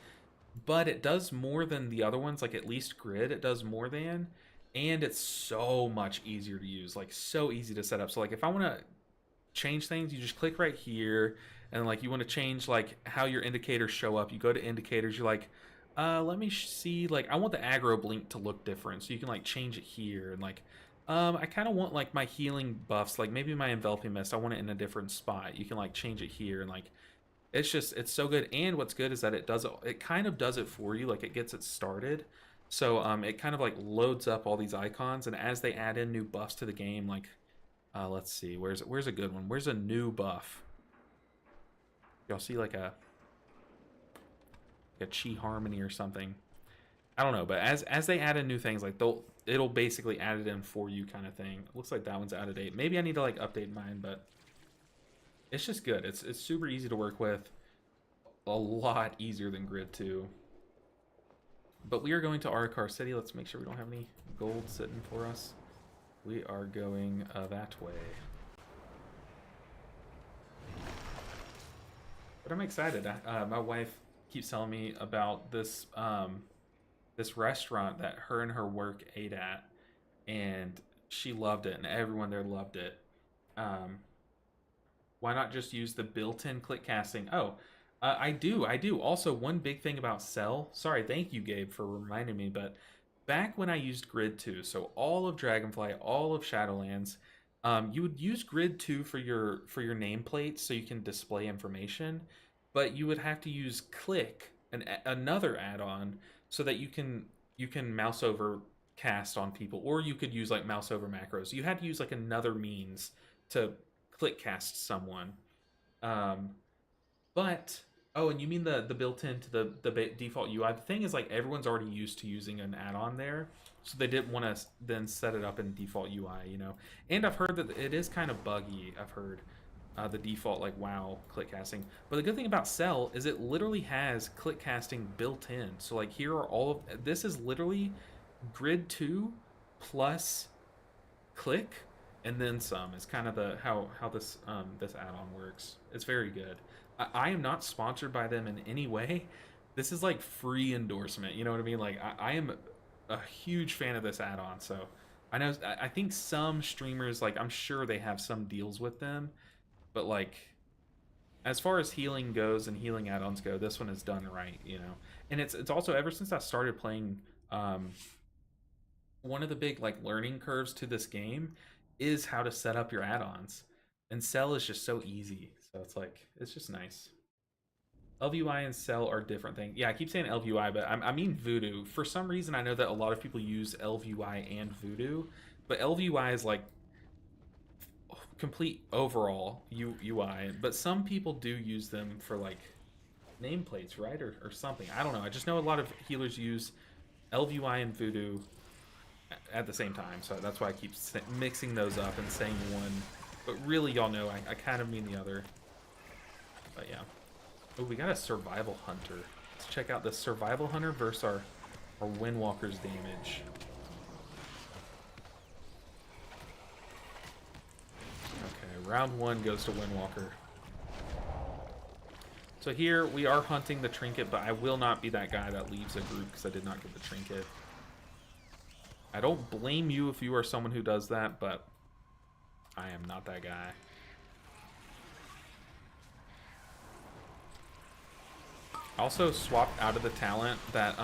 but it does more than the other ones, like at least Grid it does more than, and it's so much easier to use, like so easy to set up. So like if I want to change things, you just click right here, and like you want to change like how your indicators show up, you go to indicators, you're like, let me see, like I want the aggro blink to look different, so you can like change it here, and like I kind of want like my healing buffs, like maybe my enveloping mist, I want it in a different spot. You can like change it here, and like it's so good. And what's good is that it kind of does it for you, like it gets it started. So it kind of like loads up all these icons, and as they add in new buffs to the game, like let's see, where's a good one? Where's a new buff? Y'all see like a chi harmony or something? I don't know, but as they add in new things, like it'll basically add it in for you kind of thing. It looks like that one's out of date. Maybe I need to like update mine, but it's just good. It's super easy to work with. A lot easier than Grid 2. But we are going to Arakar City. Let's make sure we don't have any gold sitting for us. We are going that way. But I'm excited. My wife keeps telling me about this this restaurant that her and her work ate at. and she loved it, and everyone there loved it. Um, why not just use the built-in click casting? Oh, I do. Also, one big thing about Cell. Sorry, thank you, Gabe, for reminding me. But back when I used Grid 2, so all of Dragonflight, all of Shadowlands, you would use Grid 2 for your nameplates, so you can display information. But you would have to use Click, another add-on, so that you can mouse over cast on people, or you could use like mouse over macros. You had to use like another means to click cast someone. Um, but oh, and you mean the built-in to the default UI? The thing is, like, everyone's already used to using an add-on there, so they didn't want to then set it up in default UI, you know. And I've heard that it is kind of buggy. I've heard the default like WoW click casting. But the good thing about Cell is it literally has click casting built in. So like here are all of this is literally Grid 2 plus click and then some. Is kind of the how this this add-on works. It's very good. I am not sponsored by them in any way. This is like free endorsement. You know what I mean? Like I am a huge fan of this add-on. So I think some streamers, like, I'm sure they have some deals with them, but like as far as healing goes and healing add-ons go, this one is done right, you know. And it's also, ever since I started playing, one of the big like learning curves to this game is how to set up your add-ons, and Cell is just so easy. So it's like, it's just nice. LVUI and Cell are different things. Yeah, I keep saying LVUI, but I mean Voodoo. For some reason, I know that a lot of people use LVUI and Voodoo, but LVUI is like complete overall UI, but some people do use them for like nameplates, right? Or something. I don't know. I just know a lot of healers use LVUI and Voodoo at the same time, so that's why I keep mixing those up and saying one, but really, y'all know I kind of mean the other. But yeah. Oh, we got a Survival Hunter. Let's check out the Survival Hunter versus our Windwalker's damage. Okay, round one goes to Windwalker. So here we are hunting the trinket, but I will not be that guy that leaves a group because I did not get the trinket. I don't blame you if you are someone who does that, but I am not that guy. Also swapped out of the talent that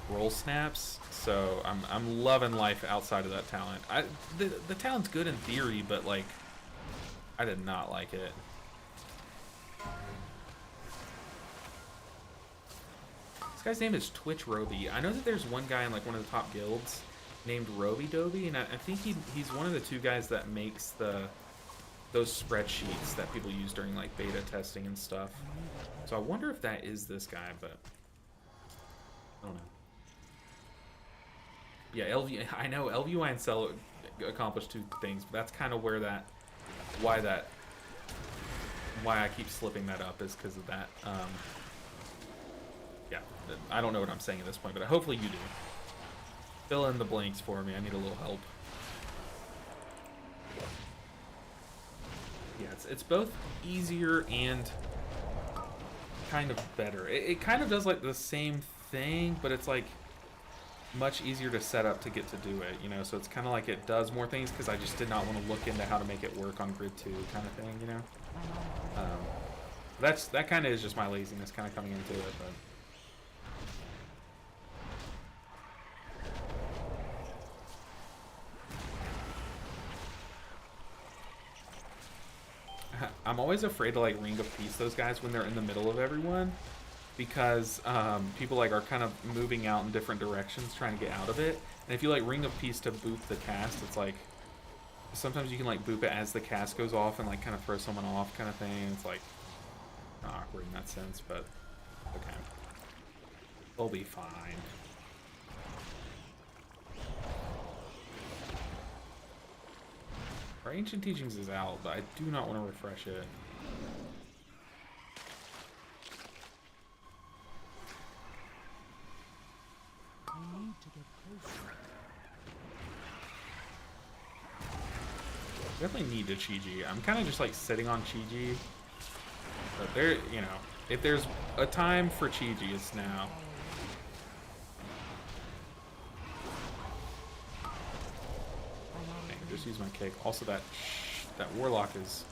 roll snaps, so I'm loving life outside of that talent. The talent's good in theory, but like I did not like it. This guy's name is Twitch Roby. I know that there's one guy in like one of the top guilds named Roby Doby, and I think he's one of the two guys that makes those spreadsheets that people use during like beta testing and stuff. So I wonder if that is this guy, but I don't know. Yeah, I know LVUI and Cell accomplish two things, but that's kind of where why I keep slipping that up is because of that. Yeah, I don't know what I'm saying at this point, but hopefully you do. Fill in the blanks for me. I need a little help. Yeah, it's both easier and kind of better. It kind of does like the same thing, but it's like much easier to set up to get to do it, you know. So it's kind of like it does more things because I just did not want to look into how to make it work on Grid 2 kind of thing, you know. That kind of is just my laziness kind of coming into it, but. I'm always afraid to like Ring of Peace those guys when they're in the middle of everyone, because people like are kind of moving out in different directions trying to get out of it. And if you like Ring of Peace to boop the cast, it's like sometimes you can like boop it as the cast goes off and like kind of throw someone off kind of thing. It's like awkward in that sense, but okay, they'll be fine. Our Ancient Teachings is out, but I do not want to refresh it. I need to get closer. Definitely need to Chi-Ji. I'm kind of just like sitting on Chi-Ji. But there, you know, if there's a time for Chi-Ji, it's now. just use my kick. Also, that warlock is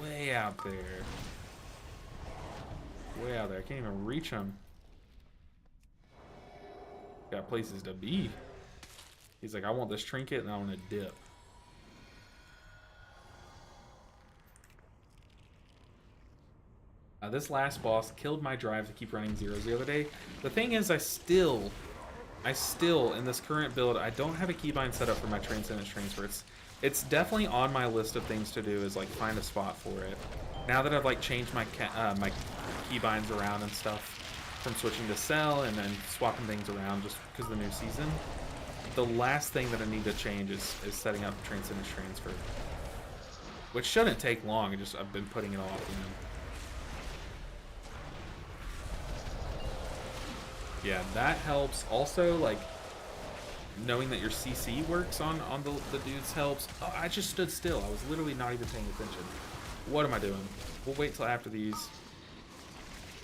way out there. Way out there. I can't even reach him. Got places to be. He's like, I want this trinket and I want to dip. This last boss killed my drive to keep running 0's the other day. The thing is, I still, in this current build, I don't have a keybind set up for my Transcendence Transfer. It's definitely on my list of things to do, is like find a spot for it. Now that I've like changed my my keybinds around and stuff, from switching to Cell and then swapping things around just because of the new season, the last thing that I need to change is setting up Transcendence Transfer, which shouldn't take long. I've been putting it off, you know. Yeah, that helps. Also, like, knowing that your CC works on the dudes helps. Oh, I just stood still. I was literally not even paying attention. What am I doing? We'll wait till after these.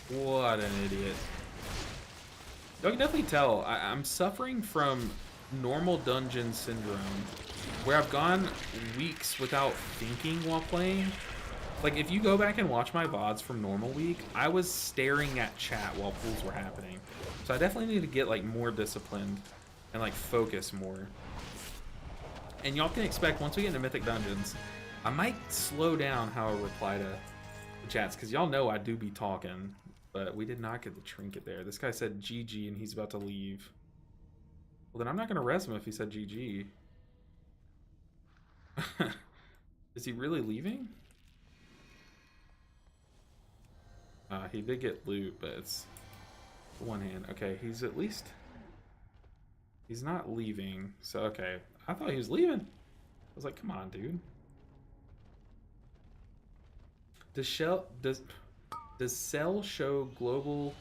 What an idiot. You can definitely tell I'm suffering from normal dungeon syndrome, where I've gone weeks without thinking while playing. Like, if you go back and watch my VODs from normal week, I was staring at chat while pulls were happening. So I definitely need to get, like, more disciplined and, like, focus more. And y'all can expect, once we get into Mythic Dungeons, I might slow down how I reply to the chats, because y'all know I do be talking, but we did not get the trinket there. This guy said GG, and he's about to leave. Well, then I'm not going to res him if he said GG. Is he really leaving? He did get loot, but it's one hand. Okay, he's at least... He's not leaving, so okay. I thought he was leaving. I was like, come on, dude. Does Cell show global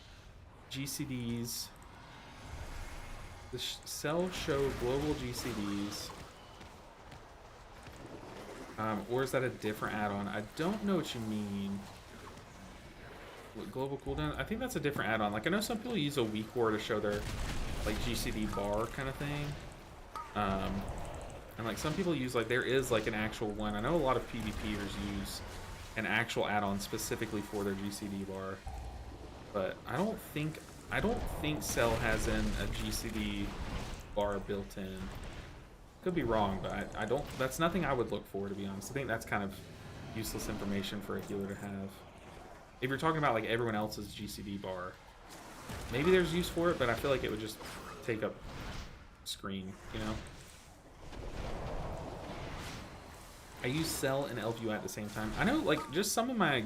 GCDs? Does Cell show global GCDs? Or is that a different add-on? I don't know what you mean. What, global cooldown? I think that's a different add-on. Like, I know some people use a weak war to show their, like, GCD bar kind of thing. And, like, some people use, like, there is, like, an actual one. I know a lot of PvPers use an actual add-on specifically for their GCD bar. But I don't think Cell has a GCD bar built in. Could be wrong, but I don't... That's nothing I would look for, to be honest. I think that's kind of useless information for a healer to have. If you're talking about, like, everyone else's GCD bar, maybe there's use for it, but I feel like it would just take up screen, you know? I use Cell and LVU at the same time. I know, like, just some of my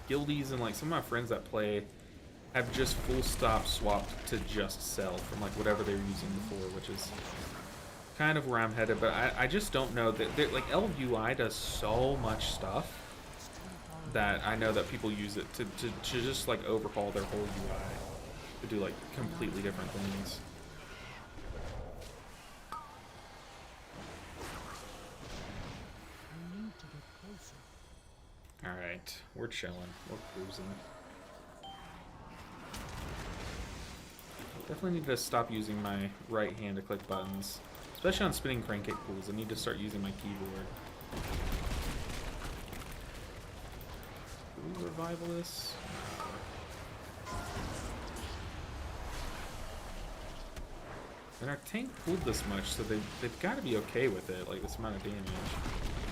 guildies and, like, some of my friends that play have just full stop swapped to just Cell from, like, whatever they were using before, which is kind of where I'm headed. But I just don't know that, like, LVUI does so much stuff that I know that people use it to just, like, overhaul their whole UI to do, like, completely different things. Alright, we're chilling. We're cruising. Definitely need to stop using my right hand to click buttons. Especially on spinning crank pools. I need to start using my keyboard. Do we revival this? And our tank pulled this much, so they've got to be okay with it, like this amount of damage.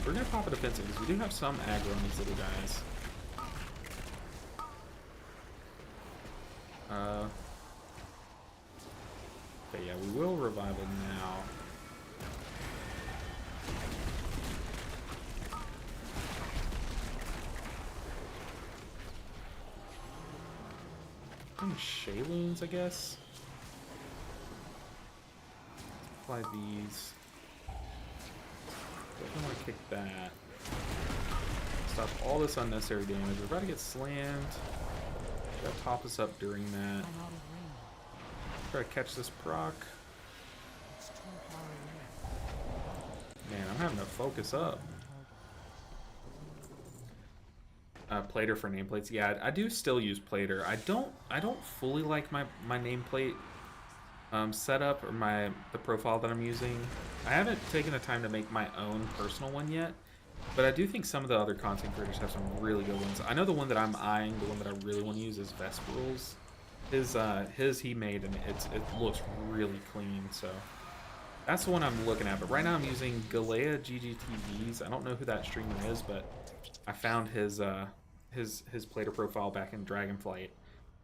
We're going to pop a defensive, because we do have some aggro on these little guys. Okay, yeah, we will revival now. Shayloons, I guess. Apply these. Definitely want to kick that. Stop all this unnecessary damage. We're about to get slammed. Gotta top us up during that. Try to catch this proc. Man, I'm having to focus up. Plater for nameplates. Yeah, I do still use Plater. I don't fully like my nameplate setup or the profile that I'm using. I haven't taken the time to make my own personal one yet, but I do think some of the other content creators have some really good ones. I know the one that I'm eyeing, the one that I really want to use is Vesperals. His he made, and it looks really clean, so that's the one I'm looking at. But right now I'm using Galea GGTVs. I don't know who that streamer is, but I found his player profile back in Dragonflight,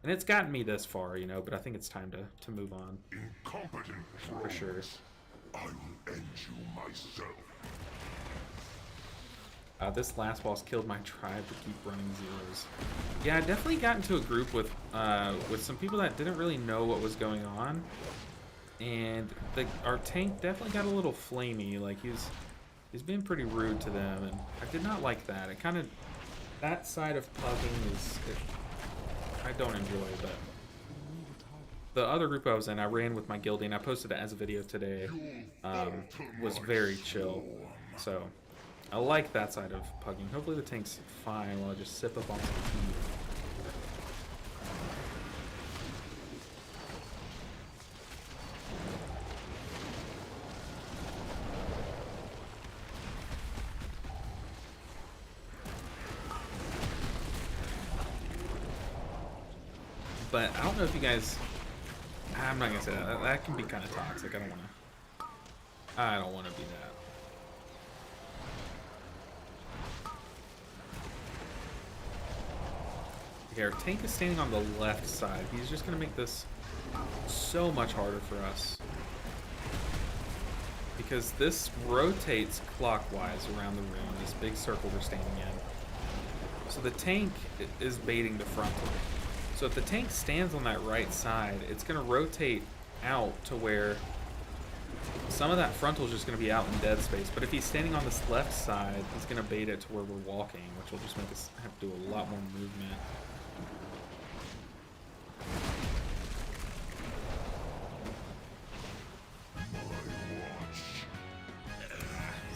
and it's gotten me this far, you know. But I think it's time to move on. Incompetent for sure. I will end you myself. This last boss killed my tribe to keep running 0's. Yeah, I definitely got into a group with some people that didn't really know what was going on, and our tank definitely got a little flamey. Like he's been pretty rude to them, and I did not like that. It kind of, that side of pugging I don't enjoy. But the other group I was in, I ran with my guildie, and I posted it as a video today. Was very chill, so I like that side of pugging. Hopefully the tank's fine while I just sip up on some tea. But I don't know if you guys, I'm not gonna say that. That can be kind of toxic. I don't want to be that. Okay, our tank is standing on the left side. He's just gonna make this so much harder for us, because this rotates clockwise around the room, this big circle we're standing in. So the tank is baiting the frontal. So if the tank stands on that right side, it's going to rotate out to where some of that frontal is just going to be out in dead space. But if he's standing on this left side, he's going to bait it to where we're walking, which will just make us have to do a lot more movement.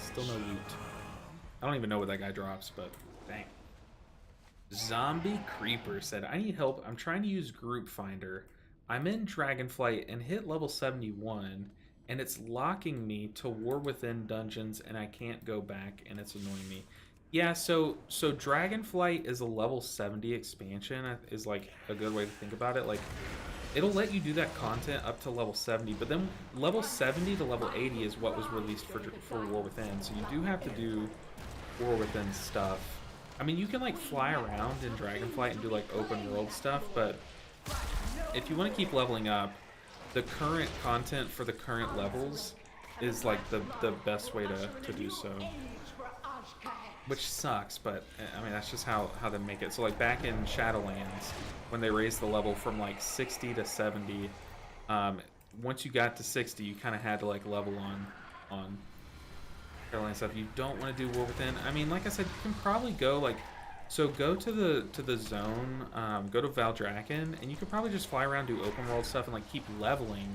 Still no loot. I don't even know what that guy drops, but dang. Zombie Creeper said, I need help. I'm trying to use Group Finder. I'm in Dragonflight and hit level 71, and it's locking me to War Within dungeons, and I can't go back, and it's annoying me. Yeah, so Dragonflight is a level 70 expansion, is like a good way to think about it. Like, it'll let you do that content up to level 70, but then level 70 to level 80 is what was released for War Within, so you do have to do War Within stuff. I mean, you can like fly around in Dragonflight and do like open world stuff, but if you want to keep leveling up, the current content for the current levels is like the best way to do so. Which sucks, but I mean, that's just how they make it. So like back in Shadowlands, when they raised the level from like 60 to 70, once you got to 60, you kind of had to like level on stuff. You don't want to do War Within. I mean, like I said, you can probably go like, so go to the zone, go to Valdrakken, and you could probably just fly around, do open world stuff, and like keep leveling,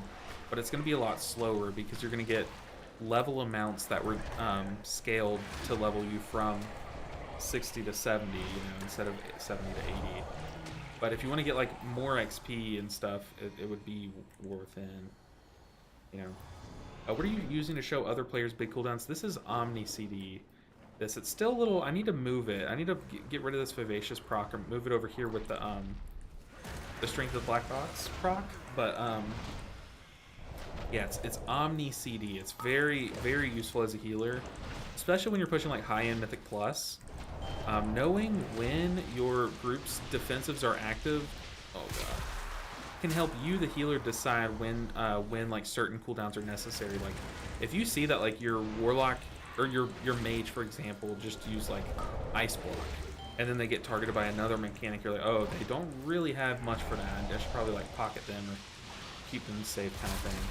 but it's going to be a lot slower because you're going to get level amounts that were scaled to level you from 60 to 70, you know, instead of 70 to 80. But if you want to get like more XP and stuff, it would be War Within, you know. What are you using to show other players big cooldowns? This is Omni CD. It's still a little, I need to move it. I need to get rid of this Vivacious proc or move it over here with the Strength of the Black Box proc. But yeah, it's Omni CD. It's very, very useful as a healer, especially when you're pushing like high-end Mythic Plus. Knowing when your group's defensives are active, oh god, can help you, the healer, decide when like certain cooldowns are necessary. Like if you see that like your warlock or your mage, for example, just use like ice block, and then they get targeted by another mechanic, you're like, oh, they don't really have much for that. I should probably like pocket them or keep them safe, kind of thing.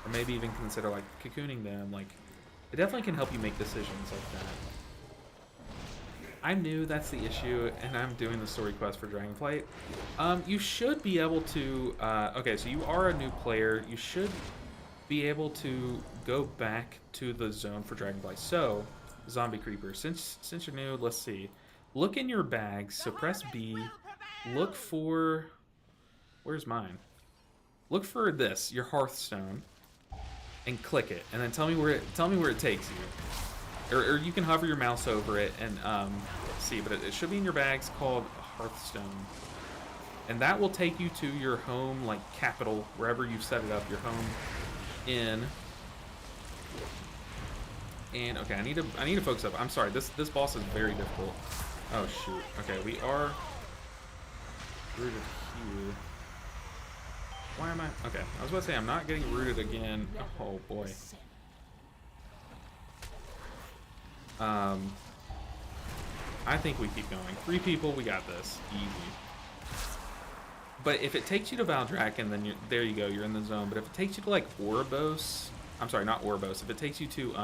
Or maybe even consider like cocooning them. Like it definitely can help you make decisions like that. I knew that's the issue, and I'm doing the story quest for Dragonflight. You should be able to, okay, so you are a new player. You should be able to go back to the zone for Dragonflight. So, Zombie Creeper, since you're new, let's see. Look in your bags, so press B. Look for, where's mine? look for this, your Hearthstone, and click it, and then tell me where it takes you. Or you can hover your mouse over it and see, but it should be in your bags called Hearthstone. And that will take you to your home, like, capital, wherever you've set it up, your home inn. And, okay, I need to focus up. I'm sorry, this boss is very difficult. Oh, shoot. Okay, we are rooted here. Why am I... Okay, I was about to say I'm not getting rooted again. Oh, boy. I think we keep going. 3 people, we got this. Easy. But if it takes you to Valdrakken, then there you go, you're in the zone. But if it takes you to, like, Ouroboros... I'm sorry, not Ouroboros. If it takes you to,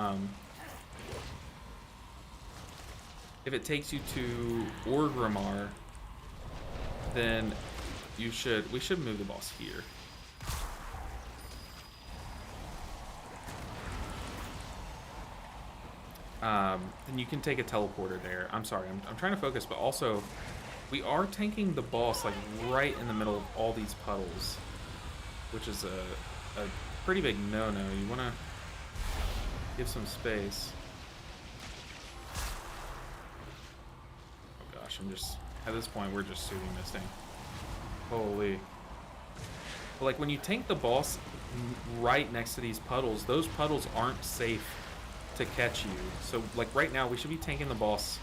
if it takes you to Orgrimmar, then we should move the boss here. Then you can take a teleporter there. I'm sorry, I'm trying to focus, but also we are tanking the boss like right in the middle of all these puddles, which is a pretty big no-no. You want to give some space. Oh gosh, at this point we're just shooting this thing. Holy. But like when you tank the boss right next to these puddles, those puddles aren't safe to catch you. So like right now we should be tanking the boss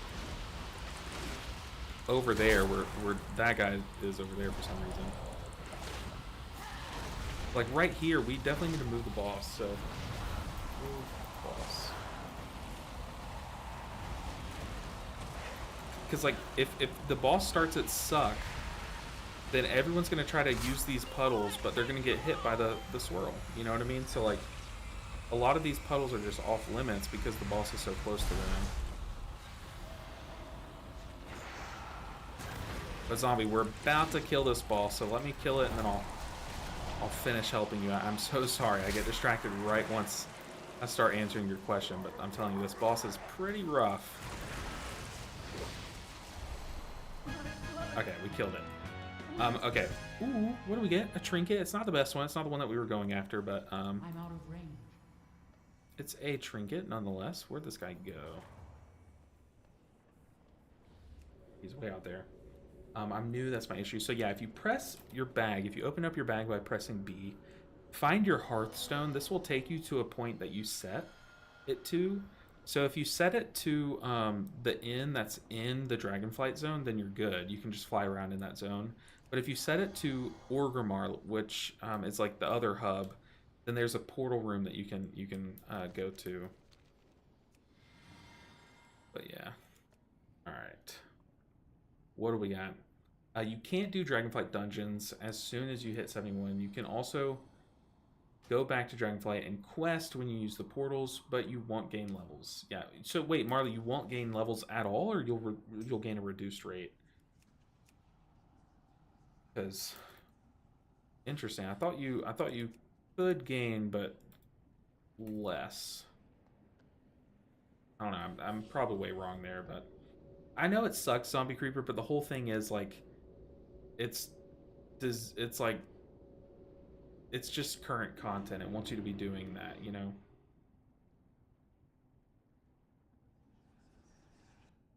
over there where that guy is over there for some reason. Like right here we definitely need to move the boss, so move boss. Because like if the boss starts at suck, then everyone's gonna try to use these puddles, but they're gonna get hit by the swirl. You know what I mean? So like a lot of these puddles are just off limits because the boss is so close to them. But zombie, we're about to kill this boss, so let me kill it and then I'll finish helping you. I'm so sorry. I get distracted right once I start answering your question, but I'm telling you, this boss is pretty rough. Okay, we killed it. Okay. Ooh, what do we get? A trinket. It's not the best one. It's not the one that we were going after, but I'm out of range. it's a trinket nonetheless. Where'd this guy go? He's way out there. I'm new, that's my issue. So yeah, if you press your bag, if you open up your bag by pressing B, find your Hearthstone. This will take you to a point that you set it to. So if you set it to the inn that's in the Dragonflight zone, then you're good. You can just fly around in that zone. But if you set it to Orgrimmar, which is like the other hub, then there's a portal room that you can go to. But yeah. All right. What do we got? You can't do Dragonflight dungeons as soon as you hit 71. You can also go back to Dragonflight and quest when you use the portals, but you won't gain levels. Yeah. So wait, Marley, you won't gain levels at all, or you'll gain a reduced rate? Because interesting. I thought you could gain, but less. I don't know. I'm probably way wrong there, but I know it sucks, Zombie Creeper, but the whole thing is like, it's like, it's just current content. It wants you to be doing that, you know?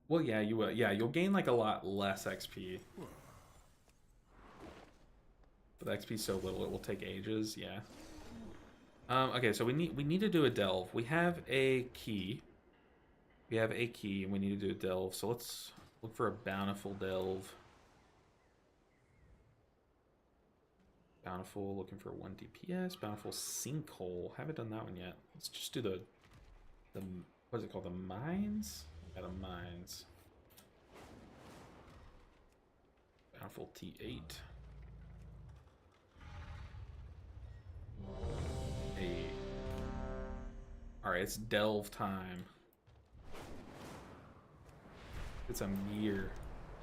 Well, yeah, you will. Yeah, you'll gain like a lot less XP. But the XP's so little, it will take ages. Yeah. Okay, so we need to do a delve. We have a key. We have a key, and we need to do a delve. So let's look for a bountiful delve. Bountiful, looking for 1 DPS. Bountiful sinkhole. Haven't done that one yet. Let's just do the what is it called? The mines? Yeah, the mines. Bountiful T8. Hey. Alright, it's delve time. Get some gear.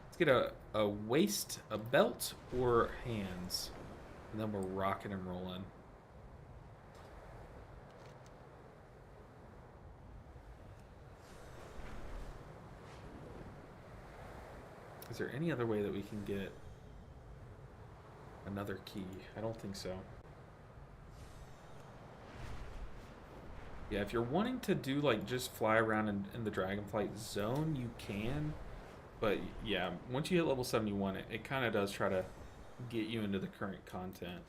Let's get a waist, a belt, or hands. And then we're rocking and rolling. Is there any other way that we can get another key? I don't think so. Yeah, if you're wanting to do like just fly around in the Dragonflight zone, you can. But yeah, once you hit level 71, it kind of does try to get you into the current content.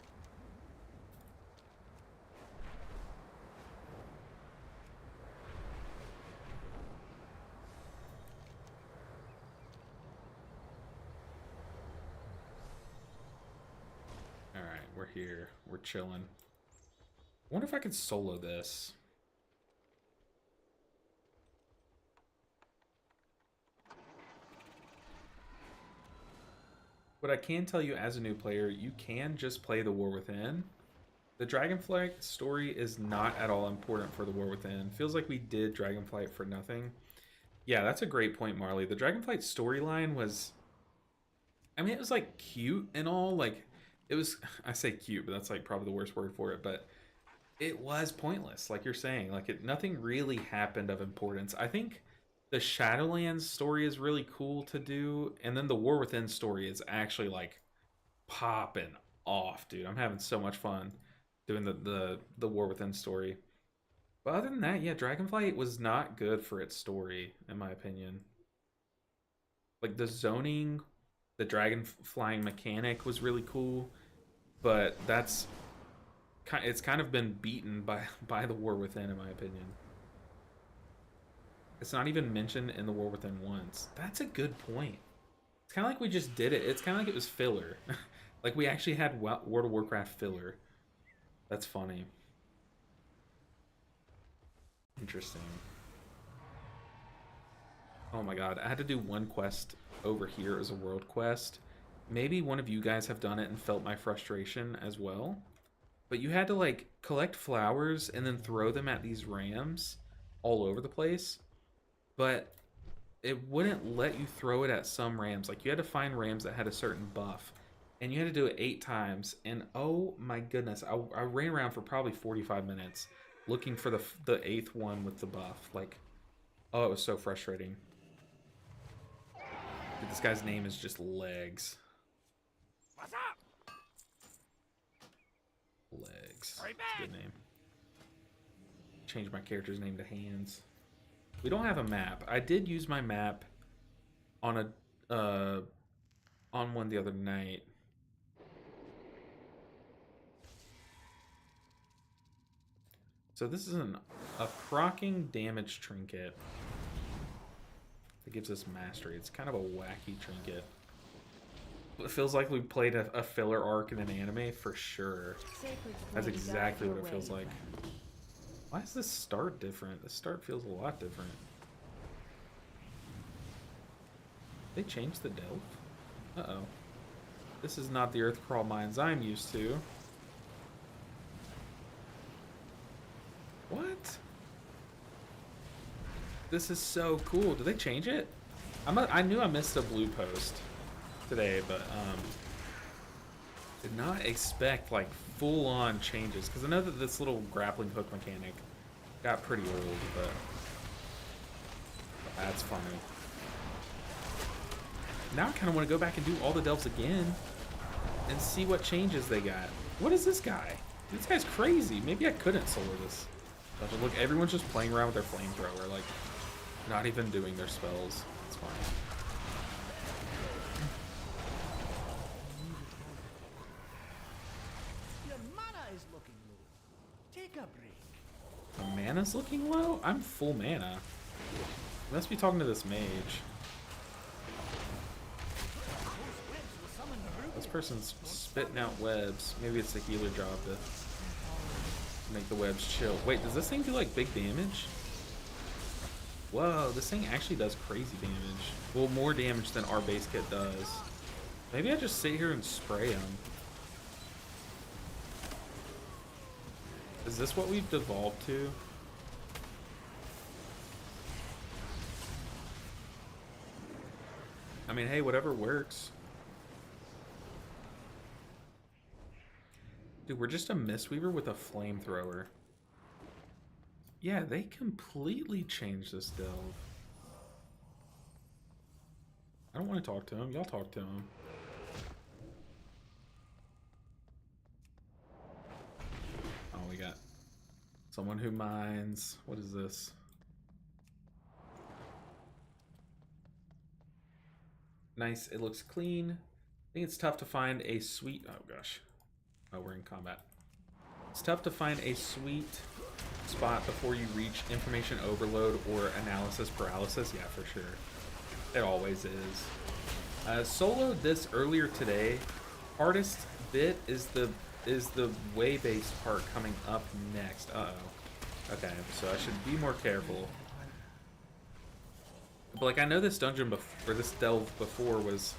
Alright, we're here. We're chilling. I wonder if I could solo this. But I can tell you as a new player, you can just play the War Within. The Dragonflight story is not at all important for the War Within. Feels like we did Dragonflight for nothing. Yeah, that's a great point, Marley. The Dragonflight storyline was... I mean, it was, like, cute and all. Like, it was... I say cute, but that's, like, probably the worst word for it. But it was pointless, like you're saying. Like, nothing really happened of importance. I think the Shadowlands story is really cool to do. And then the War Within story is actually, like, popping off, dude. I'm having so much fun doing the War Within story. But other than that, yeah, Dragonflight was not good for its story, in my opinion. Like, the zoning, the dragon flying mechanic was really cool, but it's kind of been beaten by the War Within, in my opinion. It's not even mentioned in the War Within once. That's a good point. It's kind of like we just did it. It's kind of like it was filler. Like, we actually had World of Warcraft filler. That's funny. Interesting. Oh my god, I had to do one quest over here as a world quest. Maybe one of you guys have done it and felt my frustration as well. But you had to, like, collect flowers and then throw them at these rams all over the place. But it wouldn't let you throw it at some rams. Like, you had to find rams that had a certain buff. And you had to do it 8 times. And oh my goodness, I ran around for probably 45 minutes looking for the 8th one with the buff. Like, oh, it was so frustrating. Dude, this guy's name is just Legs. What's up? Legs. That's a good name. Change my character's name to Hands. We don't have a map. I did use my map on one the other night. So this is a proccing damage trinket that gives us mastery. It's kind of a wacky trinket. It feels like we played a filler arc in an anime for sure. That's exactly what it feels like. Why is this start different? The start feels a lot different. They changed the delve? Uh-oh. This is not the Earthcrawl mines I'm used to. What? This is so cool. Did they change it? I knew I missed a blue post today, but did not expect like full-on changes, because I know that this little grappling hook mechanic got pretty old, but that's funny. Now I kind of want to go back and do all the delves again and see what changes they got. What is this guy? This guy's crazy. Maybe I couldn't solo this. But look, everyone's just playing around with their flamethrower, like not even doing their spells. It's fine. Your mana is looking low. Take a break. My mana's looking low? I'm full mana. You must be talking to this mage. This person's spitting out webs. Maybe it's the healer job to make the webs chill. Wait, does this thing do like big damage? Whoa, this thing actually does crazy damage. Well, more damage than our base kit does. Maybe I just sit here and spray them. Is this what we've devolved to? I mean, hey, whatever works. Dude, we're just a Mistweaver with a Flamethrower. Yeah, they completely changed this delve. I don't want to talk to him. Y'all talk to him. Oh, we got Someone who mines. What is this? Nice. It looks clean. I think it's tough to find a sweet... Oh, gosh. Oh, we're in combat. It's tough to find a sweet spot before you reach information overload or analysis paralysis. Yeah, for sure. It always is. Soloed this earlier today. Hardest bit is the way-based part coming up next. Uh-oh. Okay, so I should be more careful. But like, I know this dungeon or this delve before was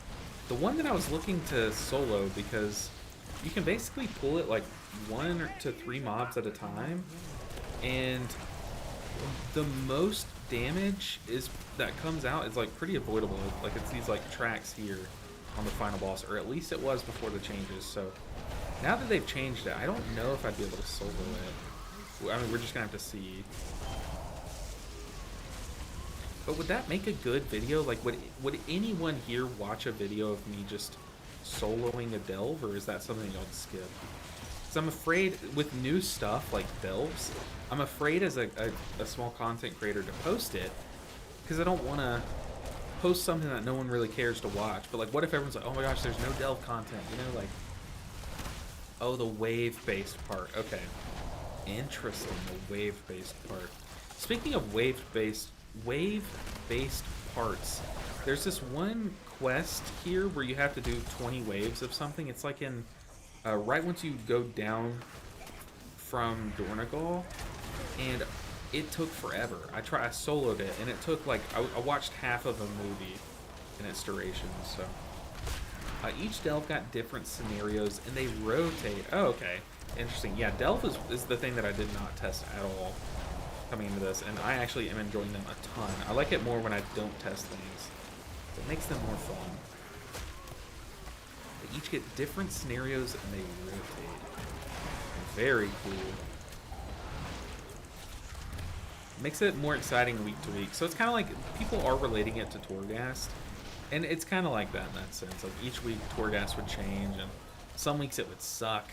the one that I was looking to solo because you can basically pull it like 1 to 3 mobs at a time, and the most damage that comes out is like pretty avoidable. Like, it's these like tracks here on the final boss, or at least it was before the changes. So now that they've changed it, I don't know if I'd be able to solo it. I mean, we're just gonna have to see. But would that make a good video? Like, would anyone here watch a video of me just soloing a delve, or is that something y'all skip? Because I'm afraid with new stuff like delves, I'm afraid as a small content creator to post it, because I don't want to post something that no one really cares to watch. But like, what if everyone's like, oh my gosh, there's no delve content, you know? Like, oh, the wave-based part. Okay, interesting. The wave-based part. Speaking of wave-based parts, there's this one quest here where you have to do 20 waves of something. It's like in right once you go down from Dornagal, and it took forever. I soloed it, and it took like I watched half of a movie in its duration. So each delve got different scenarios, and they rotate. Oh, okay, interesting. Yeah, delve is the thing that I did not test at all coming into this, and I actually am enjoying them a ton. I like it more when I don't test things. It makes them more fun. They each get different scenarios, and they rotate. Very cool. Makes it more exciting week to week. So it's kind of like people are relating it to Torghast, and it's kind of like that in that sense. Like, each week Torghast would change, and some weeks it would suck.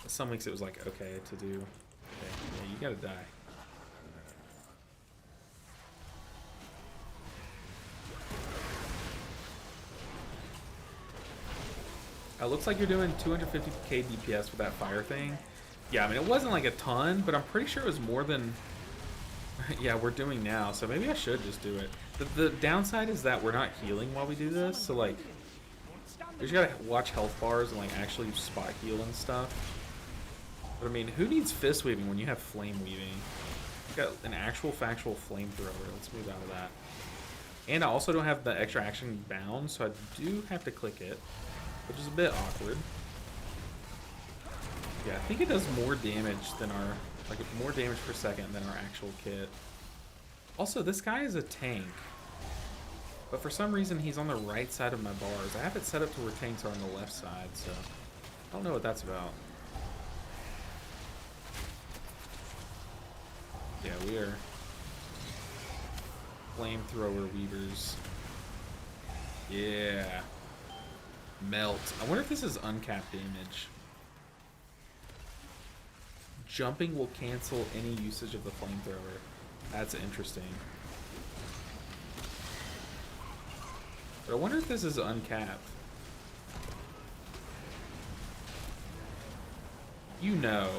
Some weeks it was like okay to do. Okay, yeah, you gotta die. Looks like you're doing 250k DPS with that fire thing. Yeah, I mean, it wasn't like a ton, but I'm pretty sure it was more than yeah, we're doing now. So maybe I should just do it. The downside is that we're not healing while we do this, so like, we just gotta watch health bars and like actually spot heal and stuff. But I mean, who needs fist weaving when you have flame weaving? You've got an actual factual flamethrower. Let's move out of that. And I also don't have the extra action bound, so I do have to click it, which is a bit awkward. Yeah, I think it does more damage than our, like, more damage per second than our actual kit. Also, this guy is a tank, but for some reason he's on the right side of my bars. I have it set up to where tanks are on the left side, so I don't know what that's about. Yeah, we are flamethrower weavers. Yeah. Melt. I wonder if this is uncapped damage. Jumping will cancel any usage of the flamethrower. That's interesting. But I wonder if this is uncapped. You know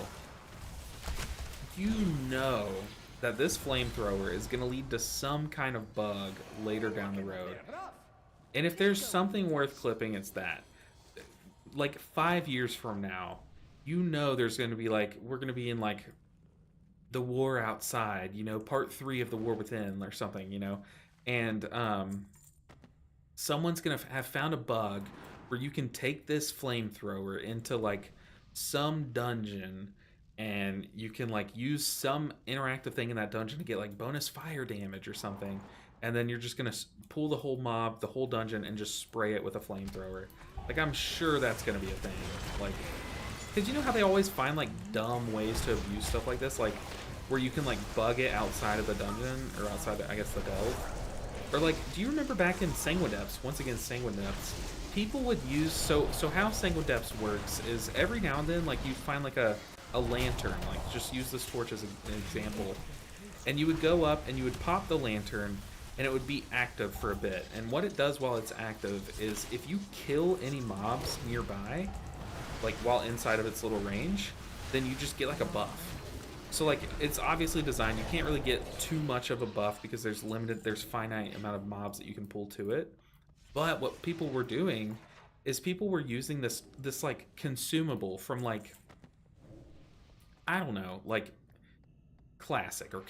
that this flamethrower is going to lead to some kind of bug later down the road. And if there's something worth clipping, it's that. Like 5 years from now, you know there's going to be like, we're going to be in like the war outside, you know, part 3 of the war within or something, you know, and someone's going to have found a bug where you can take this flamethrower into like some dungeon, and you can like use some interactive thing in that dungeon to get like bonus fire damage or something, and then you're just going to pull the whole mob, the whole dungeon, and just spray it with a flamethrower. Like, I'm sure that's going to be a thing. Like, because you know how they always find like dumb ways to abuse stuff like this, like where you can like bug it outside of the dungeon, or outside I guess the delve. Or like, do you remember back in Sanguine Depths, once again Sanguine Depths, people would use, so how Sanguine Depths works is every now and then like you find like a a lantern, like just use this torch as an example, and you would go up and you would pop the lantern, and it would be active for a bit. And what it does while it's active is if you kill any mobs nearby, like while inside of its little range, then you just get like a buff. So like it's obviously designed, you can't really get too much of a buff because there's finite amount of mobs that you can pull to it. But what people were doing is people were using this like consumable from like, I don't know, like Classic or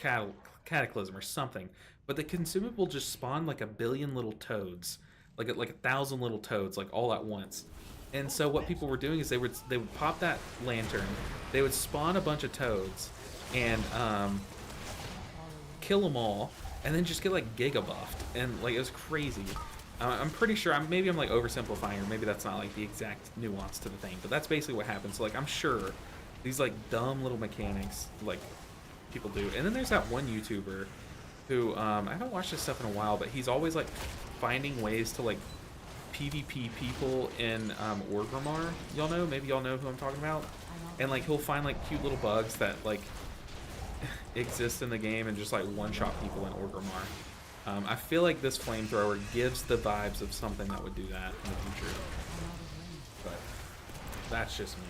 Cataclysm or something. But the consumable just spawned like 1 billion little toads, like 1,000 little toads, like all at once. And so what people were doing is they would pop that lantern, they would spawn a bunch of toads, and kill them all, and then just get like giga buffed, and like it was crazy. I'm pretty sure maybe I'm like oversimplifying, or maybe that's not like the exact nuance to the thing, but that's basically what happens. So like I'm sure these like dumb little mechanics like people do. And then there's that one YouTuber who I haven't watched this stuff in a while, but he's always like finding ways to like PvP people in Orgrimmar. Y'all know? Maybe y'all know who I'm talking about. And like he'll find like cute little bugs that like exist in the game and just like one-shot people in Orgrimmar. I feel like this flamethrower gives the vibes of something that would do that in the future. But that's just me.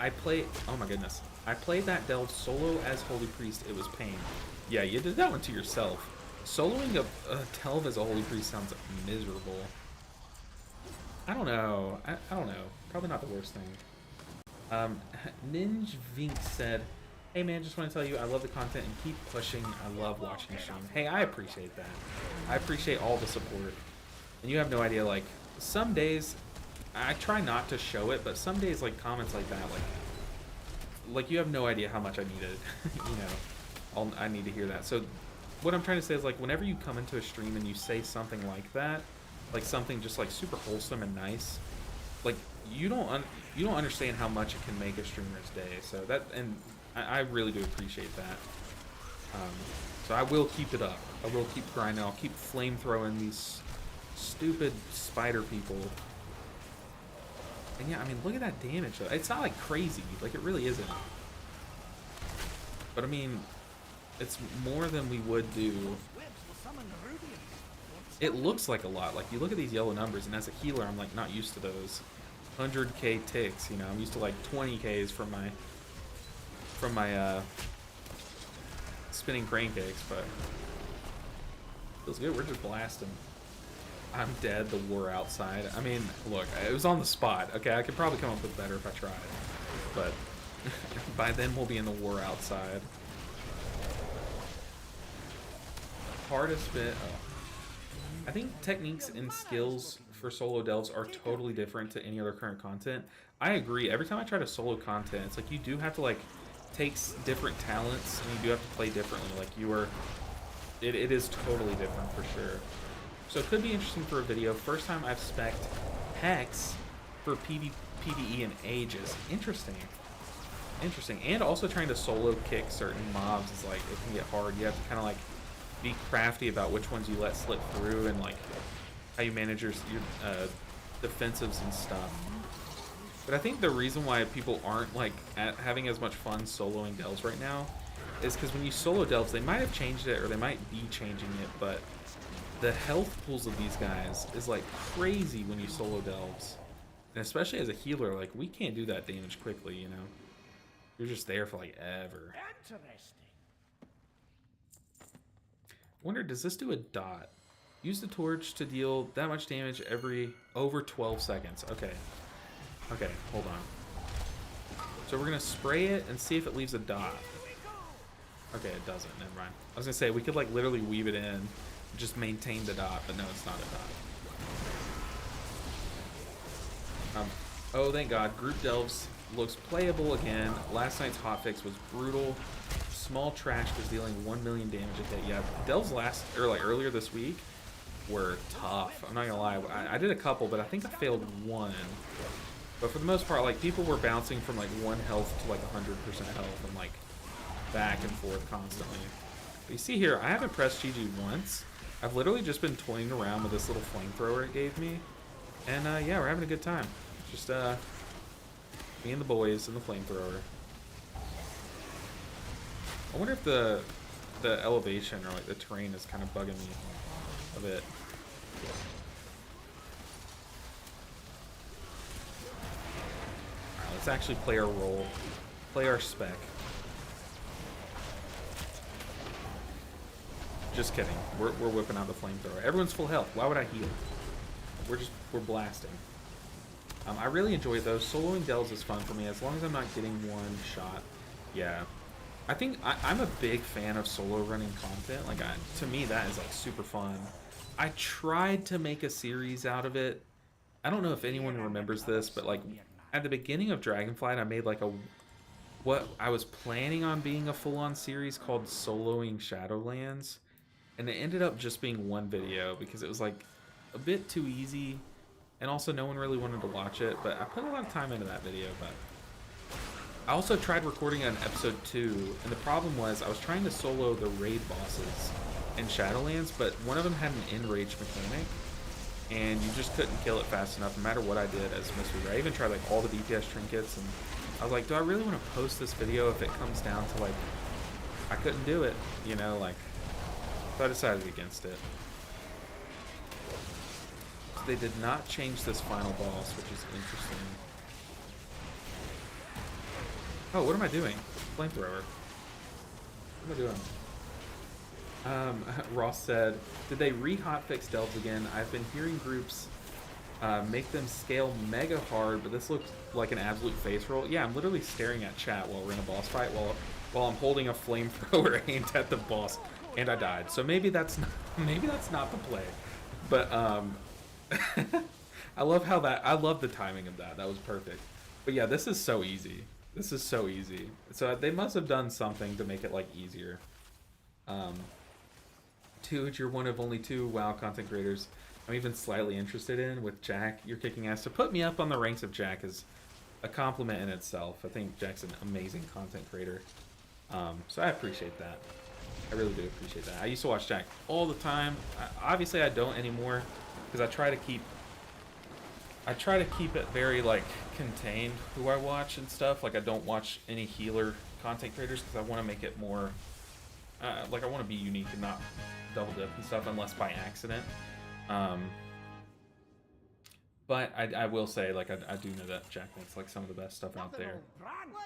I play. Oh my goodness! I played that delve solo as Holy Priest. It was pain. Yeah, you did that one to yourself. Soloing a delve as a Holy Priest sounds miserable. I don't know. I don't know. Probably not the worst thing. Ninja Vink said, "Hey man, just want to tell you I love the content and keep pushing. I love watching the stream." Hey, I appreciate that. I appreciate all the support. And you have no idea, like, some days I try not to show it, but some days like comments like that, like you have no idea how much I need it. You know, I need to hear that. So what I'm trying to say is, like, whenever you come into a stream and you say something like that, like something just like super wholesome and nice, like you don't understand how much it can make a streamer's day. So that, and I really do appreciate that. So I will keep it up. I will keep grinding. I'll keep flamethrowing these stupid spider people. And yeah, I mean, look at that damage. It's not like crazy, like it really isn't. But I mean, it's more than we would do. It looks like a lot. Like you look at these yellow numbers, and as a healer, I'm like not used to those 100k ticks. You know, I'm used to like 20ks from my spinning crane kicks, but feels good. We're just blasting. I'm dead. The war outside. I mean, look, it was on the spot. Okay, I could probably come up with better if I tried, but by then we'll be in the war outside. Hardest bit. I think techniques and skills for solo delves are totally different to any other current content. I agree. Every time I try to solo content, it's like you do have to like take different talents, and you do have to play differently. Like you are, it is totally different for sure. So it could be interesting for a video. First time I've spec'd Hex for PvE in ages. Interesting. Interesting. And also trying to solo kick certain mobs is like, it can get hard. You have to kind of like be crafty about which ones you let slip through, and like how you manage your defensives and stuff. But I think the reason why people aren't like having as much fun soloing delves right now is because when you solo delves, they might have changed it, or they might be changing it, but the health pools of these guys is like crazy when you solo delves. And especially as a healer, like we can't do that damage quickly, you know? You're just there for like ever. Interesting. Wonder, does this do a dot? Use the torch to deal that much damage over 12 seconds. Okay. Okay, hold on. So we're gonna spray it and see if it leaves a dot. Okay, it doesn't. Never mind. I was gonna say we could like literally weave it in, just maintain the dot, but no, it's not a dot. Oh, thank God. Group delves looks playable again. Last night's hotfix was brutal. Small trash was dealing 1 million damage a hit. Yeah, delves earlier this week were tough. I'm not gonna lie. I did a couple, but I think I failed one. But for the most part, like people were bouncing from like 1 health to like 100% health, and like back and forth constantly. But you see here, I haven't pressed GG once, I've literally just been toying around with this little flamethrower it gave me. And yeah, we're having a good time. Just me and the boys and the flamethrower. I wonder if the elevation or like the terrain is kind of bugging me a bit. Alright, let's actually play our role. Play our spec. Just kidding. We're whipping out the flamethrower. Everyone's full health. Why would I heal? We're blasting. I really enjoy those. Soloing delves is fun for me as long as I'm not getting one shot. Yeah. I think I'm a big fan of solo running content. Like, to me, that is like super fun. I tried to make a series out of it. I don't know if anyone remembers this, but like at the beginning of Dragonflight, I made like what I was planning on being a full-on series called Soloing Shadowlands, and it ended up just being one video because it was like a bit too easy, and also no one really wanted to watch it. But I put a lot of time into that video. But I also tried recording on episode 2, and the problem was I was trying to solo the raid bosses in Shadowlands, but one of them had an enrage mechanic, and you just couldn't kill it fast enough no matter what I did as Mistweaver. I even tried like all the DPS trinkets, and I was like, do I really want to post this video if it comes down to like I couldn't do it, you know, like, so I decided against it. So they did not change this final boss, which is interesting. Oh, what am I doing? Flamethrower. What am I doing? Ross said, did they re-hotfix delves again? I've been hearing groups make them scale mega hard, but this looks like an absolute face roll. Yeah, I'm literally staring at chat while we're in a boss fight while I'm holding a flamethrower aimed at the boss, and I died. So maybe that's not the play. But I love the timing of that. That was perfect. But yeah, this is so easy. This is so easy. So they must have done something to make it like easier. Dude, you're one of only 2 WoW content creators I'm even slightly interested in with Jack. You're kicking ass. To put me up on the ranks of Jack is a compliment in itself. I think Jack's an amazing content creator. So I appreciate that. I really do appreciate that. I used to watch Jack all the time. Obviously I don't anymore because I try to keep it very like contained who I watch and stuff. Like I don't watch any healer content creators because I want to make it more like I want to be unique and not double dip and stuff unless by accident. But I will say, like, I do know that Jack makes like some of the best stuff out there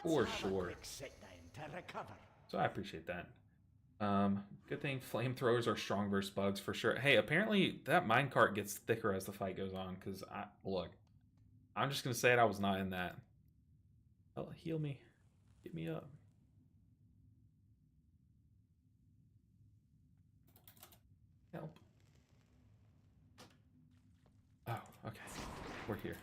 for sure. So I appreciate that. Good thing flamethrowers are strong versus bugs for sure. Hey, apparently that minecart gets thicker as the fight goes on, because look, I'm just gonna say it, I was not in that. Oh, heal me. Get me up. Help. Oh, okay. We're here.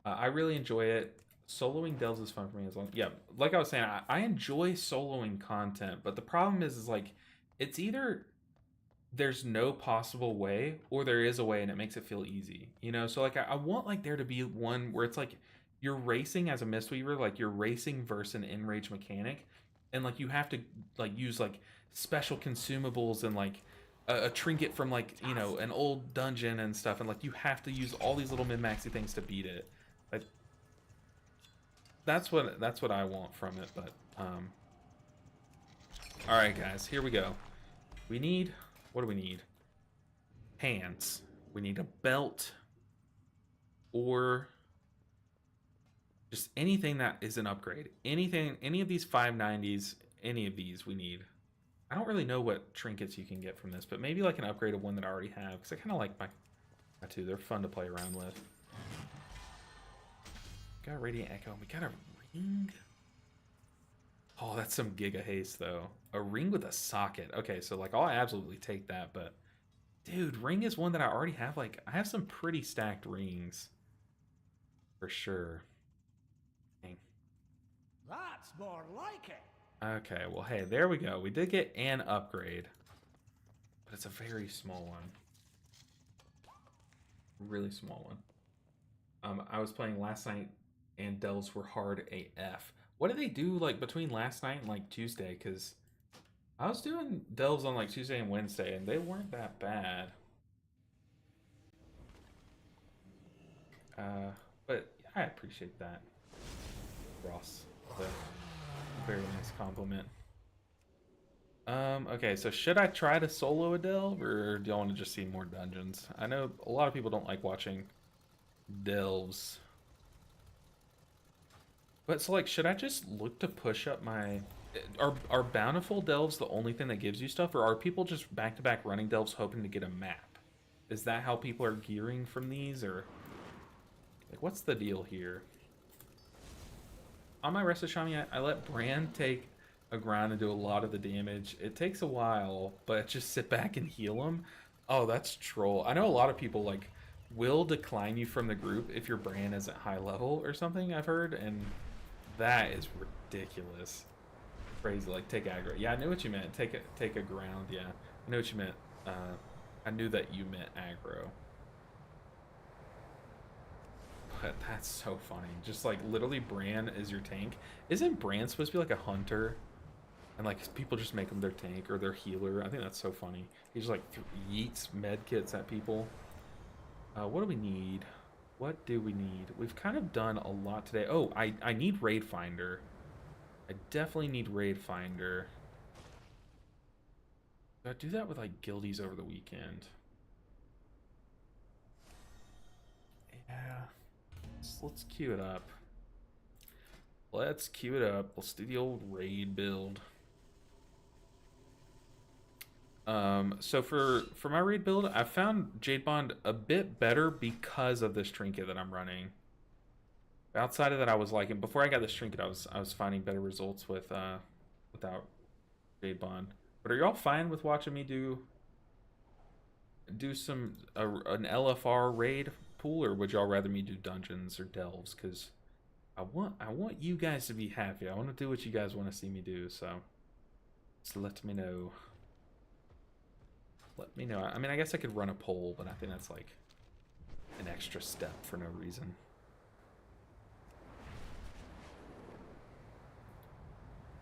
I really enjoy it. Soloing delves is fun for me as well. Yeah, like I was saying, I enjoy soloing content, but the problem is like, it's either there's no possible way or there is a way and it makes it feel easy, you know? So like, I want like there to be one where it's like, you're racing as a Mistweaver, like you're racing versus an enrage mechanic, and like you have to like use like special consumables and like a trinket from like, you know, an old dungeon and stuff, and like you have to use all these little min-maxy things to beat it. Like that's what I want from it. But all right guys, here we go. We need, what do we need? Pants. We need a belt or just anything that is an upgrade. Anything, any of these 590s, any of these we need. I don't really know what trinkets you can get from this, but maybe like an upgrade of one that I already have, because I kind of like my two. They're fun to play around with. Got a Radiant Echo. We got a ring. Oh, that's some Giga Haste, though. A ring with a socket. Okay, so like I'll absolutely take that, but dude, ring is one that I already have. Like I have some pretty stacked rings for sure. Dang. That's more like it. Okay, well, hey, there we go. We did get an upgrade, but it's a very small one. Really small one. I was playing last night, and delves were hard AF. What did they do, like, between last night and, like, Tuesday? Because I was doing delves on like Tuesday and Wednesday, and they weren't that bad. Uh, but I appreciate that, Ross. The very nice compliment. Okay, so should I try to solo a delve, or do y'all want to just see more dungeons? I know a lot of people don't like watching delves. But so like, should I just look to push up my... Are bountiful delves the only thing that gives you stuff, or are people just back-to-back running delves hoping to get a map? Is that how people are gearing from these, or... Like, what's the deal here? On my Rest of Shami, I let Bran take a ground and do a lot of the damage. It takes a while, but just sit back and heal him. Oh, that's troll. I know a lot of people, like, will decline you from the group if your Bran isn't high level or something, I've heard, and that is ridiculous. Crazy, like, take aggro. Yeah, I knew what you meant. Take a ground, yeah. I knew what you meant. I knew that you meant aggro. But that's so funny. Just like literally Bran is your tank. Isn't Bran supposed to be like a hunter? And like people just make him their tank or their healer. I think that's so funny. He just like yeets med kits at people. What do we need? What do we need? We've kind of done a lot today. Oh, I need Raid Finder. I definitely need Raid Finder. I do that with like guildies over the weekend. Yeah. Let's queue it up. Let's queue it up. Let's do the old raid build. So for my raid build, I found Jade Bond a bit better because of this trinket that I'm running. Outside of that, I was liking, before I got this trinket, I was finding better results with without Jade Bond. But are y'all fine with watching me do some an LFR raid pool, or would y'all rather me do dungeons or delves? Because I want you guys to be happy. I want to do what you guys want to see me do. So let me know. Let me know. I mean, I guess I could run a poll, but I think that's like an extra step for no reason.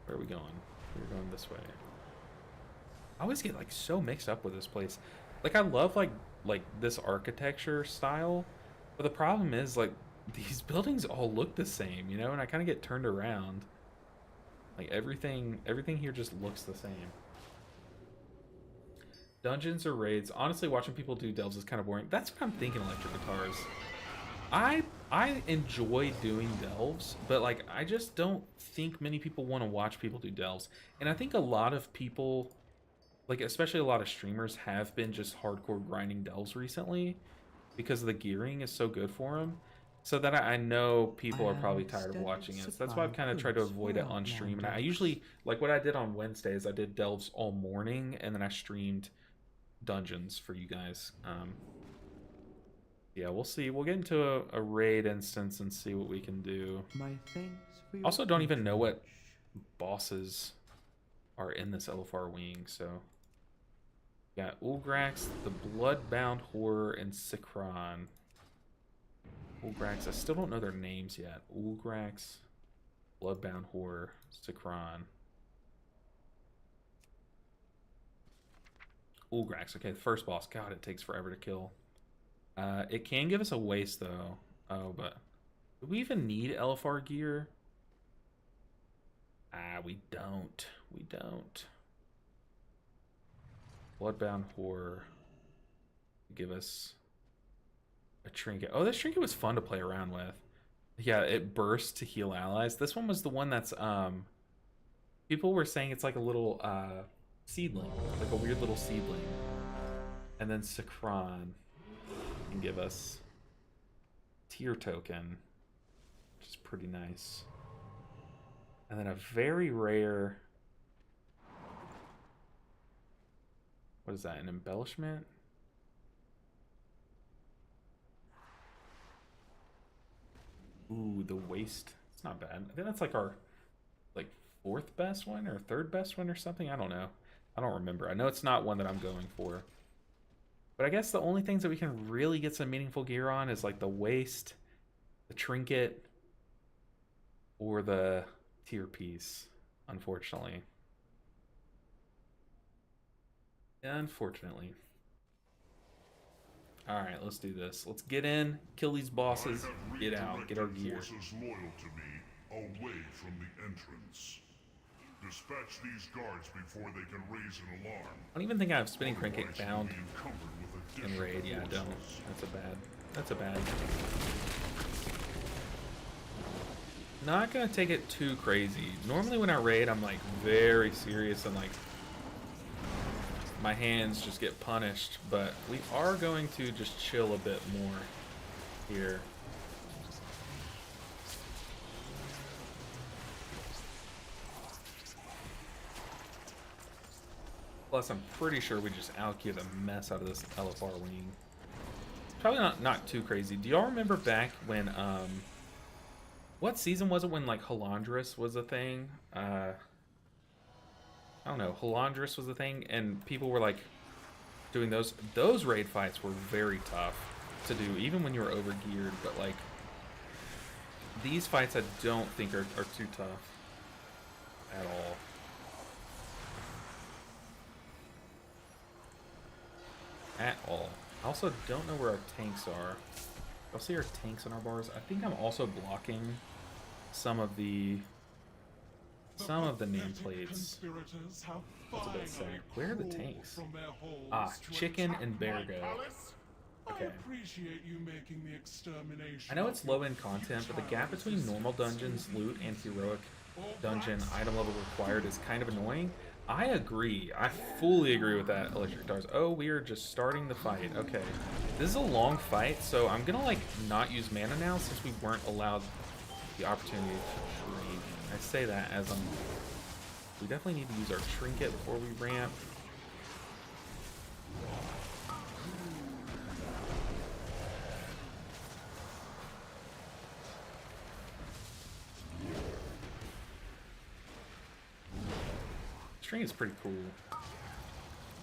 Where are we going? We're going this way. I always get like so mixed up with this place. Like I love like this architecture style, but the problem is like these buildings all look the same, you know, and I kind of get turned around. Like everything here just looks the same. Dungeons or raids? Honestly, watching people do delves is kind of boring. That's what I'm thinking, electric guitars. I enjoy doing delves, but like I just don't think many people want to watch people do delves. And I think a lot of people, like especially a lot of streamers, have been just hardcore grinding delves recently because the gearing is so good for them. So that I know people are probably tired of watching it. So that's why I've kind of tried to avoid it on stream. And I usually, like what I did on Wednesdays, I did delves all morning and then I streamed dungeons for you guys. Yeah, we'll see. We'll get into a raid instance and see what we can do. My thanks for your Also, don't even know what bosses are in this LFR wing. So, yeah, Ulgrax, the Bloodbound Horror, and Sikron. Ulgrax, I still don't know their names yet. Ulgrax, Bloodbound Horror, Sikron. Ulgrax, okay, the first boss. God, it takes forever to kill. It can give us a waste, though. Oh, but do we even need LFR gear? We don't. We don't. Bloodbound Horror. Give us a trinket. Oh, this trinket was fun to play around with. Yeah, it bursts to heal allies. This one was the one that's, people were saying it's like a little, seedling. Like a weird little seedling. And then Sikron can give us tier token, which is pretty nice. And then a very rare, what is that, an embellishment? Ooh, the waste. It's not bad. I think that's like our like fourth best one or third best one or something. I don't know. I don't remember. I know it's not one that I'm going for. But I guess the only things that we can really get some meaningful gear on is like the waist, the trinket, or the tier piece, unfortunately. Unfortunately. Alright, let's do this. Let's get in, kill these bosses, get out, get our gear. Forces loyal to me away from the entrance. Dispatch these guards before they can raise an alarm. I don't even think I have spinning trinket bound Be encumbered with in raid. Yeah, I don't. forces. That's a bad. Not gonna take it too crazy. Normally when I raid, I'm like very serious and like my hands just get punished, but we are going to just chill a bit more here. Plus, I'm pretty sure we just outgear the mess out of this LFR wing. Probably not too crazy. Do y'all remember back when what season was it when like Halandrus was a thing? I don't know. Halandrus was a thing, and people were like doing those. Those raid fights were very tough to do, even when you were overgeared. But like these fights, I don't think are too tough at all. At all. I also don't know where our tanks are. I'll see our tanks on our bars. I think I'm also blocking some of the nameplates. That's a bit sad. Where are the tanks? Ah, Chicken and Bear go. Okay. I know it's low-end content, but the gap between normal dungeons, loot, and heroic dungeon item level required is kind of annoying. I agree. I fully agree with that, Electric Stars. Oh, we are just starting the fight. Okay. This is a long fight, so I'm gonna, like, not use mana now since we weren't allowed the opportunity to trade. I say that as we definitely need to use our trinket before we ramp. String is pretty cool.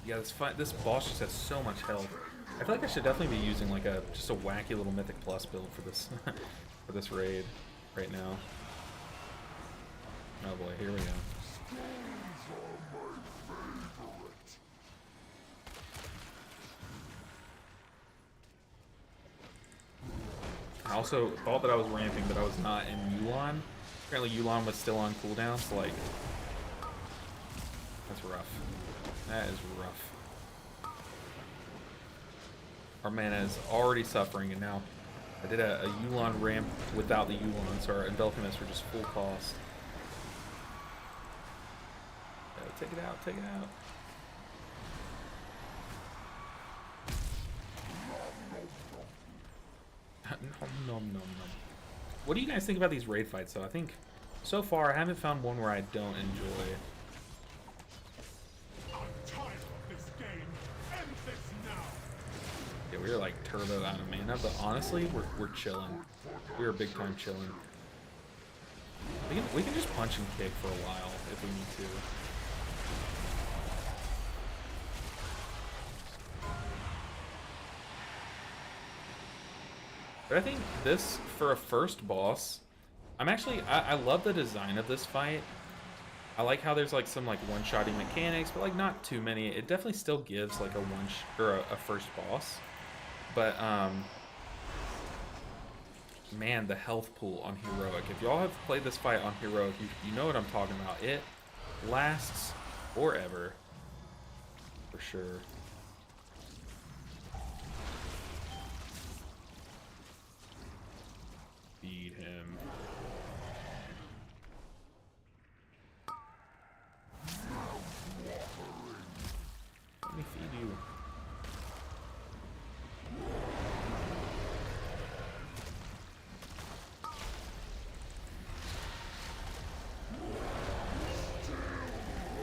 Yeah, this boss just has so much health. I feel like I should definitely be using like just a wacky little Mythic Plus build for this for this raid right now. Oh boy, here we go. I also thought that I was ramping, but I was not in Yu'lon. Apparently Yu'lon was still on cooldown, so like that's rough. That is rough. Our mana is already suffering, and now I did a Yu'lon ramp without the Yu'lon, so our enveloping mist were just full cost. Take it out, take it out. Nom, nom, nom. What do you guys think about these raid fights, though? I think so far I haven't found one where I don't enjoy. Yeah, we are like turbo out of mana, but honestly, we're chilling. We are big time chilling. We can just punch and kick for a while if we need to. But I think this, for a first boss, I love the design of this fight. I like how there's like some like one-shotting mechanics, but like not too many. It definitely still gives like a first boss. But man, the health pool on heroic. If y'all have played this fight on heroic, you know what I'm talking about. It lasts forever, for sure. Feed him. Let me feed you.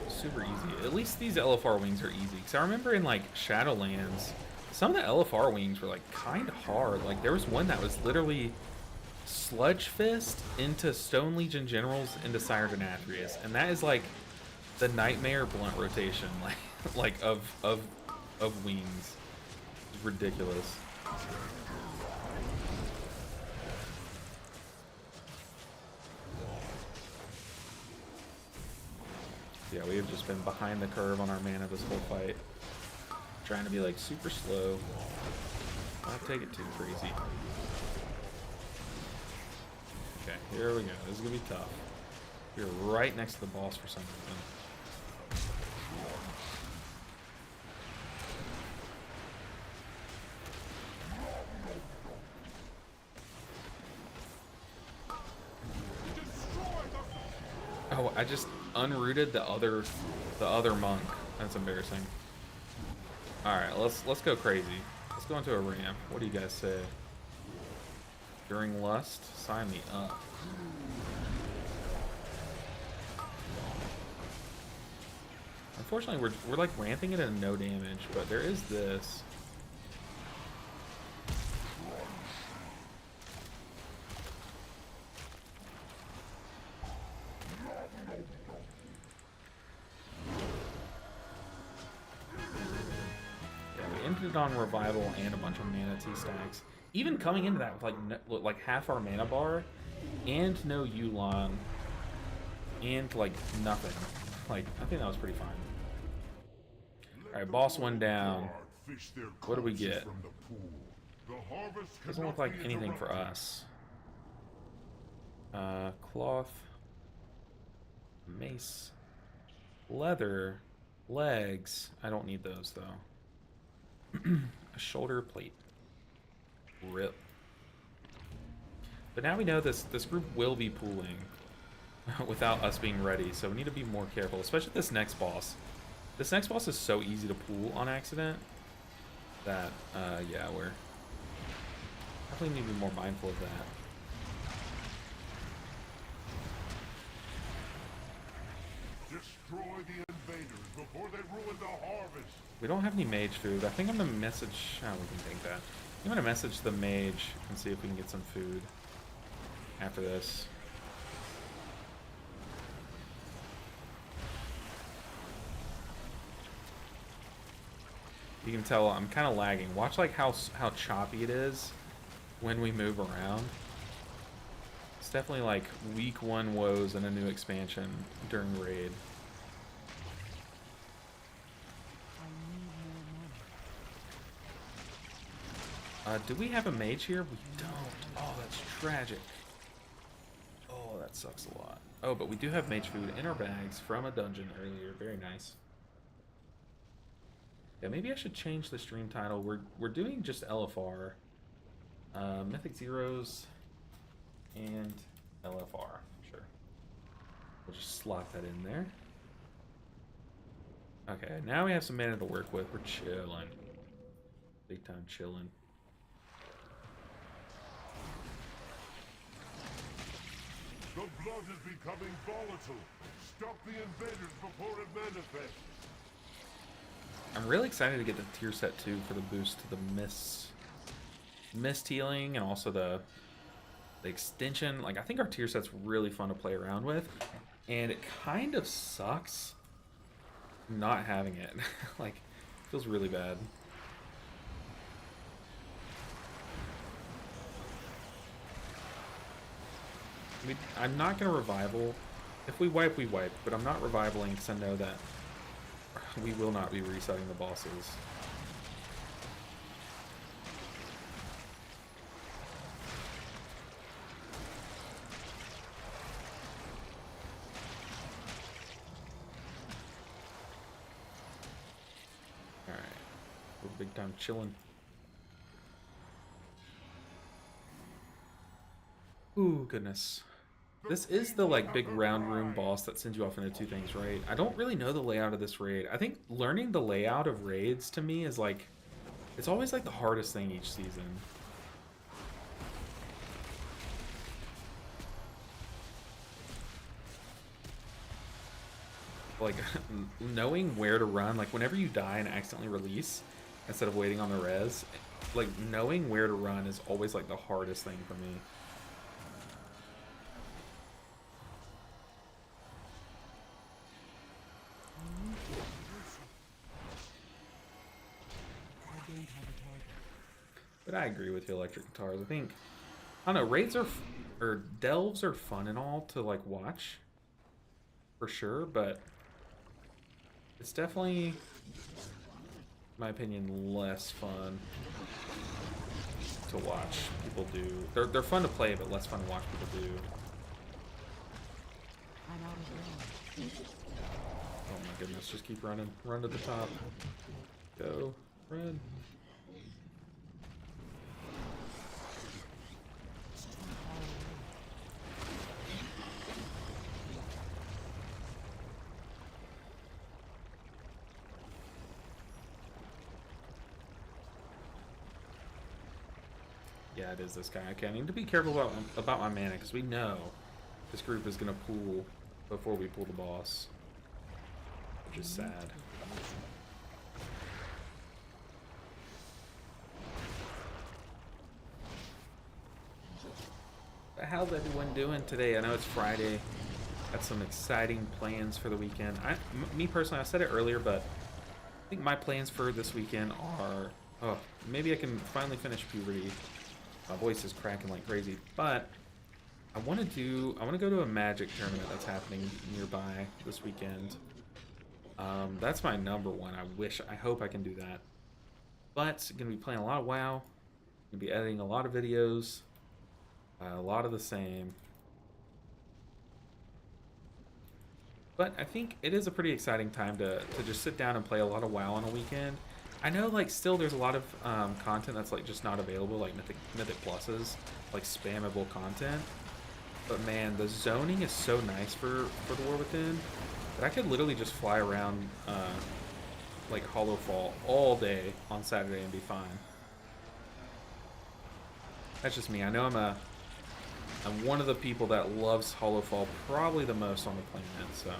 Super easy. At least these LFR wings are easy. Because I remember in like Shadowlands, some of the LFR wings were like kind of hard. Like there was one that was literally Sludge Fist into Stone Legion Generals into Sire Denathrius, and that is like the nightmare blunt rotation, like of wings. It's ridiculous. Yeah, we have just been behind the curve on our mana this whole fight. trying to be like super slow. Don't take it too crazy. Okay, here we go. This is gonna be tough. You're right next to the boss for some reason. Oh, I just unrooted the other monk. That's embarrassing. All right, let's go crazy. Let's go into a ramp. What do you guys say? During lust, sign me up. Unfortunately, we're like ramping it at no damage, but there is this. On revival and a bunch of mana T stacks. Even coming into that with like half our mana bar and no Yulon and like nothing. Like I think that was pretty fine. Alright, boss one down. What do we get? Doesn't look like anything for us. Cloth, mace, leather, legs. I don't need those though. A shoulder plate. Rip. But now we know this group will be pooling without us being ready, so we need to be more careful, especially this next boss. This next boss is so easy to pool on accident that, yeah, we're definitely need to be more mindful of that. Destroy the invaders before they ruin the harvest. We don't have any mage food. I think I'm gonna message. Oh, we can take that. I'm gonna message the mage and see if we can get some food after this. You can tell I'm kind of lagging. Watch like how choppy it is when we move around. It's definitely like week 1 woes and a new expansion during raid. Do we have a mage here? We don't. Oh, that's tragic. Oh, that sucks a lot. Oh, but we do have mage food in our bags from a dungeon earlier. Very nice. Yeah, maybe I should change the stream title. We're doing just LFR, Mythic 0's, and LFR. Sure. We'll just slot that in there. Okay, now we have some mana to work with. We're chilling. Big time chilling. The blood is becoming volatile. Stop the invaders before it manifests. I'm really excited to get the tier set 2 for the boost to the mist healing and also the extension. Like I think our tier set's really fun to play around with, and it kind of sucks not having it. Like it feels really bad. I'm not going to revival. If we wipe, we wipe. But I'm not revivaling because I know that we will not be resetting the bosses. Alright. We're big time chilling. Ooh, goodness. This is the like big round room boss that sends you off into 2 things, right? I don't really know the layout of this raid. I think learning the layout of raids to me is like, it's always like the hardest thing each season. Like knowing where to run, like whenever you die and accidentally release instead of waiting on the res, like knowing where to run is always like the hardest thing for me. But I agree with you, electric guitars. I think, I don't know, raids are, or delves are fun and all to like watch, for sure, but it's definitely my opinion, less fun to watch people do. They're fun to play, but less fun to watch people do. Oh my goodness, just keep running. Run to the top. Go. Run. Yeah, it is this guy. Okay, I need to be careful about my mana, because we know this group is going to pool before we pull the boss. Which is sad. But how's everyone doing today? I know it's Friday. Got some exciting plans for the weekend. Me personally, I said it earlier, but I think my plans for this weekend are... Oh, maybe I can finally finish puberty. My voice is cracking like crazy, but I want to go to a Magic tournament that's happening nearby this weekend. That's my number one. I hope I can do that. But gonna be playing a lot of WoW. Gonna be editing a lot of videos. A lot of the same. But I think it is a pretty exciting time to just sit down and play a lot of WoW on a weekend. I know, like, still there's a lot of content that's, like, just not available, like Mythic Pluses, like, spammable content. But, man, the zoning is so nice for the War Within that I could literally just fly around, like, Hollowfall all day on Saturday and be fine. That's just me. I know I'm one of the people that loves Hollowfall probably the most on the planet, so...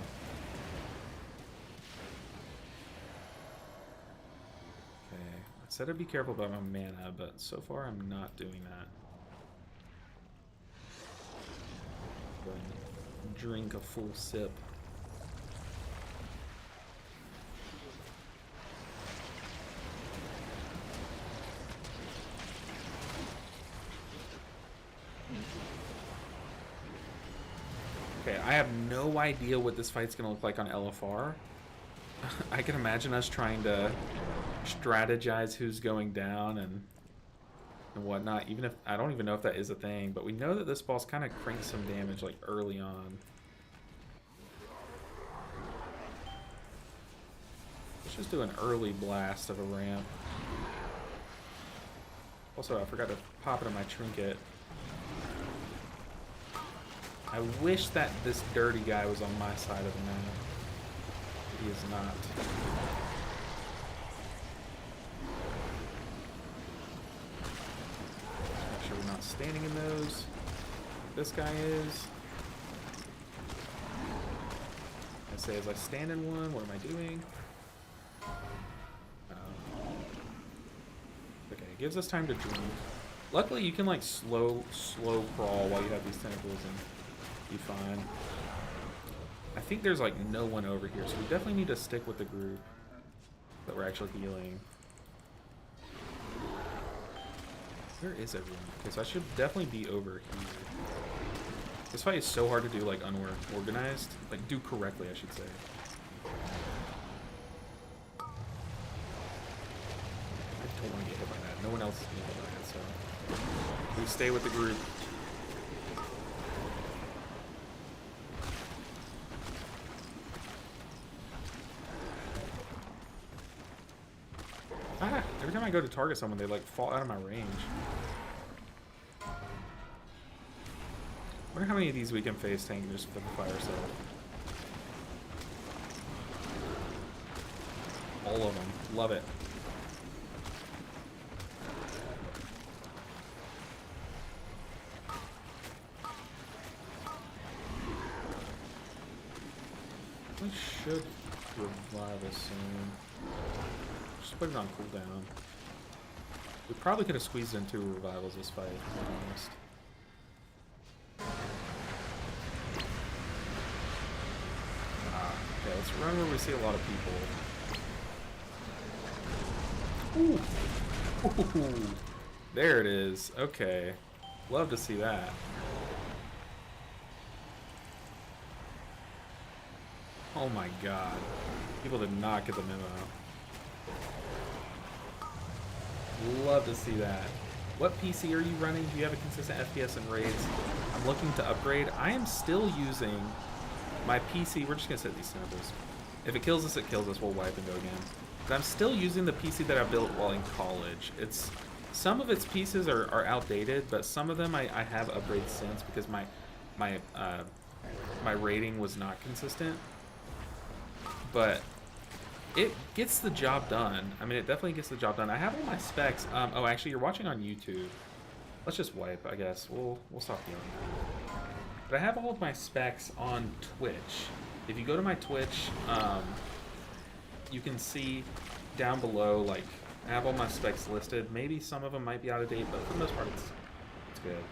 I said I'd be careful about my mana, but so far I'm not doing that. Go ahead and drink a full sip. Okay, I have no idea what this fight's gonna look like on LFR. I can imagine us trying to strategize who's going down and whatnot, even if I don't even know if that is a thing, but we know that this boss kind of cranks some damage like early on. Let's just do an early blast of a ramp. Also, I forgot to pop it on my trinket. I wish that this dirty guy was on my side of the map. He is not. Make sure we're not standing in those. This guy is. I say, as I stand in one, what am I doing? Okay, it gives us time to drink. Luckily, you can like slow crawl while you have these tentacles and be fine. I think there's like no one over here, so we definitely need to stick with the group that we're actually healing. Where is everyone? Okay, so I should definitely be over here. This fight is so hard to do like unorganized. Like, do correctly, I should say. I don't want to get hit by that. No one else is getting hit by that, so we stay with the group. Ah! Every time I go to target someone, they like fall out of my range. I wonder how many of these we can face tank just for the fire cell. All of them. Love it. We should revive us soon. Just put it on cooldown. We probably could have squeezed in 2 revivals this fight, to be honest. Okay, let's run where we see a lot of people. Ooh. Ooh. There it is. Okay. Love to see that. Oh my god. People did not get the memo. Love to see that. What PC are you running? Do you have a consistent FPS and raids? I'm looking to upgrade. I am still using my PC. We're just gonna set these samples. If it kills us, it kills us. We'll wipe and go again. But I'm still using the PC that I built while in college. It's some of its pieces are outdated, but some of them I have upgraded since because my rating was not consistent. But it gets the job done. I mean, it definitely gets the job done. I have all my specs. Oh, actually, you're watching on YouTube. Let's just wipe, I guess. We'll stop healing. But I have all of my specs on Twitch. If you go to my Twitch, you can see down below, like, I have all my specs listed. Maybe some of them might be out of date, but for the most part, it's good.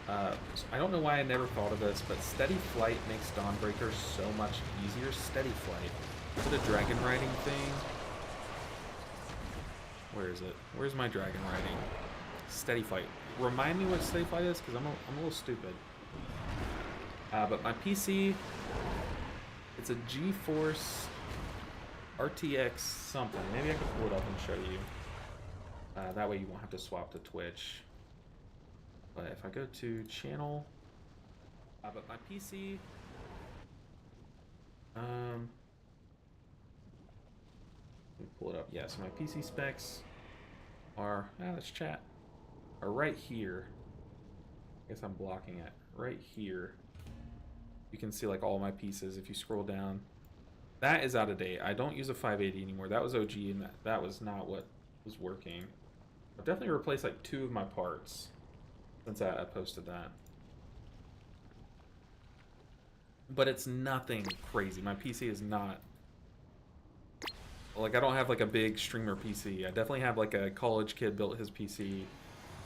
I don't know why I never thought of this, but steady flight makes Dawnbreaker so much easier. Steady flight. Is it a dragon riding thing? Where is it? Where's my dragon riding? Steady flight. Remind me what steady flight is, because I'm a little stupid. But my PC, it's a GeForce RTX something. Maybe I can pull it up and show you. That way you won't have to swap to Twitch. But if I go to channel, but my PC, let me pull it up. Yeah, so my PC specs are, let's chat, are right here. I guess I'm blocking it. Right here. You can see like all my pieces if you scroll down. That is out of date. I don't use a 580 anymore. That was OG and that was not what was working. I've definitely replaced like 2 of my parts since I posted that. But it's nothing crazy. My PC is not, like, I don't have like a big streamer PC. I definitely have like a college kid built his PC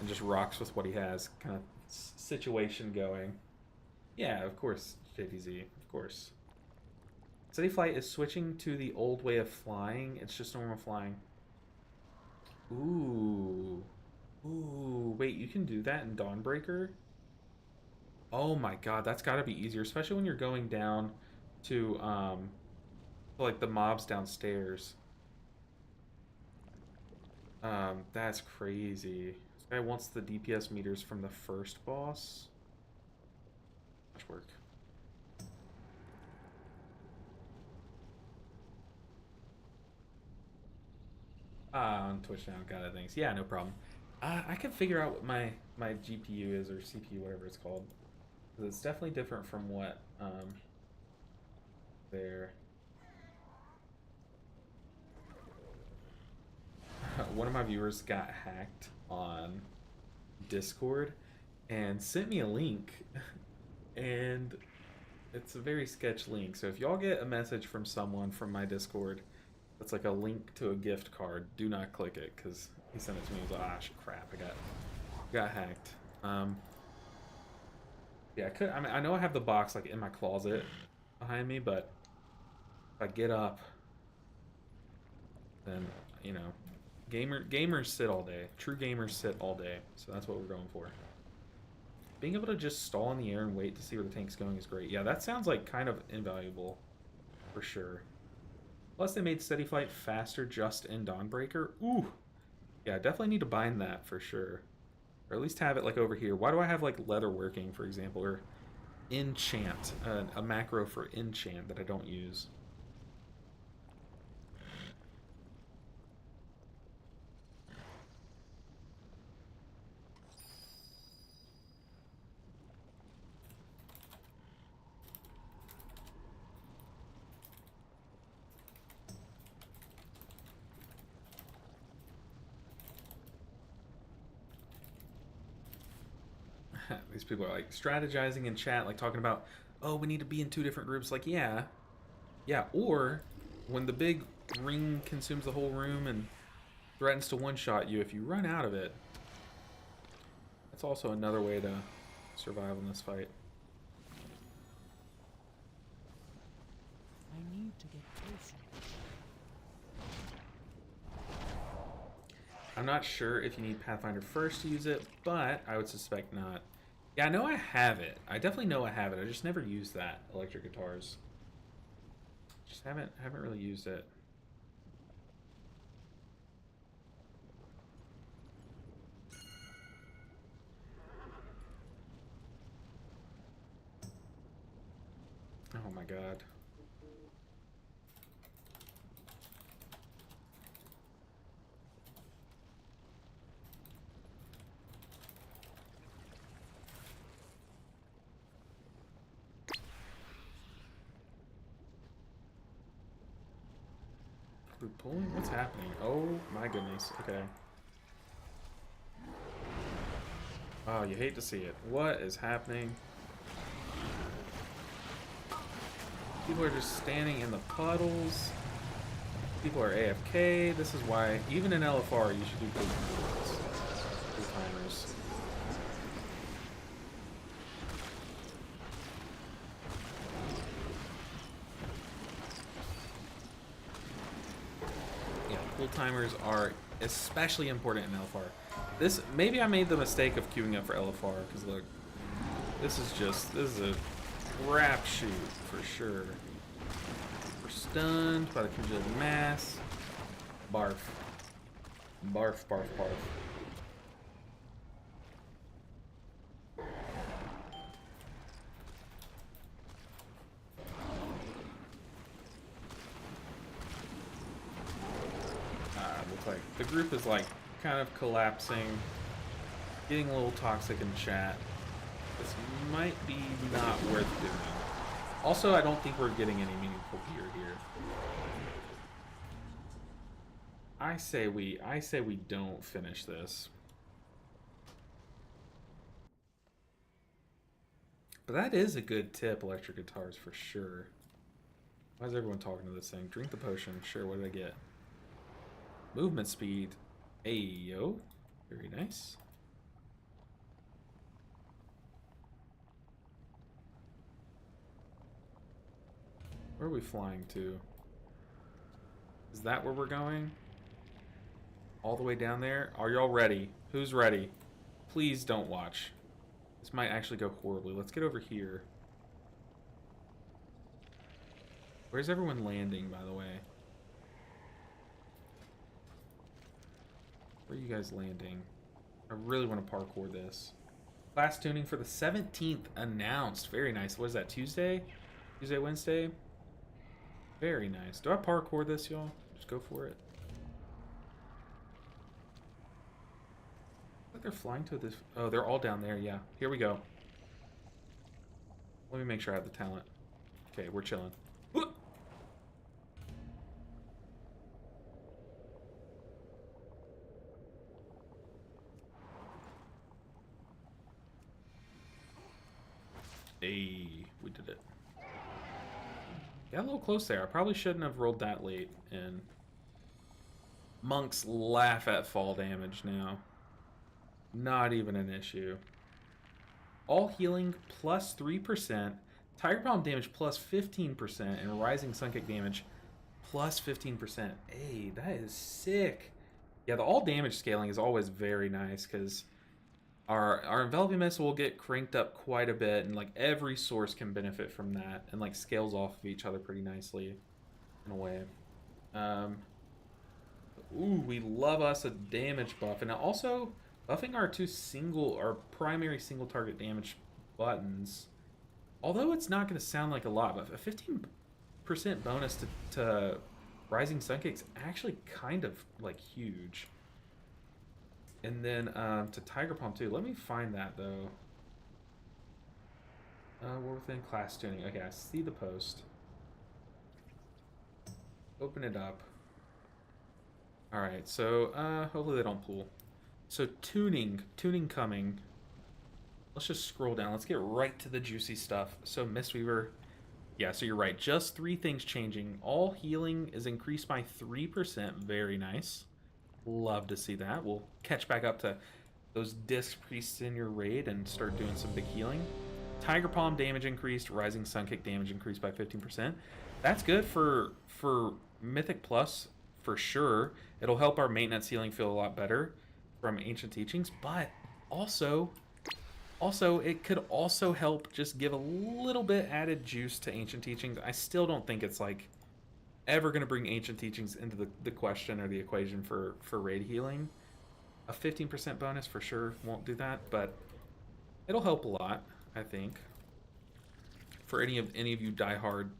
and just rocks with what he has kind of situation going. Yeah, of course, JDZ, of course. Steady flight is switching to the old way of flying. It's just normal flying. Ooh. Ooh, wait, you can do that in Dawnbreaker? Oh my god, that's gotta be easier, especially when you're going down to, like, the mobs downstairs. That's crazy. This guy wants the DPS meters from the first boss. Much work. On Twitch now, got it, thanks. Yeah, no problem. I can figure out what my GPU is, or CPU, whatever it's called. Because it's definitely different from what, there. One of my viewers got hacked on Discord and sent me a link. And it's a very sketch link. So if y'all get a message from someone from my Discord that's like a link to a gift card, do not click it, because he sent it to me. He was like, ah, crap, I got hacked. Yeah, I mean, I know I have the box like in my closet behind me, but if I get up, then, you know, gamers sit all day. True gamers sit all day, so that's what we're going for. Being able to just stall in the air and wait to see where the tank's going is great. Yeah, that sounds like kind of invaluable, for sure. Plus, they made steady flight faster just in Dawnbreaker. Ooh! Yeah, I definitely need to bind that for sure. Or at least have it like over here. Why do I have like leather working, for example, or enchant, a macro for enchant that I don't use? These people are like strategizing in chat, like talking about, oh, we need to be in 2 different groups. Like, yeah, or when the big ring consumes the whole room and threatens to one-shot you, if you run out of it, that's also another way to survive in this fight. I need to get closer. I'm not sure if you need Pathfinder first to use it, but I would suspect not. Yeah, I know I have it. I definitely know I have it. I just never used that, electric guitars. Just haven't really used it. Oh my god. We're pulling? What's happening? Oh my goodness. Okay. Oh, you hate to see it. What is happening? People are just standing in the puddles. People are AFK. This is why, even in LFR, you should do good timers. Yeah, cool timers are especially important in LFR. This, maybe I made the mistake of queuing up for LFR, because look, this is a crapshoot for sure. We're stunned by the congealed mass. Barf. Barf, barf, barf. Looks like the group is like kind of collapsing, getting a little toxic in chat. This might be not worth doing. Also, I don't think we're getting any meaningful gear here. I say we don't finish this. But that is a good tip, electric guitars, for sure. Why is everyone talking to this thing? Drink the potion. Sure, what did I get? Movement speed. Ayo. Very nice. Where are we flying to? Is that where we're going? All the way down there? Are y'all ready? Who's ready? Please don't watch. This might actually go horribly. Let's get over here. Where's everyone landing, by the way? Where are you guys landing? I really want to parkour this. Class tuning for the 17th announced. Very nice. What is that, Tuesday? Tuesday, Wednesday? Very nice. Do I parkour this, y'all? Just go for it. Look, they're flying to this. Oh, they're all down there. Yeah. Here we go. Let me make sure I have the talent. Okay, we're chilling. Hey, we did it. Got a little close there. I probably shouldn't have rolled that late. And monks laugh at fall damage now. Not even an issue. All healing plus 3%, Tiger Palm damage plus 15%, and Rising Sun Kick damage plus 15%. Hey, that is sick. Yeah, the all damage scaling is always very nice because our enveloping missile will get cranked up quite a bit, and like every source can benefit from that, and like scales off of each other pretty nicely in a way. Ooh, we love us a damage buff, and also buffing our primary single target damage buttons. Although it's not going to sound like a lot, but a 15% bonus to Rising Sun Kick's actually kind of like huge. And then to Tiger Palm too. Let me find that though. We're within class tuning. Okay, I see the post. Open it up. All right, so hopefully they don't pull. So tuning coming. Let's just scroll down. Let's get right to the juicy stuff. So Mistweaver, yeah, so you're right. Just 3 things changing. All healing is increased by 3%. Very nice. Love to see that. We'll catch back up to those disc priests in your raid and start doing some big healing. Tiger Palm damage increased. Rising Sun Kick damage increased by 15%. That's good for Mythic Plus for sure. It'll help our maintenance healing feel a lot better from Ancient Teachings, but also it could also help just give a little bit added juice to Ancient Teachings. I still don't think it's like ever going to bring Ancient Teachings into the question or the equation for raid healing. A 15% bonus for sure won't do that, but it'll help a lot, I think. for any of you diehard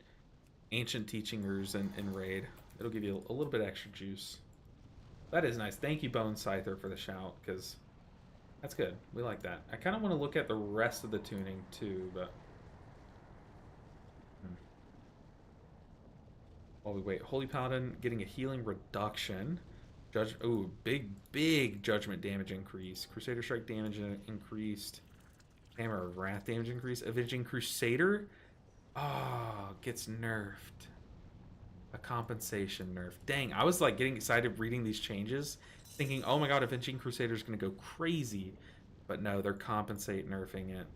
ancient teachingers in raid. It'll give you a little bit extra juice. That is nice. Thank you, Bone Scyther, for the shout, because that's good. We like that. I kind of want to look at the rest of the tuning too, but while we wait, Holy Paladin getting a healing reduction. Ooh, big judgment damage increase. Crusader Strike damage increased. Hammer of Wrath damage increase. Avenging Crusader, gets nerfed. A compensation nerf. Dang, I was like getting excited reading these changes, thinking, oh my god, Avenging Crusader is going to go crazy. But no, they're compensate nerfing it.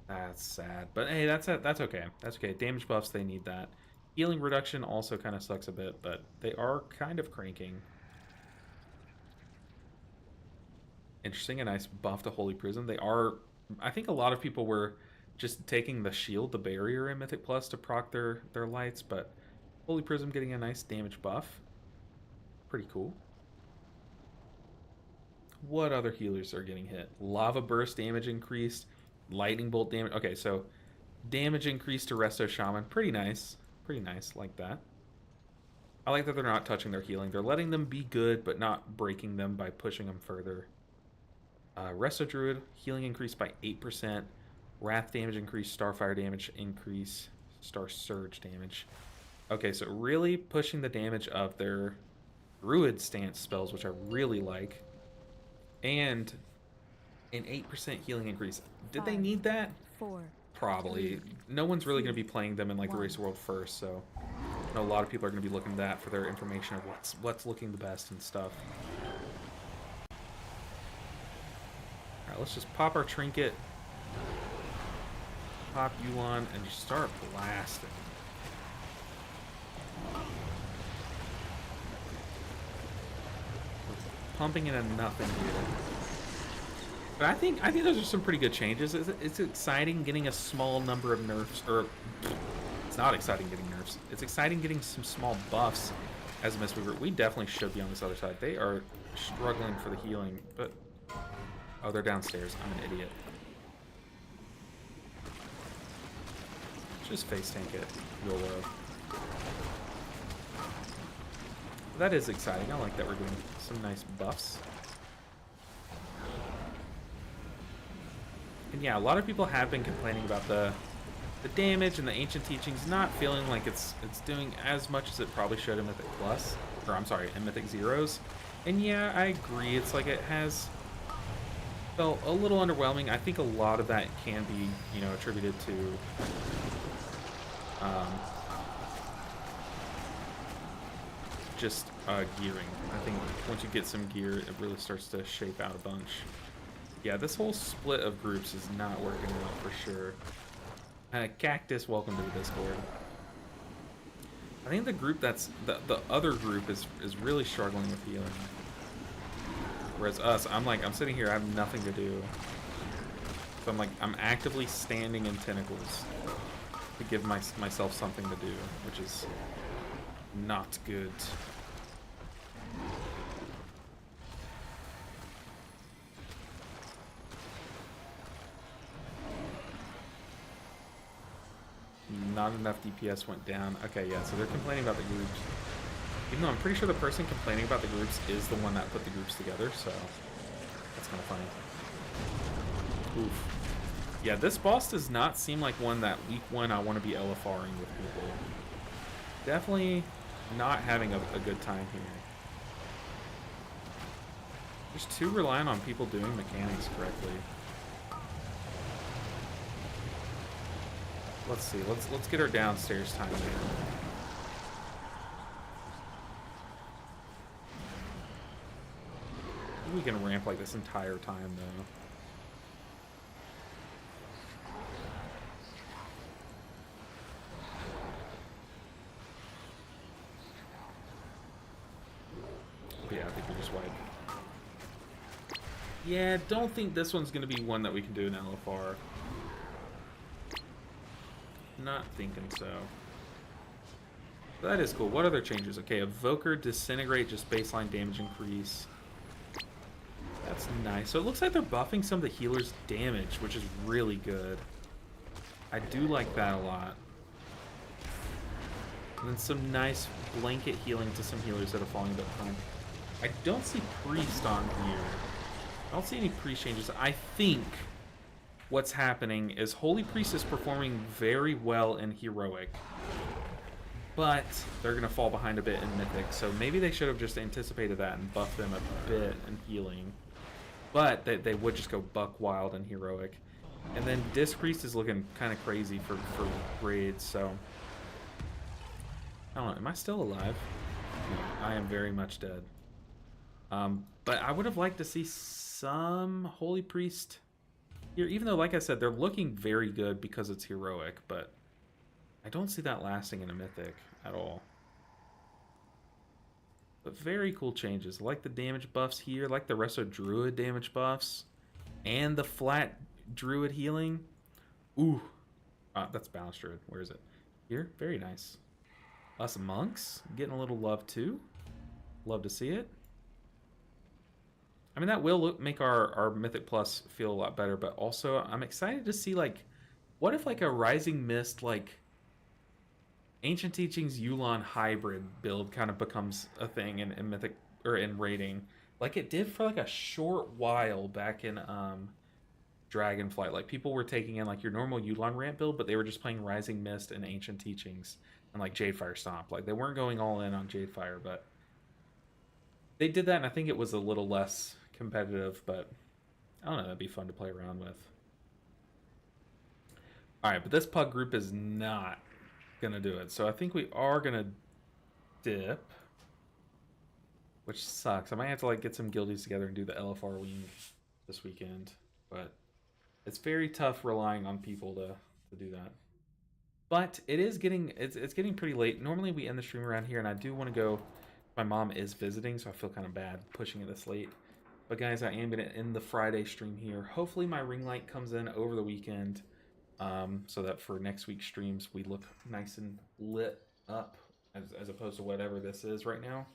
That's sad. But hey, that's okay. That's okay. Damage buffs, they need that. Healing reduction also kind of sucks a bit, but they are kind of cranking. Interesting, a nice buff to Holy Prism. They are, I think a lot of people were just taking the shield, the barrier in Mythic Plus to proc their lights, but Holy Prism getting a nice damage buff. Pretty cool. What other healers are getting hit? Lava Burst damage increased. Lightning Bolt damage. Okay, so damage increased to Resto Shaman. Pretty nice. Pretty nice, like that. I like that they're not touching their healing. They're letting them be good, but not breaking them by pushing them further. Resto Druid, healing increased by 8%. Wrath damage increase, Starfire damage increase, Star Surge damage. Okay, so really pushing the damage of their Druid stance spells, which I really like. And an 8% healing increase. Did they need that? 4. Probably. No one's really going to be playing them in like the Race World first, so I know a lot of people are going to be looking at that for their information of what's looking the best and stuff. Alright, let's just pop our trinket, pop Yuan, and just start blasting. We're pumping in a nothing here. But I think those are some pretty good changes. It's exciting getting a small number of nerfs, or it's not exciting getting nerfs. It's exciting getting some small buffs as a Mistweaver. We definitely should be on this other side. They are struggling for the healing, but oh, they're downstairs. I'm an idiot. Just face tank it real low. That is exciting. I like that we're doing some nice buffs. And yeah, a lot of people have been complaining about the damage and the ancient teachings not feeling like it's doing as much as it probably should in Mythic Plus, or I'm sorry, in Mythic Zeros. And yeah, I agree. It's like it has felt a little underwhelming. I think a lot of that can be, you know, attributed to just gearing. I think once you get some gear, it really starts to shape out a bunch. Yeah, this whole split of groups is not working out for sure. Cactus, welcome to the Discord. I think the group that's the other group is really struggling with healing. Whereas us, I'm sitting here, I have nothing to do. So I'm actively standing in tentacles to give myself something to do, which is not good. Not enough DPS went down. Okay, yeah, so they're complaining about the groups. Even though I'm pretty sure the person complaining about the groups is the one that put the groups together, so that's kind of funny. Oof. Yeah, this boss does not seem like one that week one I want to be LFRing with people. Definitely not having a good time here. Just too reliant on people doing mechanics correctly. Let's see. Let's get our downstairs time in. We can ramp like this entire time though. Yeah, I think we just wipe. Yeah, don't think this one's gonna be one that we can do in LFR. Not thinking so. That is cool. What other changes? Okay, Evoker, Disintegrate, just baseline damage increase. That's nice. So it looks like they're buffing some of the healers' damage, which is really good. I do like that a lot. And then some nice blanket healing to some healers that are falling a bit behind. I don't see Priest on here. I don't see any Priest changes. I think what's happening is Holy Priest is performing very well in Heroic. But they're going to fall behind a bit in Mythic. So maybe they should have just anticipated that and buffed them a bit in healing. But they would just go buck wild in Heroic. And then Disc Priest is looking kind of crazy for raids, so... I don't know, am I still alive? No, I am very much dead. But I would have liked to see some Holy Priest here, even though, like I said, they're looking very good because it's Heroic, but I don't see that lasting in a Mythic at all. But very cool changes. I like the damage buffs here, I like the Resto Druid damage buffs, and the flat Druid healing. Ooh, that's Balanced Druid. Where is it? Here, very nice. Us monks getting a little love too. Love to see it. I mean, that will make our Mythic Plus feel a lot better, but also I'm excited to see, like, what if, like, a Rising Mist, like, Ancient Teachings Yulon hybrid build kind of becomes a thing in Mythic, or in raiding, like it did for, like, a short while back in Dragonflight. Like, people were taking in, like, your normal Yulon ramp build, but they were just playing Rising Mist and Ancient Teachings and, like, Jadefire Stomp. Like, they weren't going all in on Jadefire, but they did that, and I think it was a little less competitive, but I don't know, that'd be fun to play around with. Alright, but this pug group is not gonna do it, so I think we are gonna dip, which sucks. I might have to, like, get some guildies together and do the LFR wing this weekend, but it's very tough relying on people to do that. But it is getting, it's getting pretty late. Normally we end the stream around here, and I do want to go. My mom is visiting, so I feel kind of bad pushing it this late. But guys, I am going to end the Friday stream here. Hopefully my ring light comes in over the weekend, so that for next week's streams we look nice and lit up, as opposed to whatever this is right now.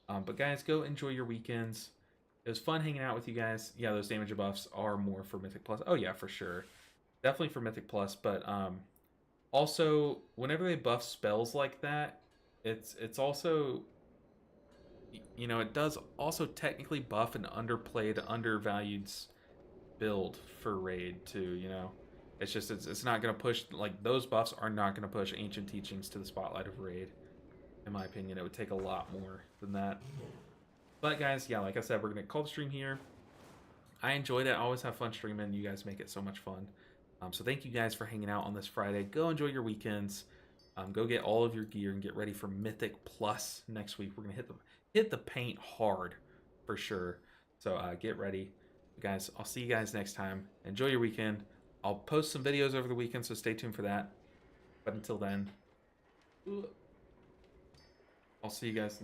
But guys, go enjoy your weekends. It was fun hanging out with you guys. Yeah, those damage buffs are more for Mythic Plus. Oh yeah, for sure. Definitely for Mythic Plus, but also, whenever they buff spells like that, it's also, you know, it does also technically buff an underplayed, undervalued build for raid too, you know. It's just, it's not going to push, like, those buffs are not going to push Ancient Teachings to the spotlight of raid. In my opinion, it would take a lot more than that. But guys, yeah, like I said, we're going to call the stream here. I enjoyed it. I always have fun streaming. You guys make it so much fun. So thank you guys for hanging out on this Friday. Go enjoy your weekends. Go get all of your gear and get ready for Mythic Plus next week. We're going to hit the paint hard for sure. So get ready. Guys, I'll see you guys next time. Enjoy your weekend. I'll post some videos over the weekend, so stay tuned for that. But until then, I'll see you guys next